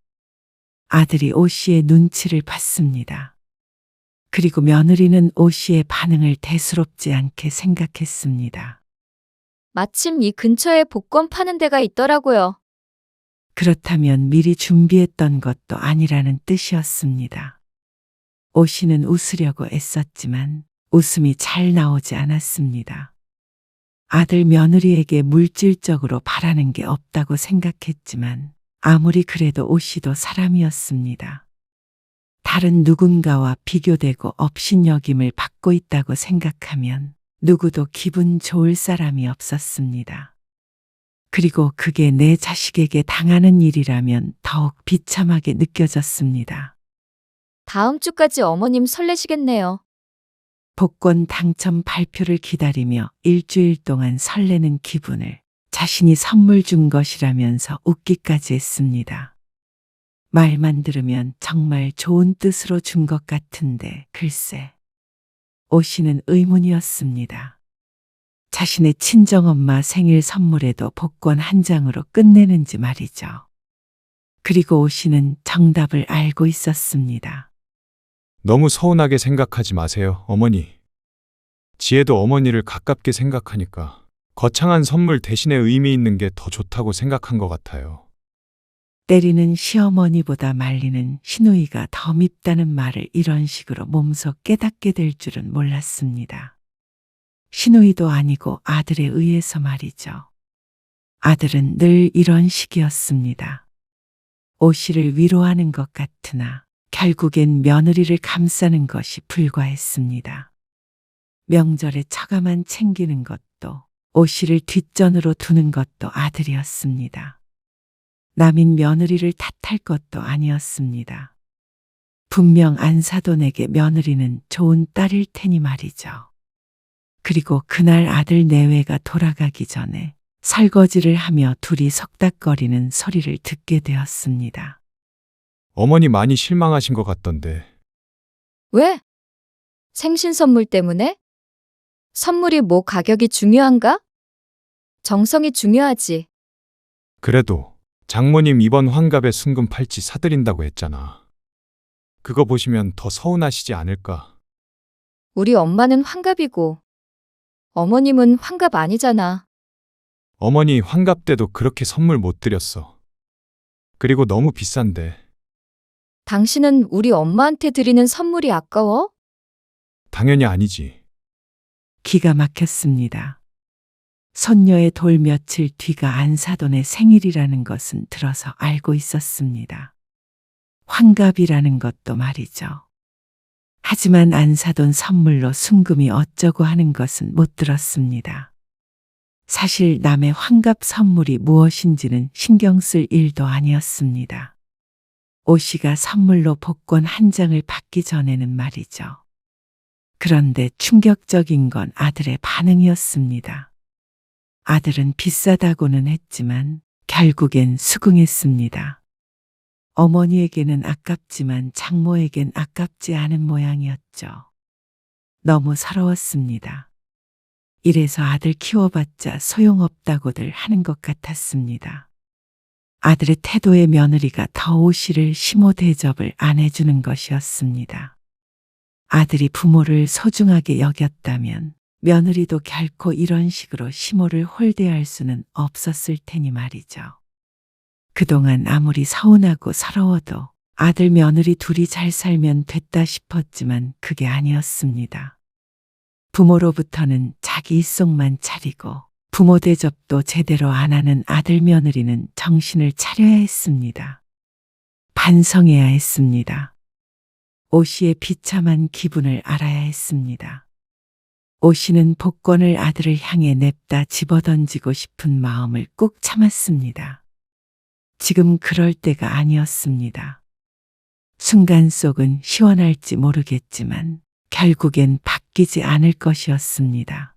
아들이 오 씨의 눈치를 봤습니다. 그리고 며느리는 오 씨의 반응을 대수롭지 않게 생각했습니다. 마침 이 근처에 복권 파는 데가 있더라고요. 그렇다면 미리 준비했던 것도 아니라는 뜻이었습니다. 오 씨는 웃으려고 애썼지만 웃음이 잘 나오지 않았습니다. 아들 며느리에게 물질적으로 바라는 게 없다고 생각했지만 아무리 그래도 오 씨도 사람이었습니다. 다른 누군가와 비교되고 업신여김을 받고 있다고 생각하면 누구도 기분 좋을 사람이 없었습니다. 그리고 그게 내 자식에게 당하는 일이라면 더욱 비참하게 느껴졌습니다. 다음 주까지 어머님 설레시겠네요. 복권 당첨 발표를 기다리며 일주일 동안 설레는 기분을 자신이 선물 준 것이라면서 웃기까지 했습니다. 말만 들으면 정말 좋은 뜻으로 준 것 같은데 글쎄. 오 씨는 의문이었습니다. 자신의 친정엄마 생일 선물에도 복권 한 장으로 끝내는지 말이죠. 그리고 오 씨는 정답을 알고 있었습니다. 너무 서운하게 생각하지 마세요, 어머니. 지혜도 어머니를 가깝게 생각하니까 거창한 선물 대신에 의미 있는 게 더 좋다고 생각한 것 같아요. 때리는 시어머니보다 말리는 시누이가 더 밉다는 말을 이런 식으로 몸소 깨닫게 될 줄은 몰랐습니다. 시누이도 아니고 아들에 의해서 말이죠. 아들은 늘 이런 식이었습니다. 오 씨를 위로하는 것 같으나 결국엔 며느리를 감싸는 것이 불과했습니다. 명절에 처가만 챙기는 것도 오 씨를 뒷전으로 두는 것도 아들이었습니다. 남인 며느리를 탓할 것도 아니었습니다. 분명 안사돈에게 며느리는 좋은 딸일 테니 말이죠. 그리고 그날 아들 내외가 돌아가기 전에 설거지를 하며 둘이 속닥거리는 소리를 듣게 되었습니다. 어머니 많이 실망하신 것 같던데. 왜? 생신 선물 때문에? 선물이 뭐 가격이 중요한가? 정성이 중요하지. 그래도 장모님 이번 환갑에 순금 팔찌 사드린다고 했잖아. 그거 보시면 더 서운하시지 않을까? 우리 엄마는 환갑이고 어머님은 환갑 아니잖아. 어머니 환갑 때도 그렇게 선물 못 드렸어. 그리고 너무 비싼데. 당신은 우리 엄마한테 드리는 선물이 아까워? 당연히 아니지. 기가 막혔습니다. 손녀의 돌 며칠 뒤가 안사돈의 생일이라는 것은 들어서 알고 있었습니다. 환갑이라는 것도 말이죠. 하지만 안사돈 선물로 순금이 어쩌고 하는 것은 못 들었습니다. 사실 남의 환갑 선물이 무엇인지는 신경 쓸 일도 아니었습니다. 오 씨가 선물로 복권 한 장을 받기 전에는 말이죠. 그런데 충격적인 건 아들의 반응이었습니다. 아들은 비싸다고는 했지만 결국엔 수긍했습니다. 어머니에게는 아깝지만 장모에겐 아깝지 않은 모양이었죠. 너무 서러웠습니다. 이래서 아들 키워봤자 소용없다고들 하는 것 같았습니다. 아들의 태도에 며느리가 더 오 씨를 시모 대접을 안 해주는 것이었습니다. 아들이 부모를 소중하게 여겼다면 며느리도 결코 이런 식으로 시모를 홀대할 수는 없었을 테니 말이죠. 그동안 아무리 서운하고 서러워도 아들 며느리 둘이 잘 살면 됐다 싶었지만 그게 아니었습니다. 부모로부터는 자기 입속만 차리고 부모 대접도 제대로 안 하는 아들 며느리는 정신을 차려야 했습니다. 반성해야 했습니다. 오 씨의 비참한 기분을 알아야 했습니다. 오 씨는 복권을 아들을 향해 냅다 집어던지고 싶은 마음을 꾹 참았습니다. 지금 그럴 때가 아니었습니다. 순간 속은 시원할지 모르겠지만 결국엔 바뀌지 않을 것이었습니다.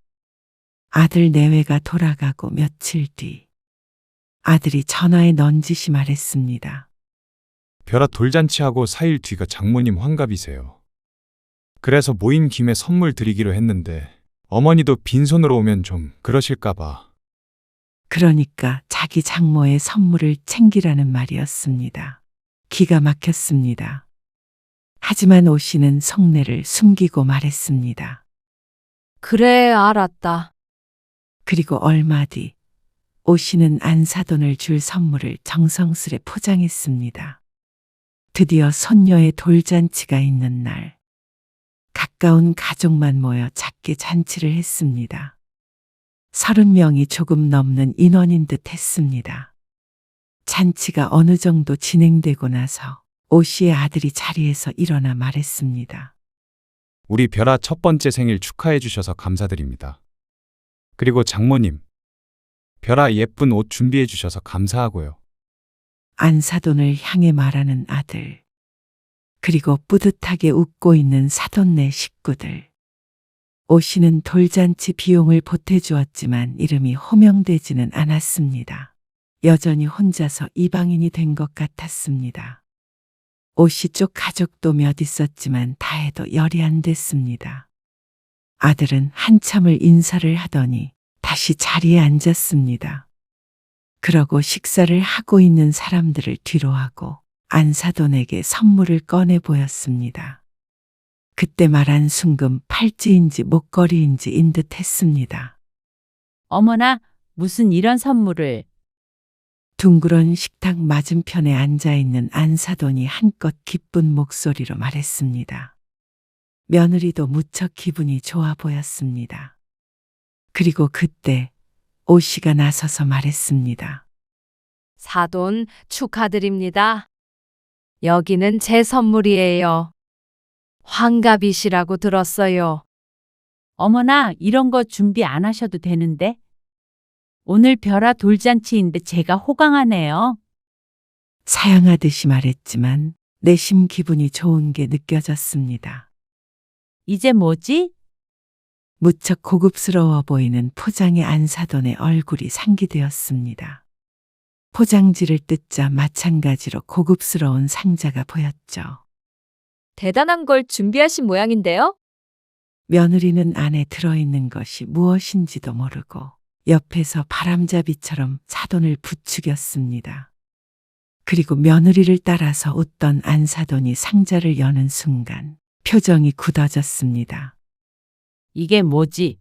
아들 내외가 돌아가고 며칠 뒤 아들이 전화에 넌지시 말했습니다. 별아 돌잔치하고 4일 뒤가 장모님 환갑이세요. 그래서 모인 김에 선물 드리기로 했는데 어머니도 빈손으로 오면 좀 그러실까봐. 그러니까 자기 장모의 선물을 챙기라는 말이었습니다. 기가 막혔습니다. 하지만 오 씨는 속내를 숨기고 말했습니다. 그래, 알았다. 그리고 얼마 뒤 오 씨는 안사돈을 줄 선물을 정성스레 포장했습니다. 드디어 손녀의 돌잔치가 있는 날, 가까운 가족만 모여 작게 잔치를 했습니다. 30명이 조금 넘는 인원인 듯 했습니다. 잔치가 어느 정도 진행되고 나서 오 씨의 아들이 자리에서 일어나 말했습니다. 우리 별아 첫 번째 생일 축하해 주셔서 감사드립니다. 그리고 장모님, 별아 예쁜 옷 준비해 주셔서 감사하고요. 안사돈을 향해 말하는 아들, 그리고 뿌듯하게 웃고 있는 사돈네 식구들. 오 씨는 돌잔치 비용을 보태주었지만 이름이 호명되지는 않았습니다. 여전히 혼자서 이방인이 된 것 같았습니다. 오 씨 쪽 가족도 몇 있었지만 다 해도 열이 안 됐습니다. 아들은 한참을 인사를 하더니 다시 자리에 앉았습니다. 그러고 식사를 하고 있는 사람들을 뒤로하고 안사돈에게 선물을 꺼내 보였습니다. 그때 말한 순금 팔찌인지 목걸이인지인 듯 했습니다. 어머나, 무슨 이런 선물을. 둥그런 식탁 맞은편에 앉아있는 안사돈이 한껏 기쁜 목소리로 말했습니다. 며느리도 무척 기분이 좋아 보였습니다. 그리고 그때 오 씨가 나서서 말했습니다. 사돈 축하드립니다. 여기는 제 선물이에요. 환갑이시라고 들었어요. 어머나, 이런 거 준비 안 하셔도 되는데. 오늘 별아 돌잔치인데 제가 호강하네요. 사양하듯이 말했지만 내심 기분이 좋은 게 느껴졌습니다. 이제 뭐지? 무척 고급스러워 보이는 포장의 안사돈의 얼굴이 상기되었습니다. 포장지를 뜯자 마찬가지로 고급스러운 상자가 보였죠. 대단한 걸 준비하신 모양인데요? 며느리는 안에 들어있는 것이 무엇인지도 모르고 옆에서 바람잡이처럼 사돈을 부추겼습니다. 그리고 며느리를 따라서 웃던 안사돈이 상자를 여는 순간 표정이 굳어졌습니다. 이게 뭐지?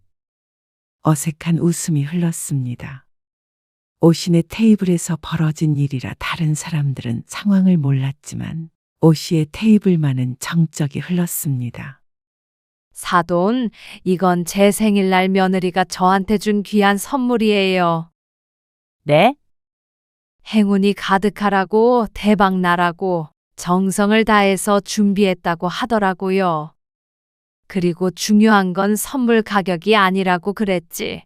어색한 웃음이 흘렀습니다. 오신의 테이블에서 벌어진 일이라 다른 사람들은 상황을 몰랐지만 오 씨의 테이블만은 정적이 흘렀습니다. 사돈, 이건 제 생일날 며느리가 저한테 준 귀한 선물이에요. 네? 행운이 가득하라고 대박 나라고 정성을 다해서 준비했다고 하더라고요. 그리고 중요한 건 선물 가격이 아니라고 그랬지.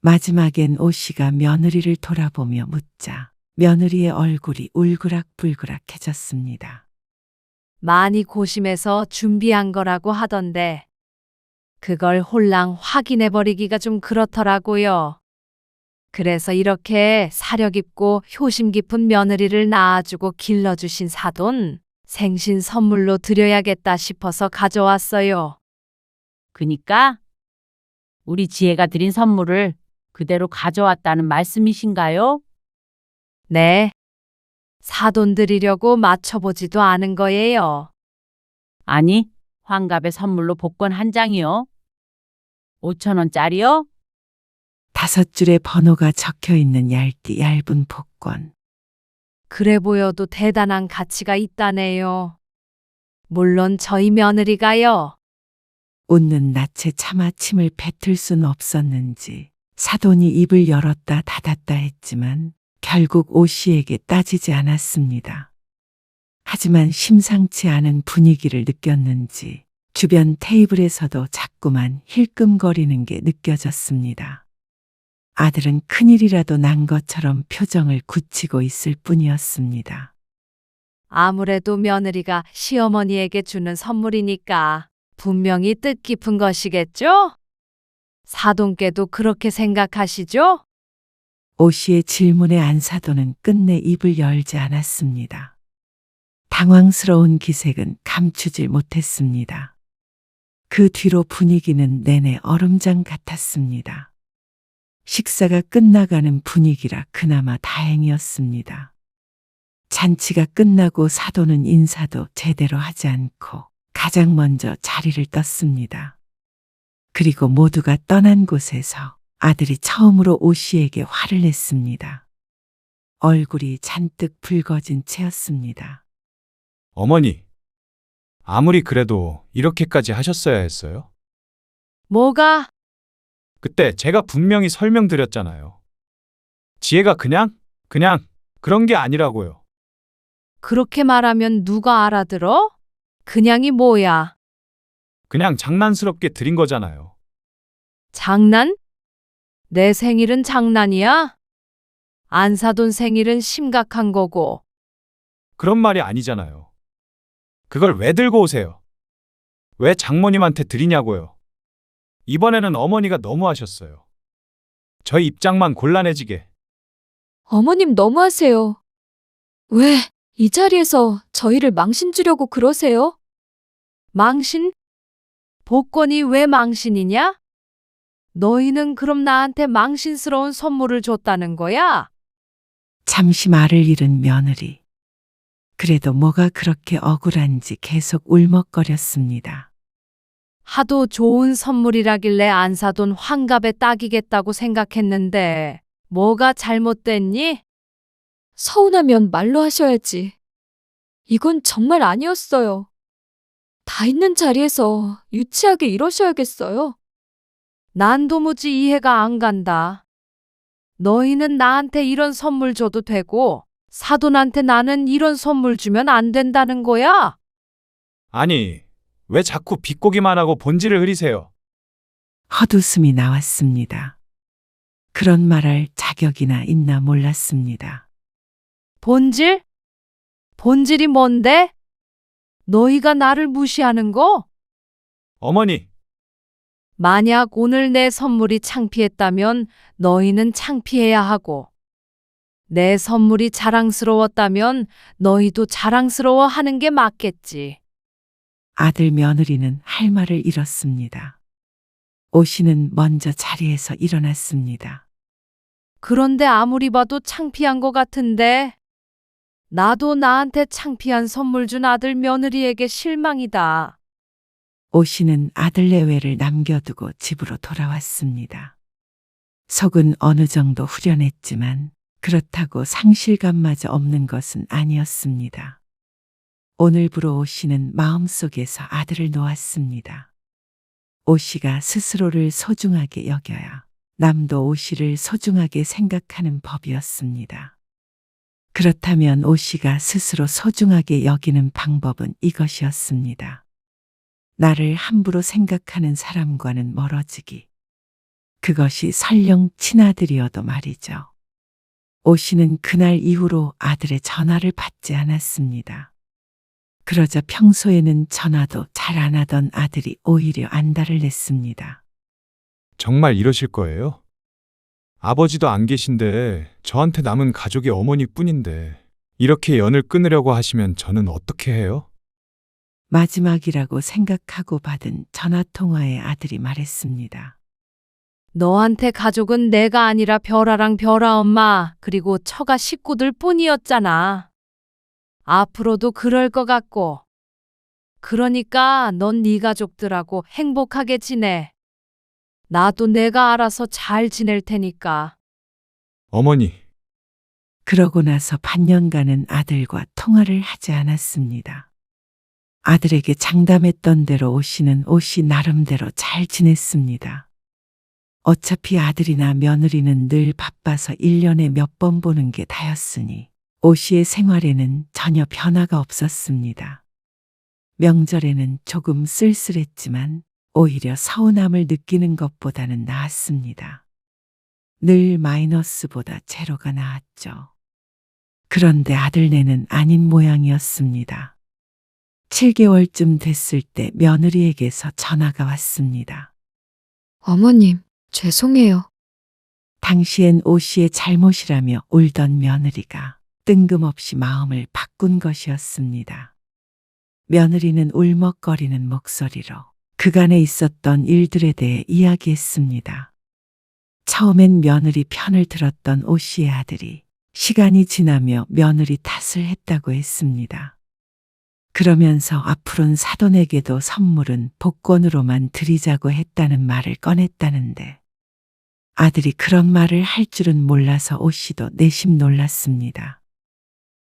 마지막엔 오 씨가 며느리를 돌아보며 묻자 며느리의 얼굴이 울그락불그락해졌습니다. 많이 고심해서 준비한 거라고 하던데 그걸 홀랑 확인해버리기가 좀 그렇더라고요. 그래서 이렇게 사려 깊고 효심 깊은 며느리를 낳아주고 길러주신 사돈, 생신 선물로 드려야겠다 싶어서 가져왔어요. 그니까 우리 지혜가 드린 선물을 그대로 가져왔다는 말씀이신가요? 네. 사돈 드리려고 맞춰보지도 않은 거예요. 아니, 환갑의 선물로 복권 한 장이요. 5,000원짜리요? 5줄의 번호가 적혀 있는 얇은 복권. 그래 보여도 대단한 가치가 있다네요. 물론 저희 며느리가요. 웃는 낯에 차마 침을 뱉을 순 없었는지 사돈이 입을 열었다 닫았다 했지만 결국 오 씨에게 따지지 않았습니다. 하지만 심상치 않은 분위기를 느꼈는지 주변 테이블에서도 자꾸만 힐끔거리는 게 느껴졌습니다. 아들은 큰일이라도 난 것처럼 표정을 굳히고 있을 뿐이었습니다. 아무래도 며느리가 시어머니에게 주는 선물이니까 분명히 뜻깊은 것이겠죠? 사돈께도 그렇게 생각하시죠? 오 씨의 질문에 안사돈은 끝내 입을 열지 않았습니다. 당황스러운 기색은 감추질 못했습니다. 그 뒤로 분위기는 내내 얼음장 같았습니다. 식사가 끝나가는 분위기라 그나마 다행이었습니다. 잔치가 끝나고 사돈은 인사도 제대로 하지 않고 가장 먼저 자리를 떴습니다. 그리고 모두가 떠난 곳에서 아들이 처음으로 오 씨에게 화를 냈습니다. 얼굴이 잔뜩 붉어진 채였습니다. 어머니, 아무리 그래도 이렇게까지 하셨어야 했어요? 뭐가? 그때 제가 분명히 설명드렸잖아요. 지혜가 그냥 그런 게 아니라고요. 그렇게 말하면 누가 알아들어? 그냥이 뭐야? 그냥 장난스럽게 드린 거잖아요. 장난? 내 생일은 장난이야? 안사돈 생일은 심각한 거고. 그런 말이 아니잖아요. 그걸 왜 들고 오세요? 왜 장모님한테 드리냐고요? 이번에는 어머니가 너무하셨어요. 저희 입장만 곤란해지게. 어머님 너무하세요. 왜 이 자리에서 저희를 망신 주려고 그러세요? 망신? 복권이 왜 망신이냐? 너희는 그럼 나한테 망신스러운 선물을 줬다는 거야? 잠시 말을 잃은 며느리. 그래도 뭐가 그렇게 억울한지 계속 울먹거렸습니다. 하도 좋은 선물이라길래 안사돈 환갑에 딱이겠다고 생각했는데 뭐가 잘못됐니? 서운하면 말로 하셔야지. 이건 정말 아니었어요. 다 있는 자리에서 유치하게 이러셔야겠어요. 난 도무지 이해가 안 간다. 너희는 나한테 이런 선물 줘도 되고 사돈한테 나는 이런 선물 주면 안 된다는 거야? 아니, 왜 자꾸 비꼬기만 하고 본질을 흐리세요? 헛웃음이 나왔습니다. 그런 말할 자격이나 있나 몰랐습니다. 본질? 본질이 뭔데? 너희가 나를 무시하는 거? 어머니, 만약 오늘 내 선물이 창피했다면 너희는 창피해야 하고, 내 선물이 자랑스러웠다면 너희도 자랑스러워 하는 게 맞겠지. 아들 며느리는 할 말을 잃었습니다. 오 씨는 먼저 자리에서 일어났습니다. 그런데 아무리 봐도 창피한 것 같은데, 나도 나한테 창피한 선물 준 아들 며느리에게 실망이다. 오 씨는 아들 내외를 남겨두고 집으로 돌아왔습니다. 속은 어느 정도 후련했지만 그렇다고 상실감마저 없는 것은 아니었습니다. 오늘부로 오 씨는 마음속에서 아들을 놓았습니다. 오 씨가 스스로를 소중하게 여겨야 남도 오 씨를 소중하게 생각하는 법이었습니다. 그렇다면 오 씨가 스스로 소중하게 여기는 방법은 이것이었습니다. 나를 함부로 생각하는 사람과는 멀어지기. 그것이 설령 친아들이어도 말이죠. 오 씨는 그날 이후로 아들의 전화를 받지 않았습니다. 그러자 평소에는 전화도 잘 안 하던 아들이 오히려 안달을 냈습니다. 정말 이러실 거예요? 아버지도 안 계신데 저한테 남은 가족이 어머니뿐인데 이렇게 연을 끊으려고 하시면 저는 어떻게 해요? 마지막이라고 생각하고 받은 전화통화에 아들이 말했습니다. 너한테 가족은 내가 아니라 별아랑 별아 엄마 그리고 처가 식구들 뿐이었잖아. 앞으로도 그럴 것 같고. 그러니까 넌 네 가족들하고 행복하게 지내. 나도 내가 알아서 잘 지낼 테니까. 어머니, 그러고 나서 반년간은 아들과 통화를 하지 않았습니다. 아들에게 장담했던 대로 오 씨는 오 씨 나름대로 잘 지냈습니다. 어차피 아들이나 며느리는 늘 바빠서 1년에 몇 번 보는 게 다였으니 오 씨의 생활에는 전혀 변화가 없었습니다. 명절에는 조금 쓸쓸했지만 오히려 서운함을 느끼는 것보다는 나았습니다. 늘 마이너스보다 제로가 나았죠. 그런데 아들네는 아닌 모양이었습니다. 7개월쯤 됐을 때 며느리에게서 전화가 왔습니다. 어머님, 죄송해요. 당시엔 오 씨의 잘못이라며 울던 며느리가 뜬금없이 마음을 바꾼 것이었습니다. 며느리는 울먹거리는 목소리로 그간에 있었던 일들에 대해 이야기했습니다. 처음엔 며느리 편을 들었던 오 씨의 아들이 시간이 지나며 며느리 탓을 했다고 했습니다. 그러면서 앞으로는 사돈에게도 선물은 복권으로만 드리자고 했다는 말을 꺼냈다는데 아들이 그런 말을 할 줄은 몰라서 오 씨도 내심 놀랐습니다.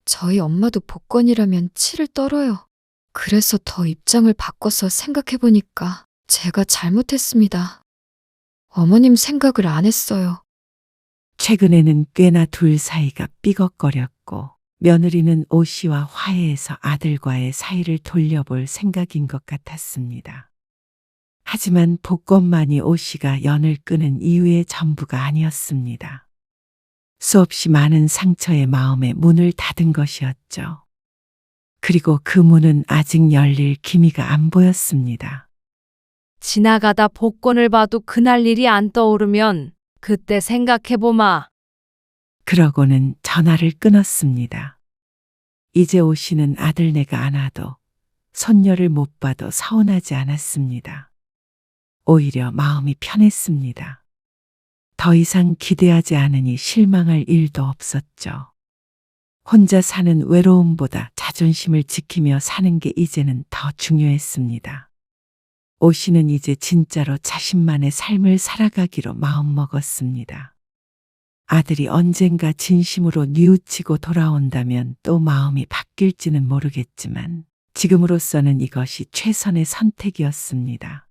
저희 엄마도 복권이라면 치를 떨어요. 그래서 더 입장을 바꿔서 생각해보니까 제가 잘못했습니다. 어머님 생각을 안 했어요. 최근에는 꽤나 둘 사이가 삐걱거렸고 며느리는 오 씨와 화해해서 아들과의 사이를 돌려볼 생각인 것 같았습니다. 하지만 복권만이 오 씨가 연을 끄는 이유의 전부가 아니었습니다. 수없이 많은 상처의 마음에 문을 닫은 것이었죠. 그리고 그 문은 아직 열릴 기미가 안 보였습니다. 지나가다 복권을 봐도 그날 일이 안 떠오르면 그때 생각해보마. 그러고는 전화를 끊었습니다. 이제 오 씨는 아들네가 안 와도 손녀를 못 봐도 서운하지 않았습니다. 오히려 마음이 편했습니다. 더 이상 기대하지 않으니 실망할 일도 없었죠. 혼자 사는 외로움보다 자존심을 지키며 사는 게 이제는 더 중요했습니다. 오 씨는 이제 진짜로 자신만의 삶을 살아가기로 마음먹었습니다. 아들이 언젠가 진심으로 뉘우치고 돌아온다면 또 마음이 바뀔지는 모르겠지만 지금으로서는 이것이 최선의 선택이었습니다.